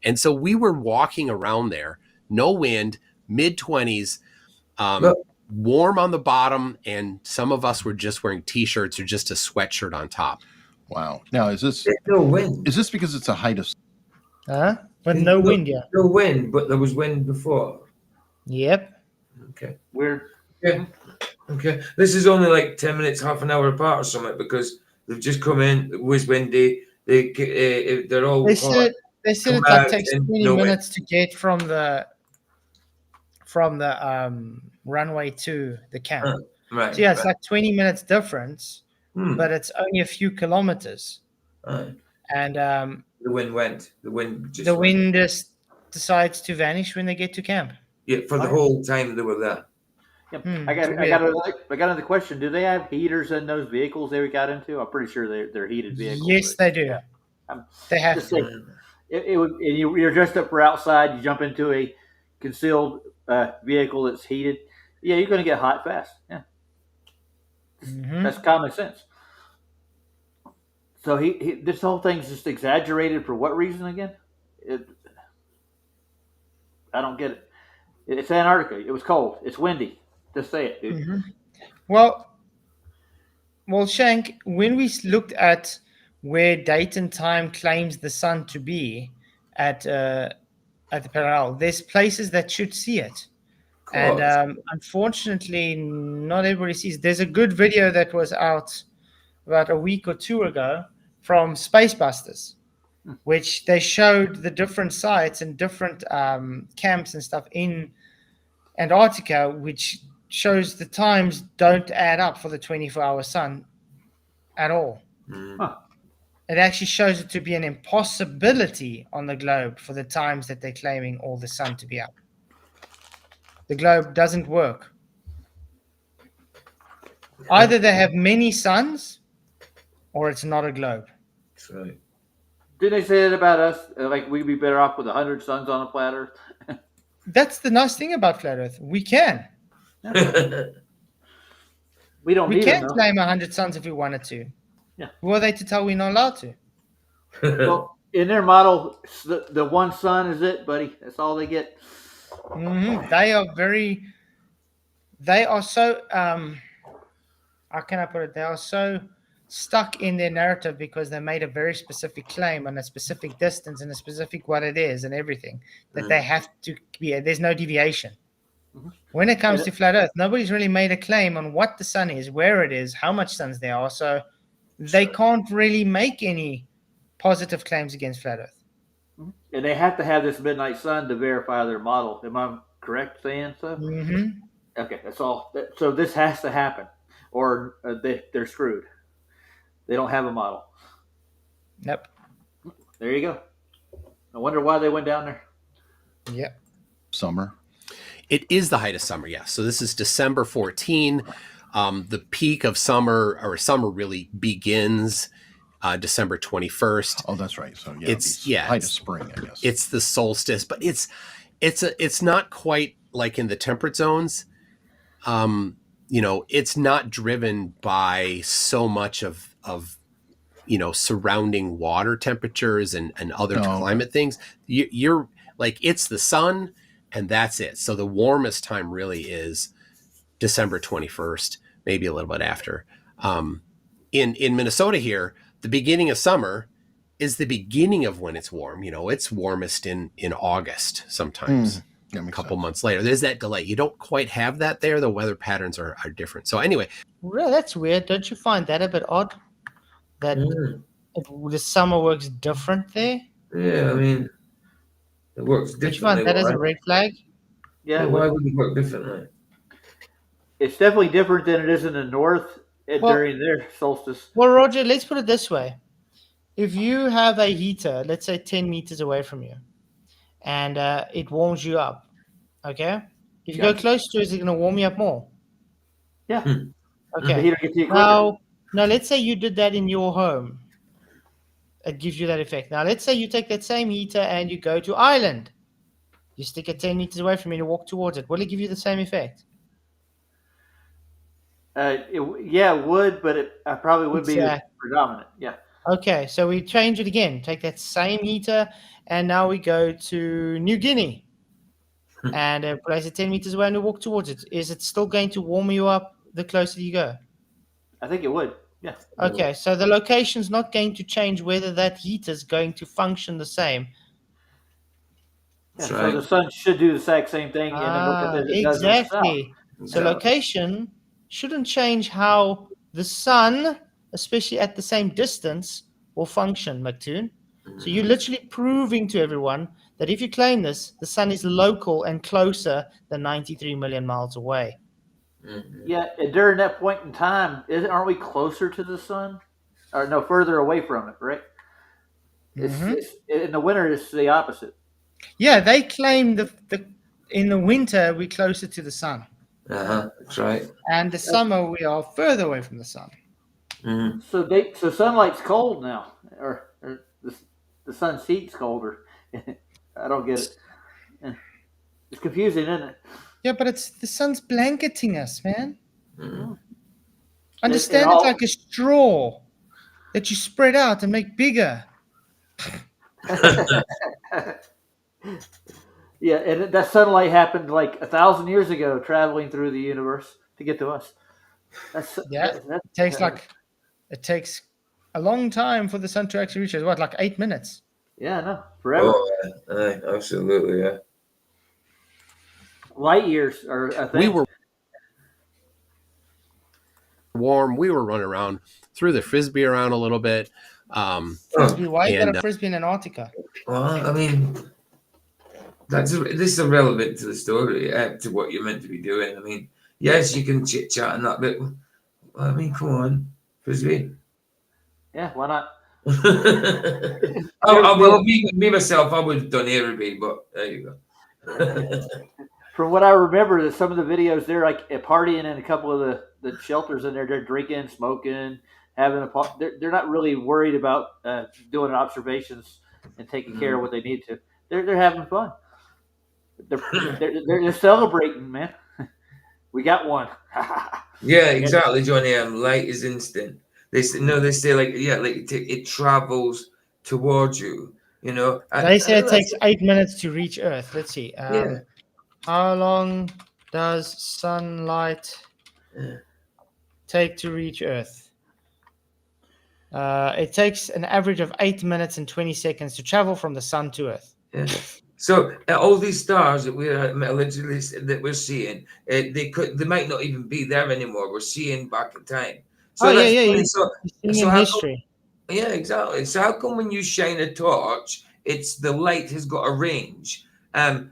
And so we were walking around there, no wind, mid-20s, Look. warm on the bottom, and some of us were just wearing t-shirts or just a sweatshirt on top. Wow. Now, is this There's no wind. is this because it's a height of? Huh? With There's no wind, yeah. No wind, but there was wind before. Yep. Okay. Weird. Yeah. Okay. This is only like 10 minutes, half an hour apart or something because they've just come in. It was windy. They're all. They said come it like out takes and 20 no wind. minutes to get from the runway to the camp. Right. So yeah, it's right. like 20 minutes difference, Hmm. but it's only a few kilometers. Right. And The wind went. The wind just. the went. wind just decides to vanish when they get to camp. Yeah, for the whole time they were there. Yep. Hmm, I got it's weird. another question. Do they have heaters in those vehicles they got into? I'm pretty sure they're heated vehicles. Yes, they do. I'm They have just to. saying, it would. And you're dressed up for outside. You jump into a concealed vehicle that's heated. Yeah, you're going to get hot fast. Yeah, Mhm. that's common sense. So he this whole thing's just exaggerated for what reason again? I don't get it. It's Antarctica. It was cold. It's windy. Just say it, dude. Mhm. Well, Shank, when we looked at where date and time claims the sun to be at the Pastoral, there's places that should see it. And unfortunately, not everybody sees. There's a good video that was out about a week or two ago from Space Busters, which they showed the different sites and different camps and stuff in Antarctica, which shows the times don't add up for the 24-hour sun at all. Huh. It actually shows it to be an impossibility on the globe for the times that they're claiming all the sun to be up. The globe doesn't work. Either they have many suns or it's not a globe. That's right. Didn't they say that about us? Like we'd be better off with 100 suns on a flat Earth? That's the nice thing about flat Earth. We can. We don't We need can them, though. claim 100 suns if we wanted to. Yeah. Who are they to tell we're not allowed to? Well, in their model, the one sun is it, buddy. That's all they get. Mm-hmm. They are so, how can I put it? They are so stuck in their narrative because they made a very specific claim on a specific distance and a specific what it is and everything that they have to be, there's no deviation. Mhm. When it comes to flat Earth, nobody's really made a claim on what the sun is, where it is, how much suns there are. So they can't really make any positive claims against flat Earth. And they have to have this midnight sun to verify their model. Am I correct saying so? Mm-hmm. Okay, that's all. So this has to happen, or they're screwed. They don't have a model. Nope. There you go. I wonder why they went down there. Yep. Summer. It is the height of summer, yes. So this is December 14. The peak of summer, or summer really begins December 21st. Oh, that's right. So yeah, It's height of spring, I guess. It's the solstice, but it's not quite like in the temperate zones. It's not driven by so much of surrounding water temperatures and other climate things. You're like, it's the sun and that's it. So the warmest time really is December 21st, maybe a little bit after. In Minnesota here, the beginning of summer is the beginning of when it's warm. It's warmest in August sometimes. A couple months later. There's that delay. You don't quite have that there. The weather patterns are different. So anyway. Well, that's weird. Don't you find that a bit odd? That the summer works different there? Yeah, I mean, it works differently. Don't you find that as a red flag? Yeah, why would it work differently? It's definitely different than it is in the north during their solstice. Well, Roger, let's put it this way. If you have a heater, let's say 10 meters away from you, and it warms you up, okay? If you go close to it, it's going to warm you up more. Yeah. Okay. The heater gets you Now, let's say you did that in your home. It gives you that effect. Now, let's say you take that same heater and you go to Ireland. You stick it 10 meters away from you and you walk towards it. Will it give you the same effect? It would, but it probably would be predominant. Yeah. Okay, so we change it again. Take that same heater, and now we go to New Guinea. and place it 10 meters away and you walk towards it. Is it still going to warm you up the closer you go? I think it would. Yeah. Okay, so the location's not going to change whether that heat is going to function the same. Yeah, That's so right. the sun should do the exact same thing in the north as it does in the south. Exactly. So Exactly. location shouldn't change how the sun, especially at the same distance, will function, Mctoon. So you're literally proving to everyone that if you claim this, the sun is local and closer than 93 million miles away. Yeah, and during that point in time, aren't we closer to the sun? Or no, further away from it, right? It's in the winter, it's the opposite. Yeah, they claim the in the winter we're closer to the sun, That's right. and the summer we are further away from the sun. Mm-hmm. So sunlight's cold now, or the sun's heat's colder. I don't get it. It's confusing, isn't it? Yeah, but it's the sun's blanketing us, man. Mm-hmm. Understand it like a straw that you spread out and make bigger. Yeah, and that sunlight happened like 1,000 years ago, traveling through the universe to get to us. It takes a long time for the sun to actually reach us. What, like 8 minutes? Yeah, no, forever. Oh, absolutely, yeah. Light years are a thing. We were warm. We were running around, threw the frisbee around a little bit. Frisbee, why you got and, a frisbee in Antarctica? Well, I mean, this is irrelevant to the story, to what you're meant to be doing. I mean, yes, you can chit chat and that, but I mean, come on, frisbee. Yeah, why not? Well, me myself, I would have done aerobic, but there you go. From what I remember, some of the videos, they're like partying in a couple of the shelters in there. They're drinking, smoking, having they're not really worried about doing observations and taking care of what they need to. They're having fun. They're celebrating, man. We got one. Yeah, exactly, Johnny. Light is instant. They say like it travels towards you. You know, They say it takes 8 minutes to reach Earth. Let's see. Yeah. How long does sunlight take to reach Earth? It takes an average of 8 minutes and 20 seconds to travel from the sun to Earth. Yeah. So all these stars that we're allegedly that we're seeing, they might not even be there anymore. We're seeing back in time. So So history. Yeah, exactly. So how come when you shine a torch, the light has got a range, and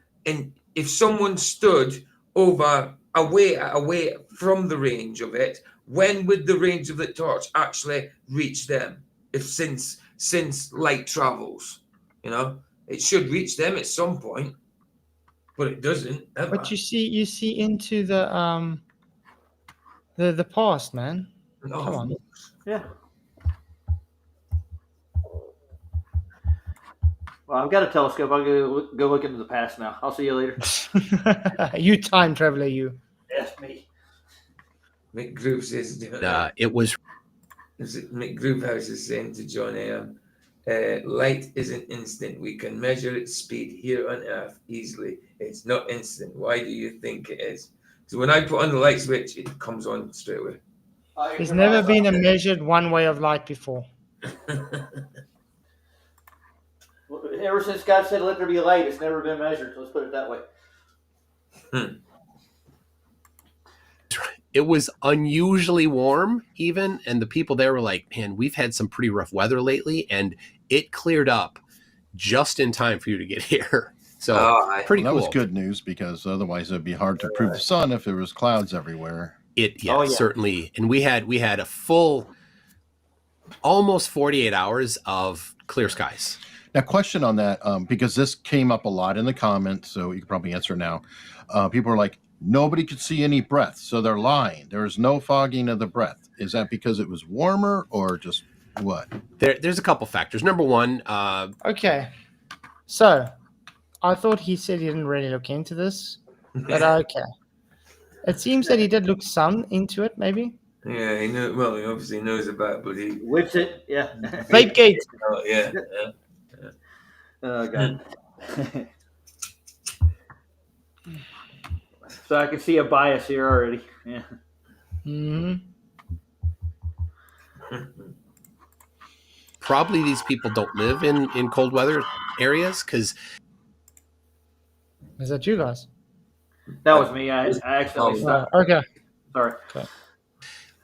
if someone stood away from the range of it, when would the range of the torch actually reach them? If since light travels, it should reach them at some point, but it doesn't ever. But you see into the past, man. No. Come on. Yeah. Well, I've got a telescope. I'll go look into the past now. I'll see you later. You time traveler, you. Yes, me. McGroove says it was McGroove House is saying to John AM, light isn't instant. We can measure its speed here on Earth easily. It's not instant. Why do you think it is? So when I put on the light switch, it comes on straight away. There's never been a measured one way of light before. Ever since God said let there be light, it's never been measured. Let's put it that way. It was unusually warm even, and the people there were like, man, we've had some pretty rough weather lately, and it cleared up just in time for you to get here. So pretty cool. That was good news, because otherwise it'd be hard to prove the sun if there was clouds everywhere. Certainly. And we had a full almost 48 hours of clear skies. Now, question on that, because this came up a lot in the comments, so you can probably answer now. People are like, nobody could see any breath, so they're lying. There's no fogging of the breath. Is that because it was warmer, or just what? There's a couple factors. Number one. Okay. So, I thought he said he didn't really look into this, but okay. It seems that he did look some into it, maybe. Yeah, he knew. Well, he obviously knows about, but he whips it. Yeah. Vape gate. Oh yeah. Oh God. So I can see a bias here already. Yeah. Hmm. Probably these people don't live in cold weather areas because Is that you guys? That was me. I accidentally stopped. Okay. Sorry.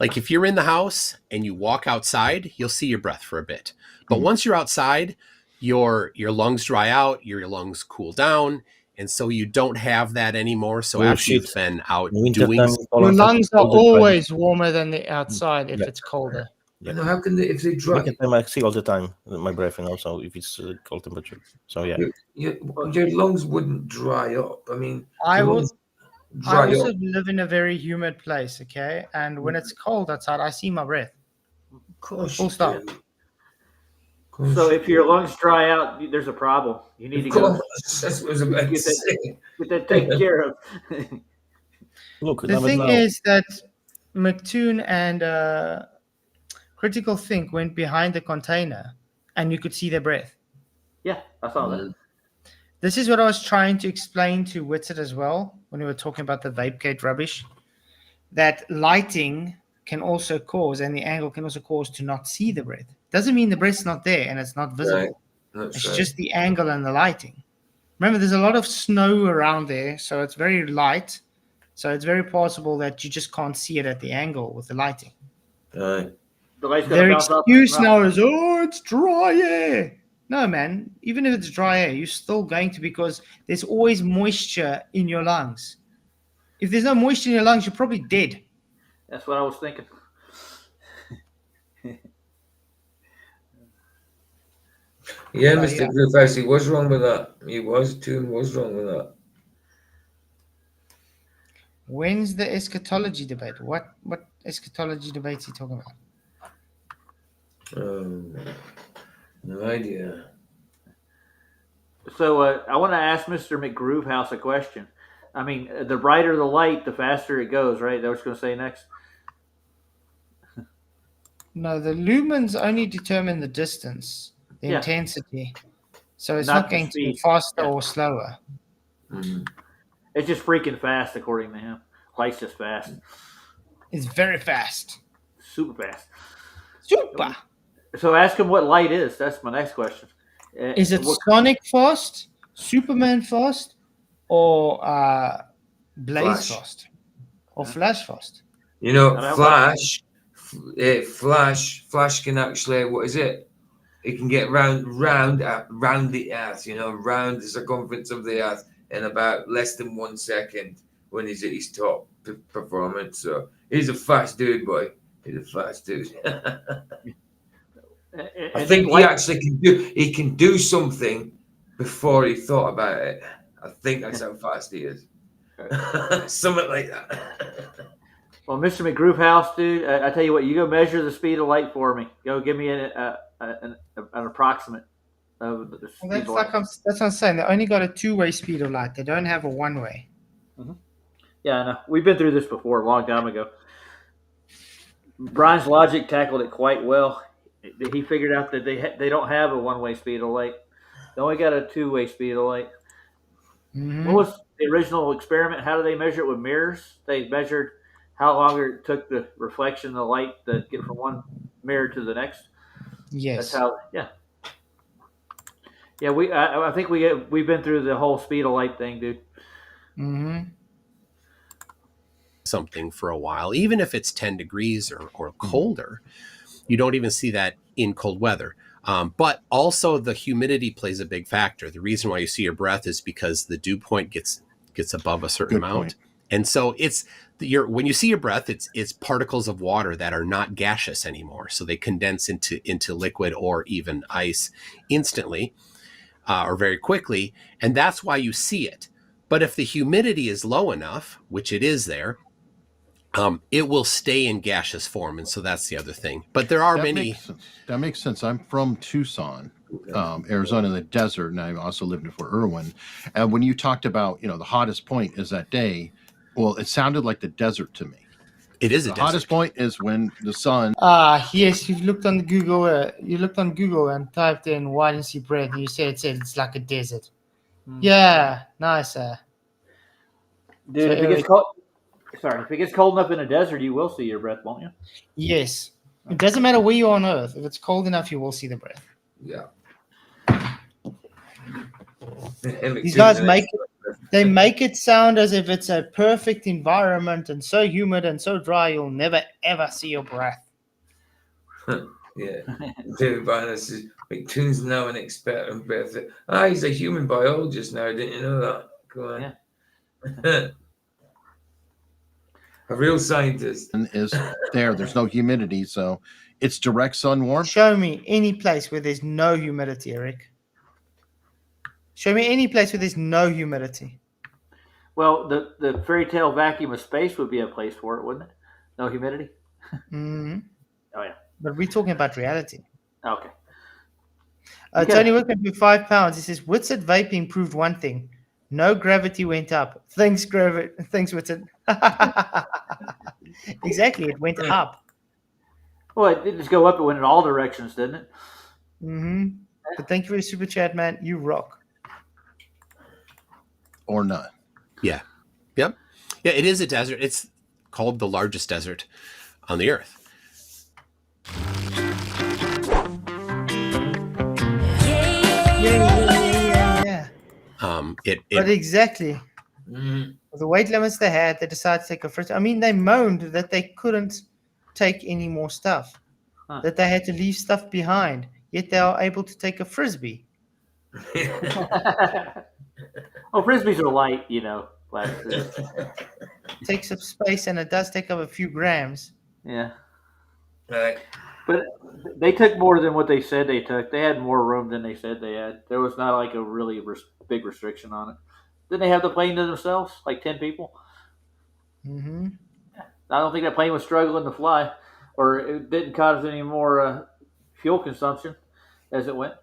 like if you're in the house and you walk outside, you'll see your breath for a bit. But Mhm. once you're outside, your lungs dry out, your lungs cool down, and so you don't have that anymore. So after you've Bullshit. been out In wintertime, doing in Your Poland, lungs are all the time. always warmer than the outside if Yeah. it's colder. Yeah. And how can they, if they dry? Wintertime, I see all the time my breathing also if it's cold temperature. So yeah. Your lungs wouldn't dry up. I mean, I your will. lungs I dry also up. live in a very humid place, okay? And when it's cold outside, I see my breath. Of course Full you stop. do. Of course So you if your do. lungs dry out, there's a problem. You need to Of go course, that's what I was about to get that, say. get that taken care of. Look, The thing now, is that Mctoon and Critical Think went behind the container, and you could see their breath. Yeah, I saw that. This is what I was trying to explain to Whitsett as well when we were talking about the Vapegate rubbish. That lighting can also cause, and the angle can also cause to not see the breath. Doesn't mean the breath's not there and it's not visible. Right. That's It's right. just the angle and the lighting. Remember, there's a lot of snow around there, so it's very light. So it's very possible that you just can't see it at the angle with the lighting. Right. The light's gonna Their bounce off. excuse now is, oh, it's dry air. No, man. Even if it's dry air, you're still going to, because there's always moisture in your lungs. If there's no moisture in your lungs, you're probably dead. That's what I was thinking. Yeah, But, Mr. yeah. Griffiths, he was wrong with that. He was wrong with that. When's the eschatology debate? What eschatology debate is he talking about? No idea. So I want to ask Mr. McGroovehouse a question. I mean, the brighter the light, the faster it goes, right? That's what I was going to say next. No, the lumens only determine the distance, the Yeah. intensity. So it's Not not the going to be speed. faster Yeah. or slower. Mhm. It's just freaking fast, according to him. Light's just fast. It's very fast. Super fast. Super. So ask him what light is. That's my next question. Is it What- Sonic fast, Superman fast, or Blaze Flash. fast, or Flash fast? You know, And I- Flash can actually, what is it? It can get round the Earth. You know, round the circumference of the Earth in about less than 1 second when he's at his top performance. So he's a fast dude, boy. He's a fast dude. I think he actually can do something before he thought about it. I think that's how fast he is. Something like that. Well, Mr. McGroovehouse, dude, I tell you what, you go measure the speed of light for me. Go give me an approximate of the speed Well, of light. that's what I'm saying. They only got a two-way speed of light. They don't have a one-way. Yeah, I know. We've been through this before a long time ago. Brian's logic tackled it quite well. He figured out that they don't have a one-way speed of light. They only got a two-way speed of light. Mhm. What was the original experiment? How did they measure it with mirrors? They measured how long it took the reflection of the light to get from one mirror to the next. Yes. That's how. Yeah. Yeah, I think we've been through the whole speed of light thing, dude. Mm-hmm. something for a while, even if it's 10 degrees or colder. You don't even see that in cold weather. But also the humidity plays a big factor. The reason why you see your breath is because the dew point gets above a certain Good amount. point. And so when you see your breath, it's particles of water that are not gaseous anymore. So they condense into liquid or even ice instantly or very quickly. And that's why you see it. But if the humidity is low enough, which it is there, it will stay in gaseous form. And so that's the other thing. But there are many. That makes sense. I'm from Tucson, Arizona, in the desert, and I also lived in Fort Irwin. And when you talked about, the hottest point is that day, well, it sounded like the desert to me. It is The a desert. hottest point is when the sun. Yes, you've looked on Google. You looked on Google and typed in "why didn't see bread," and you said it's like a desert. Yeah, nice. Dude, So, if it Eric, gets cold, sorry, if it gets cold enough in the desert, you will see your breath, won't you? yes. It doesn't matter where you are on Earth. If it's cold enough, you will see the breath. Yeah. These guys make it sound as if it's a perfect environment and so humid and so dry you'll never ever see your breath. Yeah. David Barnes says Mctoon's now an expert on breath. He's a human biologist now. Didn't you know that? Go on. Yeah. A real scientist. And is there? There's no humidity, so it's direct sun warmth. Show me any place where there's no humidity, Eric. Show me any place where there's no humidity. Well, the fairy tale vacuum of space would be a place for it, wouldn't it? No humidity. Mm-hmm. Oh yeah. But we're talking about reality. Okay. Tony Wickman for £5. He says, Witsit vaping proved one thing. No gravity went up. Thanks, Witsit. Exactly, it went up. Well, it didn't just go up; it went in all directions, didn't it? Mm-hmm. But thank you for your super chat, man. You rock. Or not. Yeah. Yep. Yeah, it is a desert. It's called the largest desert on the Earth. Yeah. But exactly. With the weight limits they had, they decided to take a first. I mean, they moaned that they couldn't take any more stuff, that they had to leave stuff behind, yet they are able to take a frisbee. Oh, frisbees are light, you know. Takes up space, and it does take up a few grams. Yeah. Right. But they took more than what they said they took. They had more room than they said they had. There was not like a really big restriction on it. Didn't they have the plane to themselves, like 10 people? Mm-hmm. I don't think that plane was struggling to fly, or it didn't cause any more fuel consumption as it went.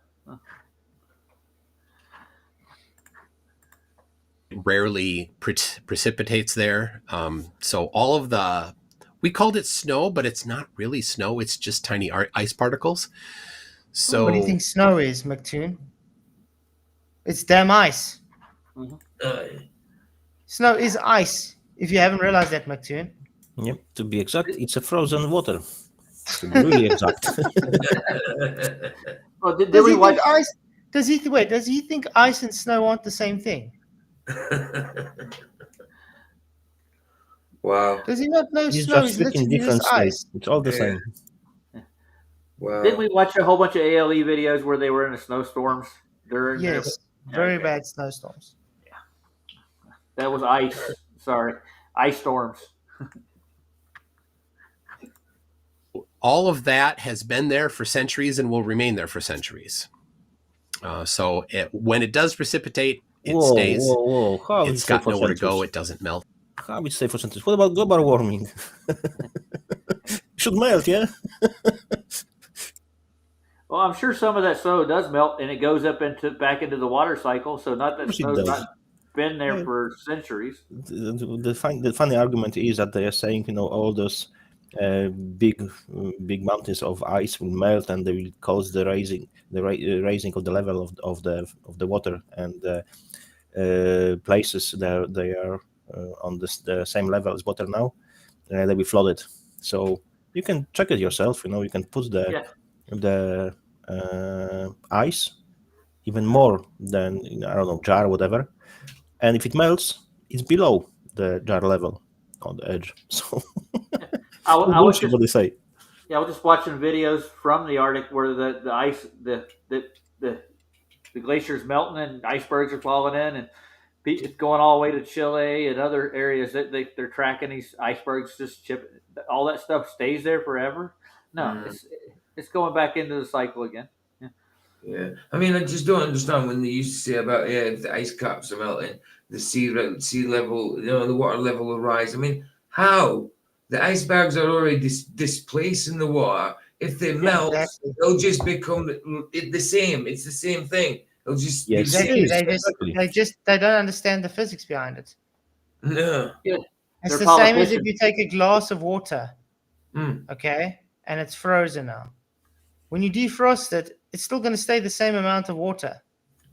Rarely precipitates there. So all of we called it snow, but it's not really snow. It's just tiny ice particles. So what do you think snow is, Mctoon? It's damn ice. Mm-hmm. Snow is ice. If you haven't realized that, Mctoon. Yep. To be exact, it's a frozen water. To be really exact. Well, did Does we he watch think ice? Does he think ice and snow aren't the same thing? Wow. Does he not know It's snow just is looking literally different just ice? states. It's all the same. Wow. Didn't we watch a whole bunch of ALE videos where they were in the snowstorms during? Yes, very bad snowstorms. Yeah, that was ice. Sorry, ice storms. all of that has been there for centuries and will remain there for centuries. So when it does precipitate, it stays. Whoa. How it's got nowhere to go. It doesn't melt. How is safe for centuries? What about global warming? Should melt, yeah? Well, I'm sure some of that snow does melt and it goes up back into the water cycle. So not that snow's not been there for centuries. The funny argument is that they are saying, all those big mountains of ice will melt and they will cause the raising of the level of the water, and places that they are on the same level as water now, they will flood it. So you can check it yourself. You can put the ice even more than jar or whatever, and if it melts, it's below the jar level on the edge. So I was just what they say. Yeah, I was just watching videos from the Arctic where the ice the glaciers melting and icebergs are falling in, and it's going all the way to Chile and other areas that they're tracking these icebergs just chipping. All that stuff stays there forever. No, it's going back into the cycle again. Yeah, I mean, I just don't understand when they used to say about the ice caps are melting, the sea level, the water level will rise. I mean, how? The icebergs are already displacing the water. If they melt, they'll just become the same. It's the same thing. They'll just they don't understand the physics behind it. No. Yeah. It's the same as if you take a glass of water, okay, and it's frozen now. When you defrost it, it's still going to stay the same amount of water.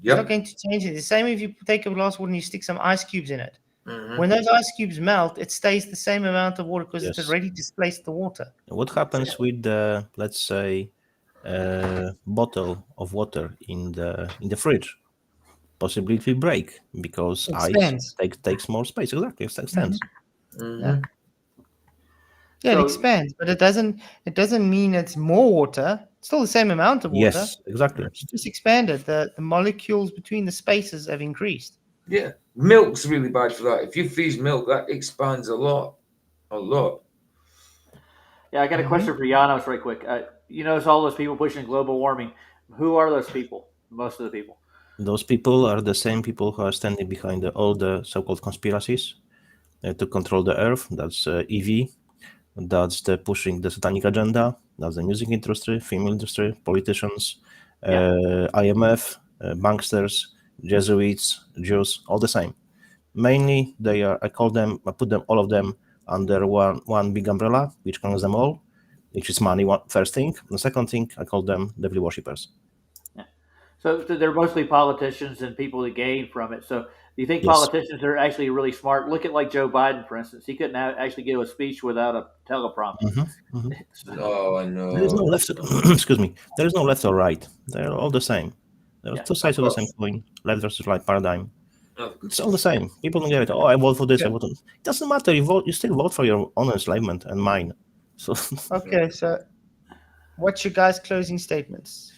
It's not going to change it. The same if you take a glass of water and you stick some ice cubes in it. Mhm. When those ice cubes melt, it stays the same amount of water because it's Yes. already displaced the water. What happens with the, let's say, bottle of water in the fridge? Possibly it will break because It ice expands. takes more space. Exactly, it extends. Mhm. Yeah, it So- expands, but it doesn't mean it's more water. It's still the same amount of water. Yes, exactly. It's just expanded. The molecules between the spaces have increased. Yeah, milk's really bad for that. If you freeze milk, that expands a lot, a lot. Yeah, I got a question for Janos right quick. You notice all those people pushing global warming. Who are those people? Most of the people. Those people are the same people who are standing behind all the so-called conspiracies to control the Earth. That's EV. That's the pushing the satanic agenda. That's the music industry, film industry, politicians, IMF, banksters, Jesuits, Jews, all the same. Mainly, they are. I put them all of them under one big umbrella, which covers them all, which is money. First thing. The second thing, I call them devil worshippers. So they're mostly politicians and people that gain from it. So do you think Yes. politicians are actually really smart? Look at like Joe Biden, for instance. He couldn't actually give a speech without a teleprompter. Oh, I know. There is no left. Excuse me. There is no left or right. They're all the same. There are two sides of the same coin. Left versus right paradigm. It's all the same. People don't get it. Oh, I vote for this. I vote. It doesn't matter. You vote. You still vote for your own enslavement and mine. So Okay, so what's your guys' closing statements?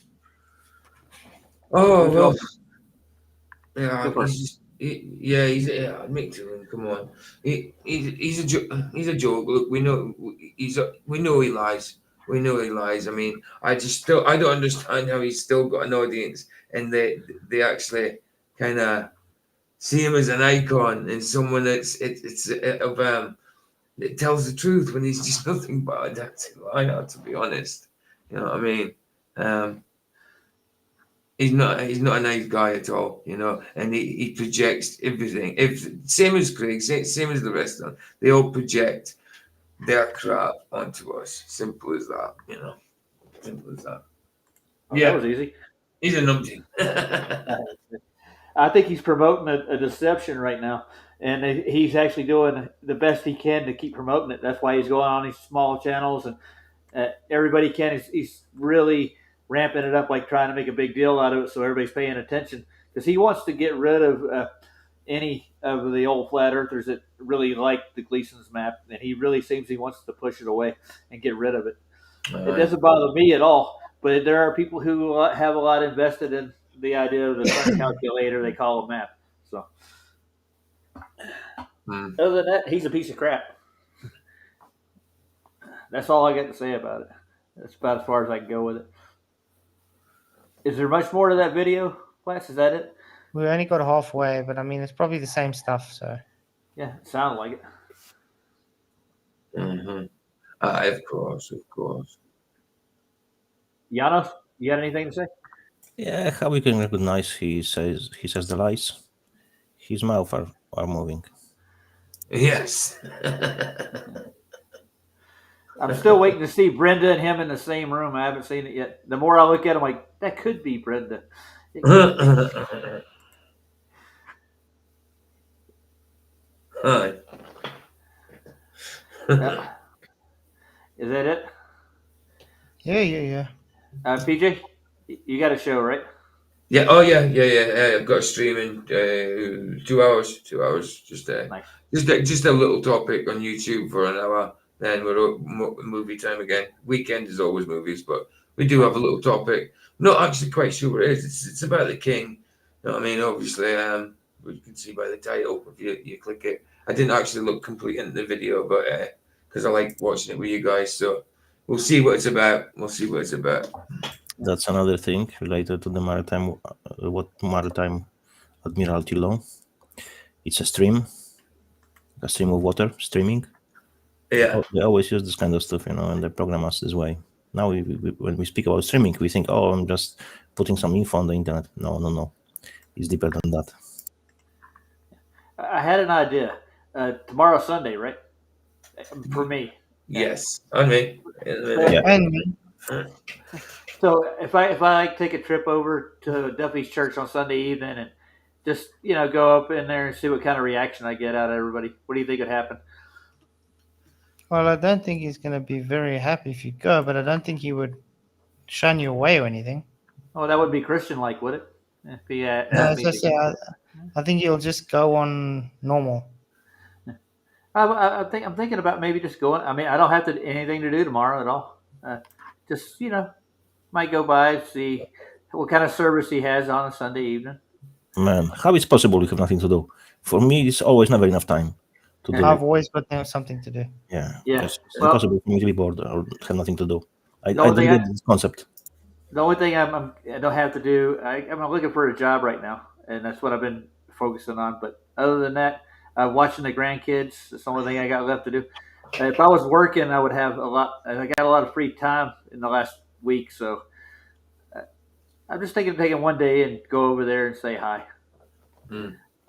Oh Who's well, going- yeah, Go first. he's just, he's Mctoon. Come on, he's a joke. Look, we know we know he lies. We know he lies. I mean, I don't understand how he's still got an audience and they actually kind of see him as an icon and someone that tells the truth when he's just nothing but a dirty liar. To be honest, you know what I mean. He's not a nice guy at all, you know, and he projects everything. If same as Craig, same as the rest of them, they all project their crap onto us. Simple as that, you know. Simple as that. Oh, that was easy. He's a numpty. I think he's promoting a deception right now, and he's actually doing the best he can to keep promoting it. That's why he's going on these small channels, and everybody can. He's really ramping it up, like trying to make a big deal out of it, so everybody's paying attention because he wants to get rid of any of the old flat earthers that really like the Gleason's map, and he really seems he wants to push it away and get rid of it. It doesn't bother me at all, but there are people who have a lot invested in the idea of the sun calculator they call a map. So, other than that, he's a piece of crap. That's all I got to say about it. That's about as far as I can go with it. Is there much more to that video, Flats? Is that it? We only got halfway, but I mean, it's probably the same stuff. So Yeah, it sounded like it. Mm-hmm. Of course. Janos, you got anything to say? yeah, how we can recognize he says the lies? His mouth are moving. Yes. I'm still waiting to see Brenda and him in the same room. I haven't seen it yet. The more I look at him, like, that could be Brenda. Hi. Is that it? yeah. PJ, you got a show, right? Yeah. Oh, yeah. I've got a streaming 2 hours. 2 hours. Just Nice. just a little topic on YouTube for an hour. Then we're movie time again. Weekend is always movies, but we do have a little topic. Not actually quite sure what it is. It's about the king. You know what I mean? Obviously, you can see by the title if you click it. I didn't actually look complete into the video, but because I like watching it with you guys, so we'll see what it's about. That's another thing related to the maritime admiralty law. It's a stream of water streaming. Yeah. They always use this kind of stuff, and they program us this way. Now, when we speak about streaming, we think, oh, I'm just putting some info on the internet. No. It's deeper than that. I had an idea. Tomorrow's Sunday, right? For me. Yes. On me. Yeah. And me. So if I take a trip over to Duffy's church on Sunday evening and just go up in there and see what kind of reaction I get out of everybody. What do you think would happen? Well, I don't think he's going to be very happy if you go, but I don't think he would shun you away or anything. Oh, that would be Christian-like, would it? If he No, asked me as I say, I think he'll just go on normal. I'm thinking about maybe just going. I mean, I don't have anything to do tomorrow at all. Just might go by see what kind of service he has on a Sunday evening. Man, how is possible you have nothing to do? For me, it's always never enough time to do. I've always got something to do. Yeah. Yeah. It's impossible for me to be bored or have nothing to do. I The only don't thing get this concept. The only thing I don't have to do, I'm looking for a job right now, and that's what I've been focusing on. But other than that, watching the grandkids, that's the only thing I got left to do. If I was working, I would have a lot. I got a lot of free time in the last week, so I'm just thinking of taking one day and go over there and say hi.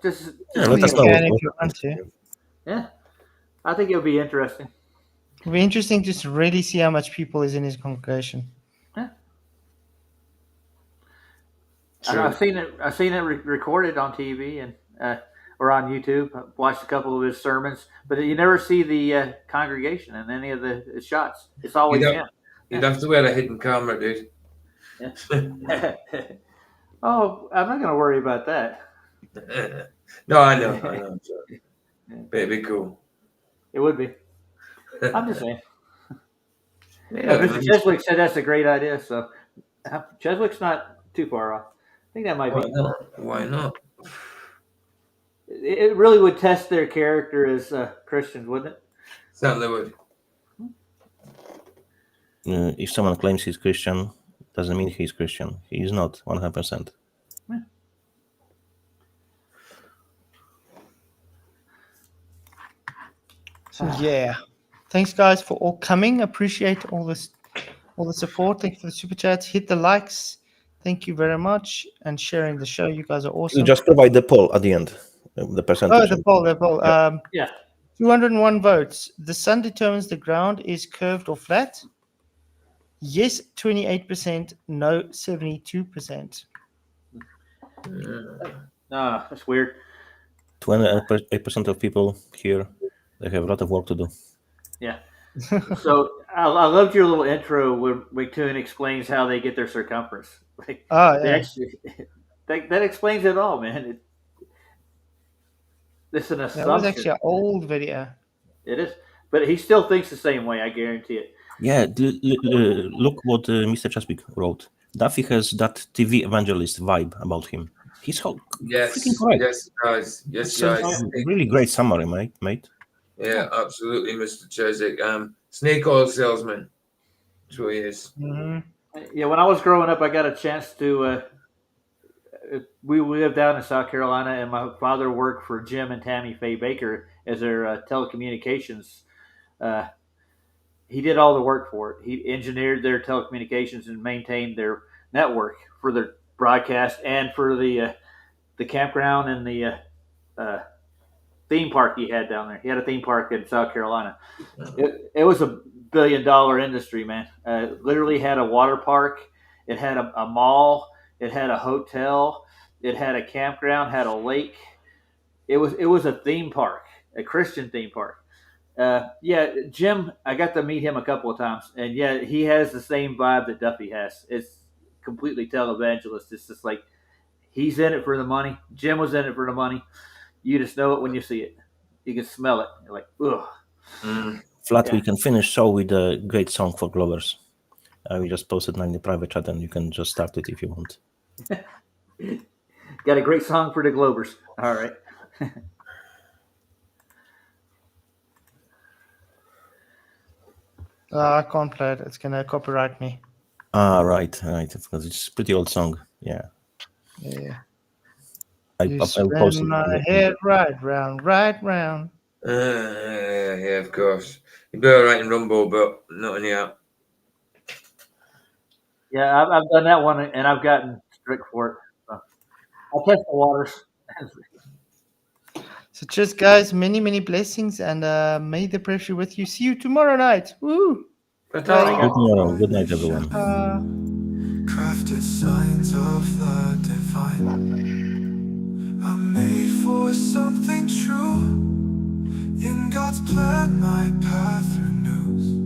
Just let us You know. can if you want to. yeah, I think it'll be interesting. It'll be interesting just to really see how much people is in his congregation. Yeah. True. I've seen it recorded on TV and or on YouTube. I've watched a couple of his sermons, but you never see the congregation in any of the shots. It's always him. You'd have to wear a hidden camera, dude. Yeah. Oh, I'm not going to worry about that. No, I know. Sorry. But it'd be cool. It would be. I'm just saying. Yeah, Mr. Cheswick said that's a great idea, so Cheswick's not too far off. I think that might why be. not? Why not? It really would test their character as Christians, wouldn't it? Certainly would. If someone claims he's Christian, doesn't mean he's Christian. He is not 100%. So yeah, thanks guys for all coming. Appreciate all the support. Thank you for the super chats. Hit the likes. Thank you very much, and sharing the show. You guys are awesome. You just provide the poll at the end, the percentage. Oh, the poll. Yeah. 201 votes. The sun determines the ground is curved or flat. Yes, 28%. No, 72%. No, that's weird. 28% of people here, they have a lot of work to do. Yeah. So I loved your little intro when Mctoon explains how they get their circumference. Like, that explains it all, man. It's an assumption. That was actually an old video. It is, but he still thinks the same way. I guarantee it. Yeah, look what Mr. Chesapeake wrote. Duffy has that TV evangelist vibe about him. He's freaking correct. Yes, guys. Yes, So guys. really great summary, mate. Yeah, absolutely, Mr. Cheswick. Snake oil salesman. That's what he is. Mm-hmm. Yeah, when I was growing up, I got a chance to. We lived down in South Carolina, and my father worked for Jim and Tammy Faye Baker as their telecommunications. He did all the work for it. He engineered their telecommunications and maintained their network for their broadcast and for the campground and the theme park he had down there. He had a theme park in South Carolina. It was a $1 billion industry, man. Literally had a water park. It had a mall. It had a hotel. It had a campground. Had a lake. It was a theme park, a Christian theme park. Yeah, Jim, I got to meet him a couple of times, and yeah, he has the same vibe that Duffy has. It's completely televangelist. It's just like he's in it for the money. Jim was in it for the money. You just know it when you see it. You can smell it. You're like, ugh. Flat, we can finish show with a great song for Glovers. We just posted in the private chat, and you can just start it if you want. Got a great song for the Globers. All right. I can't play it. It's gonna copyright me. Right. Because it's a pretty old song. Yeah. You spin my head right round. Yeah, of course. You better write in Rumble, but not in the app. Yeah, I've done that one, and I've gotten strict for it. So I'll test the waters. So just guys, many blessings, and may the pressure with you. See you tomorrow night. Woo! Good night, everyone. Crafted signs of the divine. for something true. In God's plan, my path renews.